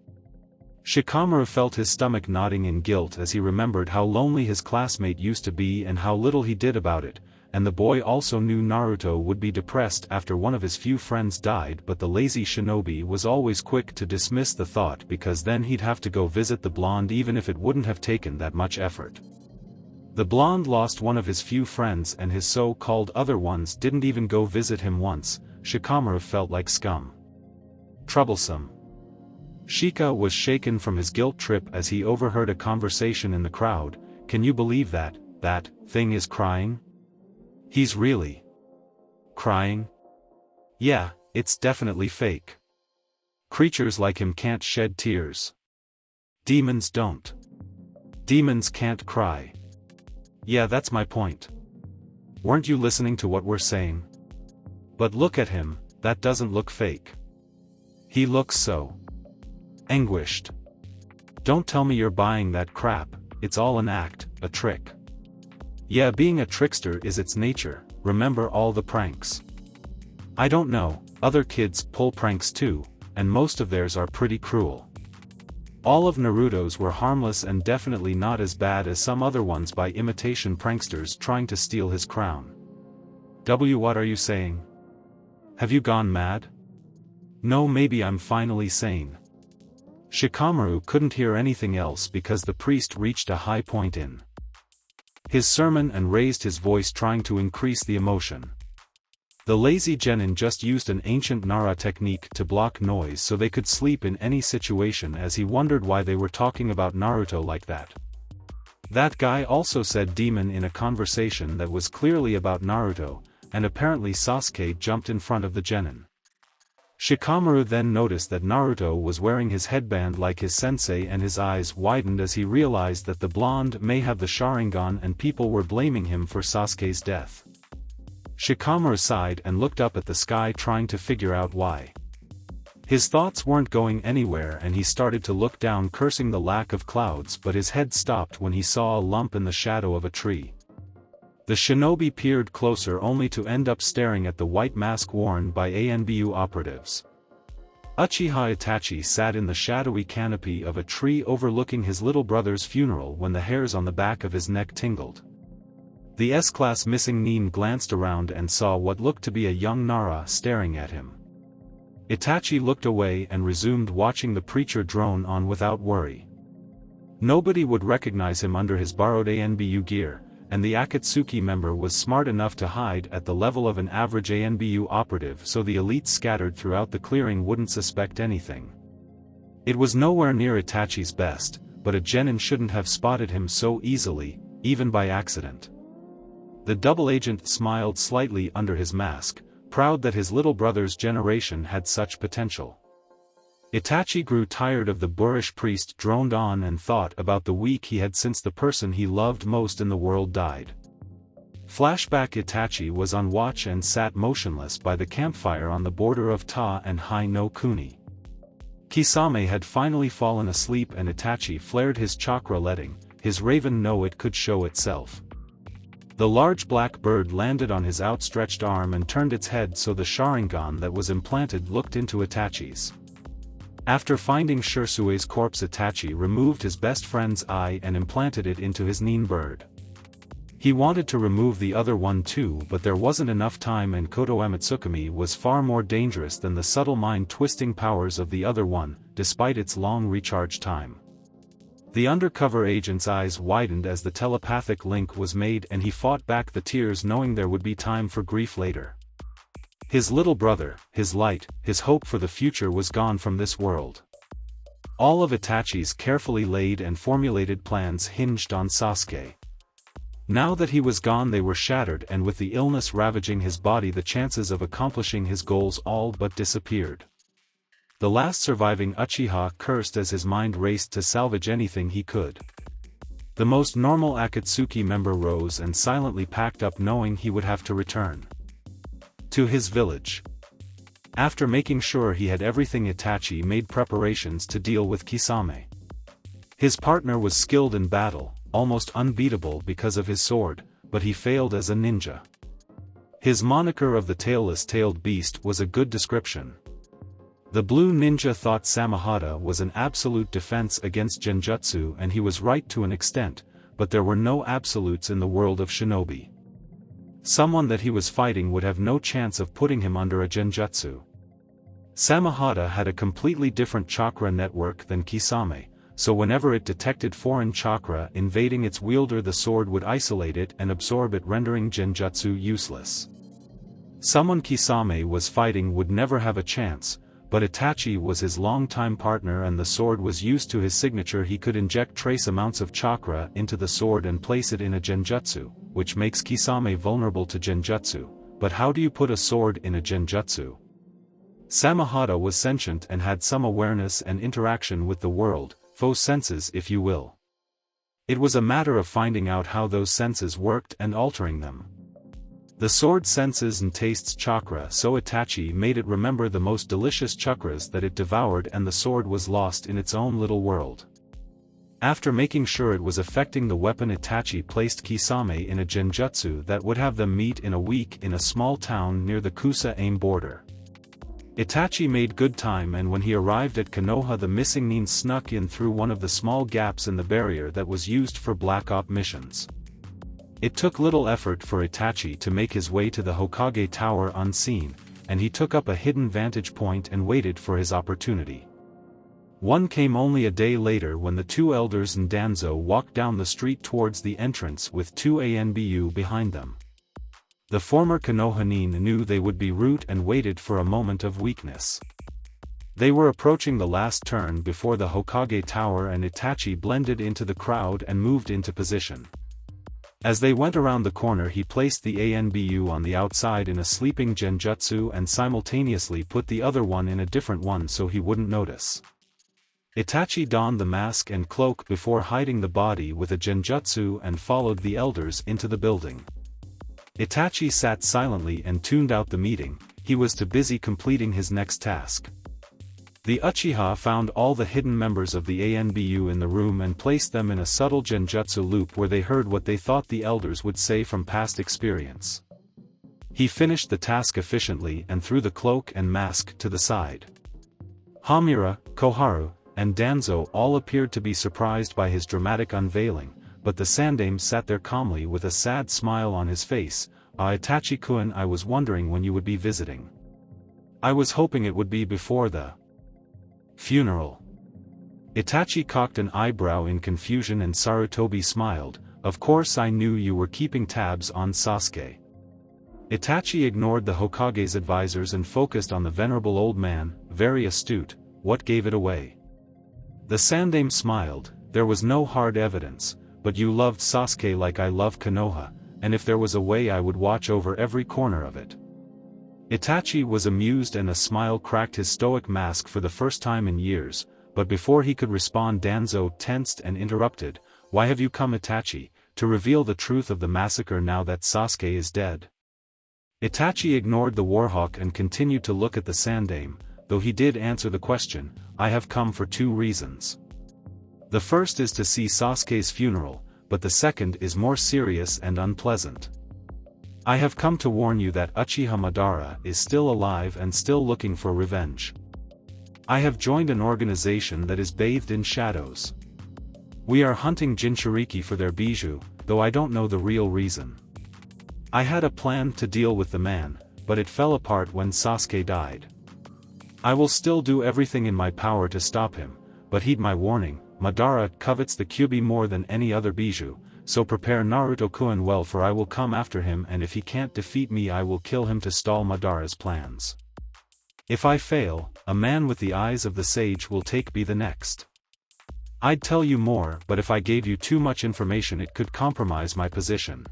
Shikamaru felt his stomach nodding in guilt as he remembered how lonely his classmate used to be and how little he did about it, and the boy also knew Naruto would be depressed after one of his few friends died, but the lazy shinobi was always quick to dismiss the thought because then he'd have to go visit the blonde even if it wouldn't have taken that much effort. The blonde lost one of his few friends and his so-called other ones didn't even go visit him once. Shikamaru felt like scum. Troublesome. Shika was shaken from his guilt trip as he overheard a conversation in the crowd. "Can you believe that thing is crying? He's really crying? Yeah, it's definitely fake. Creatures like him can't shed tears. Demons don't. Demons can't cry. Yeah, that's my point. Weren't you listening to what we're saying? But look at him, that doesn't look fake. He looks so anguished. Don't tell me you're buying that crap, it's all an act, a trick." Yeah, being a trickster is its nature, remember all the pranks. I don't know, other kids pull pranks too, and most of theirs are pretty cruel. All of Naruto's were harmless and definitely not as bad as some other ones by imitation pranksters trying to steal his crown. What are you saying? Have you gone mad? No, maybe I'm finally sane. Shikamaru couldn't hear anything else because the priest reached a high point in his sermon and raised his voice trying to increase the emotion. The lazy genin just used an ancient Nara technique to block noise so they could sleep in any situation, as he wondered why they were talking about Naruto like that. That guy also said demon in a conversation that was clearly about Naruto, and apparently Sasuke jumped in front of the genin. Shikamaru then noticed that Naruto was wearing his headband like his sensei, and his eyes widened as he realized that the blonde may have the sharingan and people were blaming him for Sasuke's death. Shikamaru sighed and looked up at the sky trying to figure out why. His thoughts weren't going anywhere and he started to look down, cursing the lack of clouds, but his head stopped when he saw a lump in the shadow of a tree. The shinobi peered closer only to end up staring at the white mask worn by ANBU operatives. Uchiha Itachi sat in the shadowy canopy of a tree overlooking his little brother's funeral when the hairs on the back of his neck tingled. The S-class missing Nin glanced around and saw what looked to be a young Nara staring at him. Itachi looked away and resumed watching the preacher drone on without worry. Nobody would recognize him under his borrowed ANBU gear, and the Akatsuki member was smart enough to hide at the level of an average ANBU operative so the elites scattered throughout the clearing wouldn't suspect anything. It was nowhere near Itachi's best, but a genin shouldn't have spotted him so easily, even by accident. The double agent smiled slightly under his mask, proud that his little brother's generation had such potential. Itachi grew tired of the boorish priest droned on and thought about the week he had since the person he loved most in the world died. Flashback: Itachi was on watch and sat motionless by the campfire on the border of Ta and Hai no Kuni. Kisame had finally fallen asleep and Itachi flared his chakra, letting his raven know it could show itself. The large black bird landed on his outstretched arm and turned its head so the sharingan that was implanted looked into Itachi's. After finding Shirsue's corpse, Itachi removed his best friend's eye and implanted it into his Nin bird. He wanted to remove the other one too, but there wasn't enough time, and Koto Amatsukami was far more dangerous than the subtle mind-twisting powers of the other one, despite its long recharge time. The undercover agent's eyes widened as the telepathic link was made and he fought back the tears, knowing there would be time for grief later. His little brother, his light, his hope for the future was gone from this world. All of Itachi's carefully laid and formulated plans hinged on Sasuke. Now that he was gone, they were shattered, and with the illness ravaging his body, the chances of accomplishing his goals all but disappeared. The last surviving Uchiha cursed as his mind raced to salvage anything he could. The most normal Akatsuki member rose and silently packed up, knowing he would have to return to his village. After making sure he had everything, Itachi made preparations to deal with Kisame. His partner was skilled in battle, almost unbeatable because of his sword, but he failed as a ninja. His moniker of the tailless tailed beast was a good description. The blue ninja thought Samahata was an absolute defense against genjutsu, and he was right to an extent, but there were no absolutes in the world of shinobi. Someone that he was fighting would have no chance of putting him under a genjutsu. Samahata had a completely different chakra network than Kisame, so whenever it detected foreign chakra invading its wielder, the sword would isolate it and absorb it, rendering genjutsu useless. Someone Kisame was fighting would never have a chance, but Itachi was his longtime partner and the sword was used to his signature. He could inject trace amounts of chakra into the sword and place it in a genjutsu, which makes Kisame vulnerable to genjutsu. But how do you put a sword in a genjutsu? Samahata was sentient and had some awareness and interaction with the world, faux senses if you will. It was a matter of finding out how those senses worked and altering them. The sword senses and tastes chakra, so Itachi made it remember the most delicious chakras that it devoured, and the sword was lost in its own little world. After making sure it was affecting the weapon, Itachi placed Kisame in a genjutsu that would have them meet in a week in a small town near the Kusa-Aim border. Itachi made good time, and when he arrived at Konoha, the missing Nin snuck in through one of the small gaps in the barrier that was used for Black Op missions. It took little effort for Itachi to make his way to the Hokage tower unseen, and he took up a hidden vantage point and waited for his opportunity. One came only a day later when the two elders and Danzo walked down the street towards the entrance with two ANBU behind them. The former Konoha Nin knew they would be route and waited for a moment of weakness. They were approaching the last turn before the Hokage tower, and Itachi blended into the crowd and moved into position. As they went around the corner, he placed the ANBU on the outside in a sleeping genjutsu and simultaneously put the other one in a different one so he wouldn't notice. Itachi donned the mask and cloak before hiding the body with a genjutsu and followed the elders into the building. Itachi sat silently and tuned out the meeting. He was too busy completing his next task. The Uchiha found all the hidden members of the ANBU in the room and placed them in a subtle genjutsu loop where they heard what they thought the elders would say from past experience. He finished the task efficiently and threw the cloak and mask to the side. Hamura, Koharu, and Danzo all appeared to be surprised by his dramatic unveiling, but the Sandaime sat there calmly with a sad smile on his face. Itachi-kun, I was wondering when you would be visiting. I was hoping it would be before the funeral. Itachi cocked an eyebrow in confusion and Sarutobi smiled. Of course I knew you were keeping tabs on Sasuke. Itachi ignored the Hokage's advisors and focused on the venerable old man. Very astute. What gave it away? The Sandaime smiled. There was no hard evidence, but you loved Sasuke like I love Konoha, and if there was a way I would watch over every corner of it. Itachi was amused and a smile cracked his stoic mask for the first time in years, but before he could respond, Danzo tensed and interrupted. Why have you come, Itachi, to reveal the truth of the massacre now that Sasuke is dead? Itachi ignored the Warhawk and continued to look at the Sandaime, though he did answer the question. I have come for two reasons. The first is to see Sasuke's funeral, but the second is more serious and unpleasant. I have come to warn you that Uchiha Madara is still alive and still looking for revenge. I have joined an organization that is bathed in shadows. We are hunting Jinchuriki for their bijou, though I don't know the real reason. I had a plan to deal with the man, but it fell apart when Sasuke died. I will still do everything in my power to stop him, but heed my warning. Madara covets the Kyuubi more than any other bijou, so prepare Naruto-kun well, for I will come after him, and if he can't defeat me I will kill him to stall Madara's plans. If I fail, a man with the eyes of the sage will take me the next. I'd tell you more, but if I gave you too much information it could compromise my position.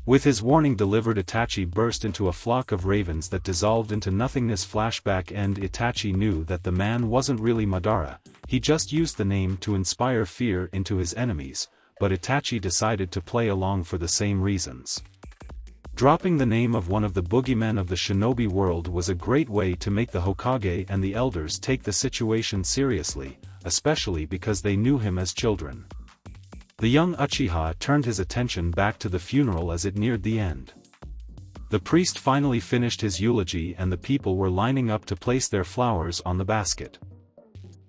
With his warning delivered, Itachi burst into a flock of ravens that dissolved into nothingness. Flashback end. Itachi knew that the man wasn't really Madara, he just used the name to inspire fear into his enemies, but Itachi decided to play along for the same reasons. Dropping the name of one of the boogeymen of the shinobi world was a great way to make the Hokage and the elders take the situation seriously, especially because they knew him as children. The young Uchiha turned his attention back to the funeral as it neared the end. The priest finally finished his eulogy and the people were lining up to place their flowers on the basket.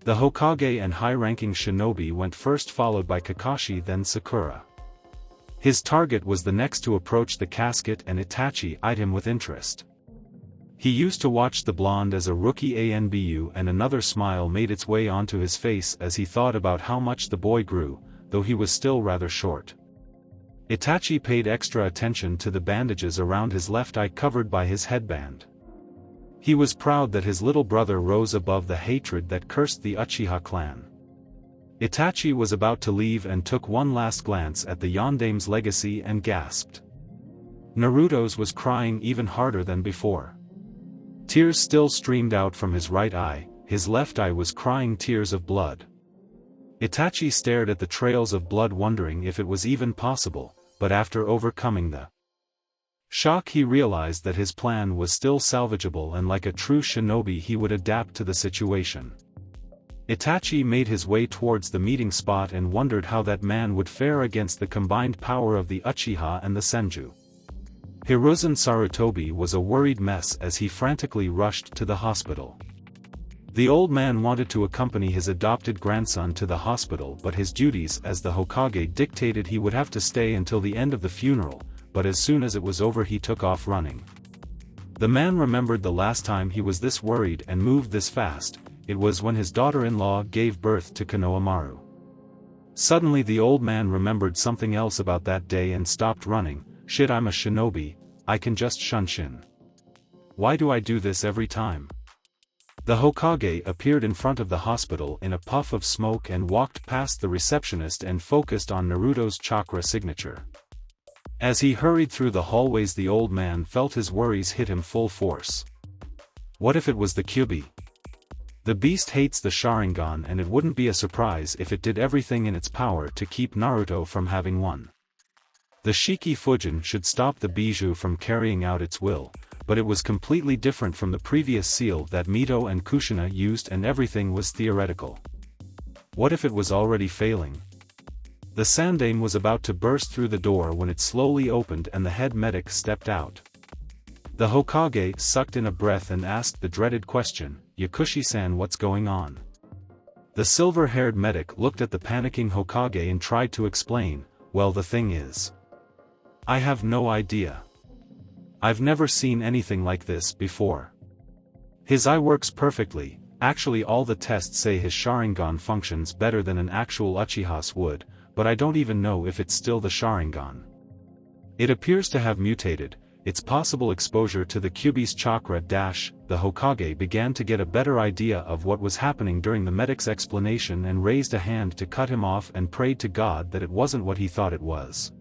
The Hokage and high-ranking shinobi went first, followed by Kakashi, then Sakura. His target was the next to approach the casket, and Itachi eyed him with interest. He used to watch the blonde as a rookie ANBU, and another smile made its way onto his face as he thought about how much the boy grew, though he was still rather short. Itachi paid extra attention to the bandages around his left eye covered by his headband. He was proud that his little brother rose above the hatred that cursed the Uchiha clan. Itachi was about to leave and took one last glance at the Yondaime's legacy and gasped. Naruto's was crying even harder than before. Tears still streamed out from his right eye, his left eye was crying tears of blood. Itachi stared at the trails of blood, wondering if it was even possible, but after overcoming the shock he realized that his plan was still salvageable, and like a true shinobi he would adapt to the situation. Itachi made his way towards the meeting spot and wondered how that man would fare against the combined power of the Uchiha and the Senju. Hiruzen Sarutobi was a worried mess as he frantically rushed to the hospital. The old man wanted to accompany his adopted grandson to the hospital, but his duties as the Hokage dictated he would have to stay until the end of the funeral, but as soon as it was over he took off running. The man remembered the last time he was this worried and moved this fast. It was when his daughter-in-law gave birth to Konohamaru. Suddenly the old man remembered something else about that day and stopped running. Shit, I'm a shinobi, I can just shunshin. Why do I do this every time? The Hokage appeared in front of the hospital in a puff of smoke and walked past the receptionist and focused on Naruto's chakra signature. As he hurried through the hallways, the old man felt his worries hit him full force. What if it was the Kyuubi? The beast hates the Sharingan, and it wouldn't be a surprise if it did everything in its power to keep Naruto from having one. The Shiki Fujin should stop the Bijou from carrying out its will, but it was completely different from the previous seal that Mito and Kushina used, and everything was theoretical. What if it was already failing? The Sandaime was about to burst through the door when it slowly opened and the head medic stepped out. The Hokage sucked in a breath and asked the dreaded question, "Yakushi-san, what's going on?" The silver-haired medic looked at the panicking Hokage and tried to explain, "Well, the thing is, I have no idea. I've never seen anything like this before. His eye works perfectly, actually all the tests say his Sharingan functions better than an actual Uchiha's would, but I don't even know if it's still the Sharingan. It appears to have mutated. Its possible exposure to the Kyuubi's chakra dash." The Hokage began to get a better idea of what was happening during the medic's explanation and raised a hand to cut him off and prayed to God that it wasn't what he thought it was.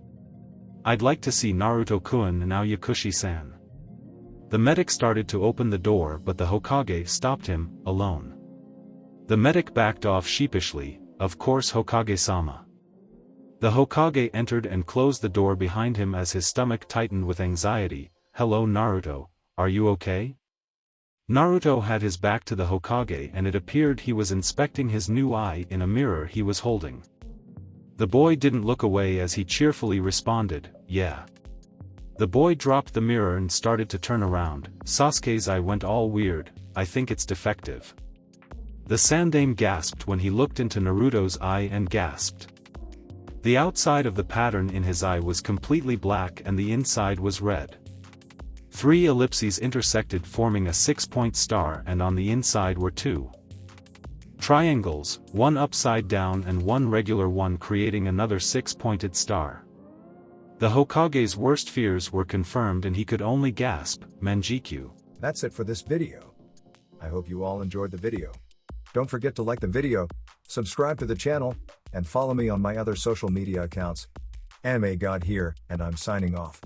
"I'd like to see Naruto-kun now, Yakushi-san." The medic started to open the door, but the Hokage stopped him. "Alone." The medic backed off sheepishly. "Of course, Hokage-sama." The Hokage entered and closed the door behind him as his stomach tightened with anxiety. "Hello Naruto, are you okay?" Naruto had his back to the Hokage and it appeared he was inspecting his new eye in a mirror he was holding. The boy didn't look away as he cheerfully responded, "Yeah." The boy dropped the mirror and started to turn around. Sasuke's eye went all weird. "I think it's defective." The Sandaime gasped when he looked into Naruto's eye and gasped. The outside of the pattern in his eye was completely black and the inside was red. 3 ellipses intersected, forming a 6-point star, and on the inside were 2 triangles, one upside down and one regular one, creating another 6-pointed star. The Hokage's worst fears were confirmed and he could only gasp, "Manjikyu." That's it for this video. I hope you all enjoyed the video. Don't forget to like the video, subscribe to the channel, and follow me on my other social media accounts. Anime God here, and I'm signing off.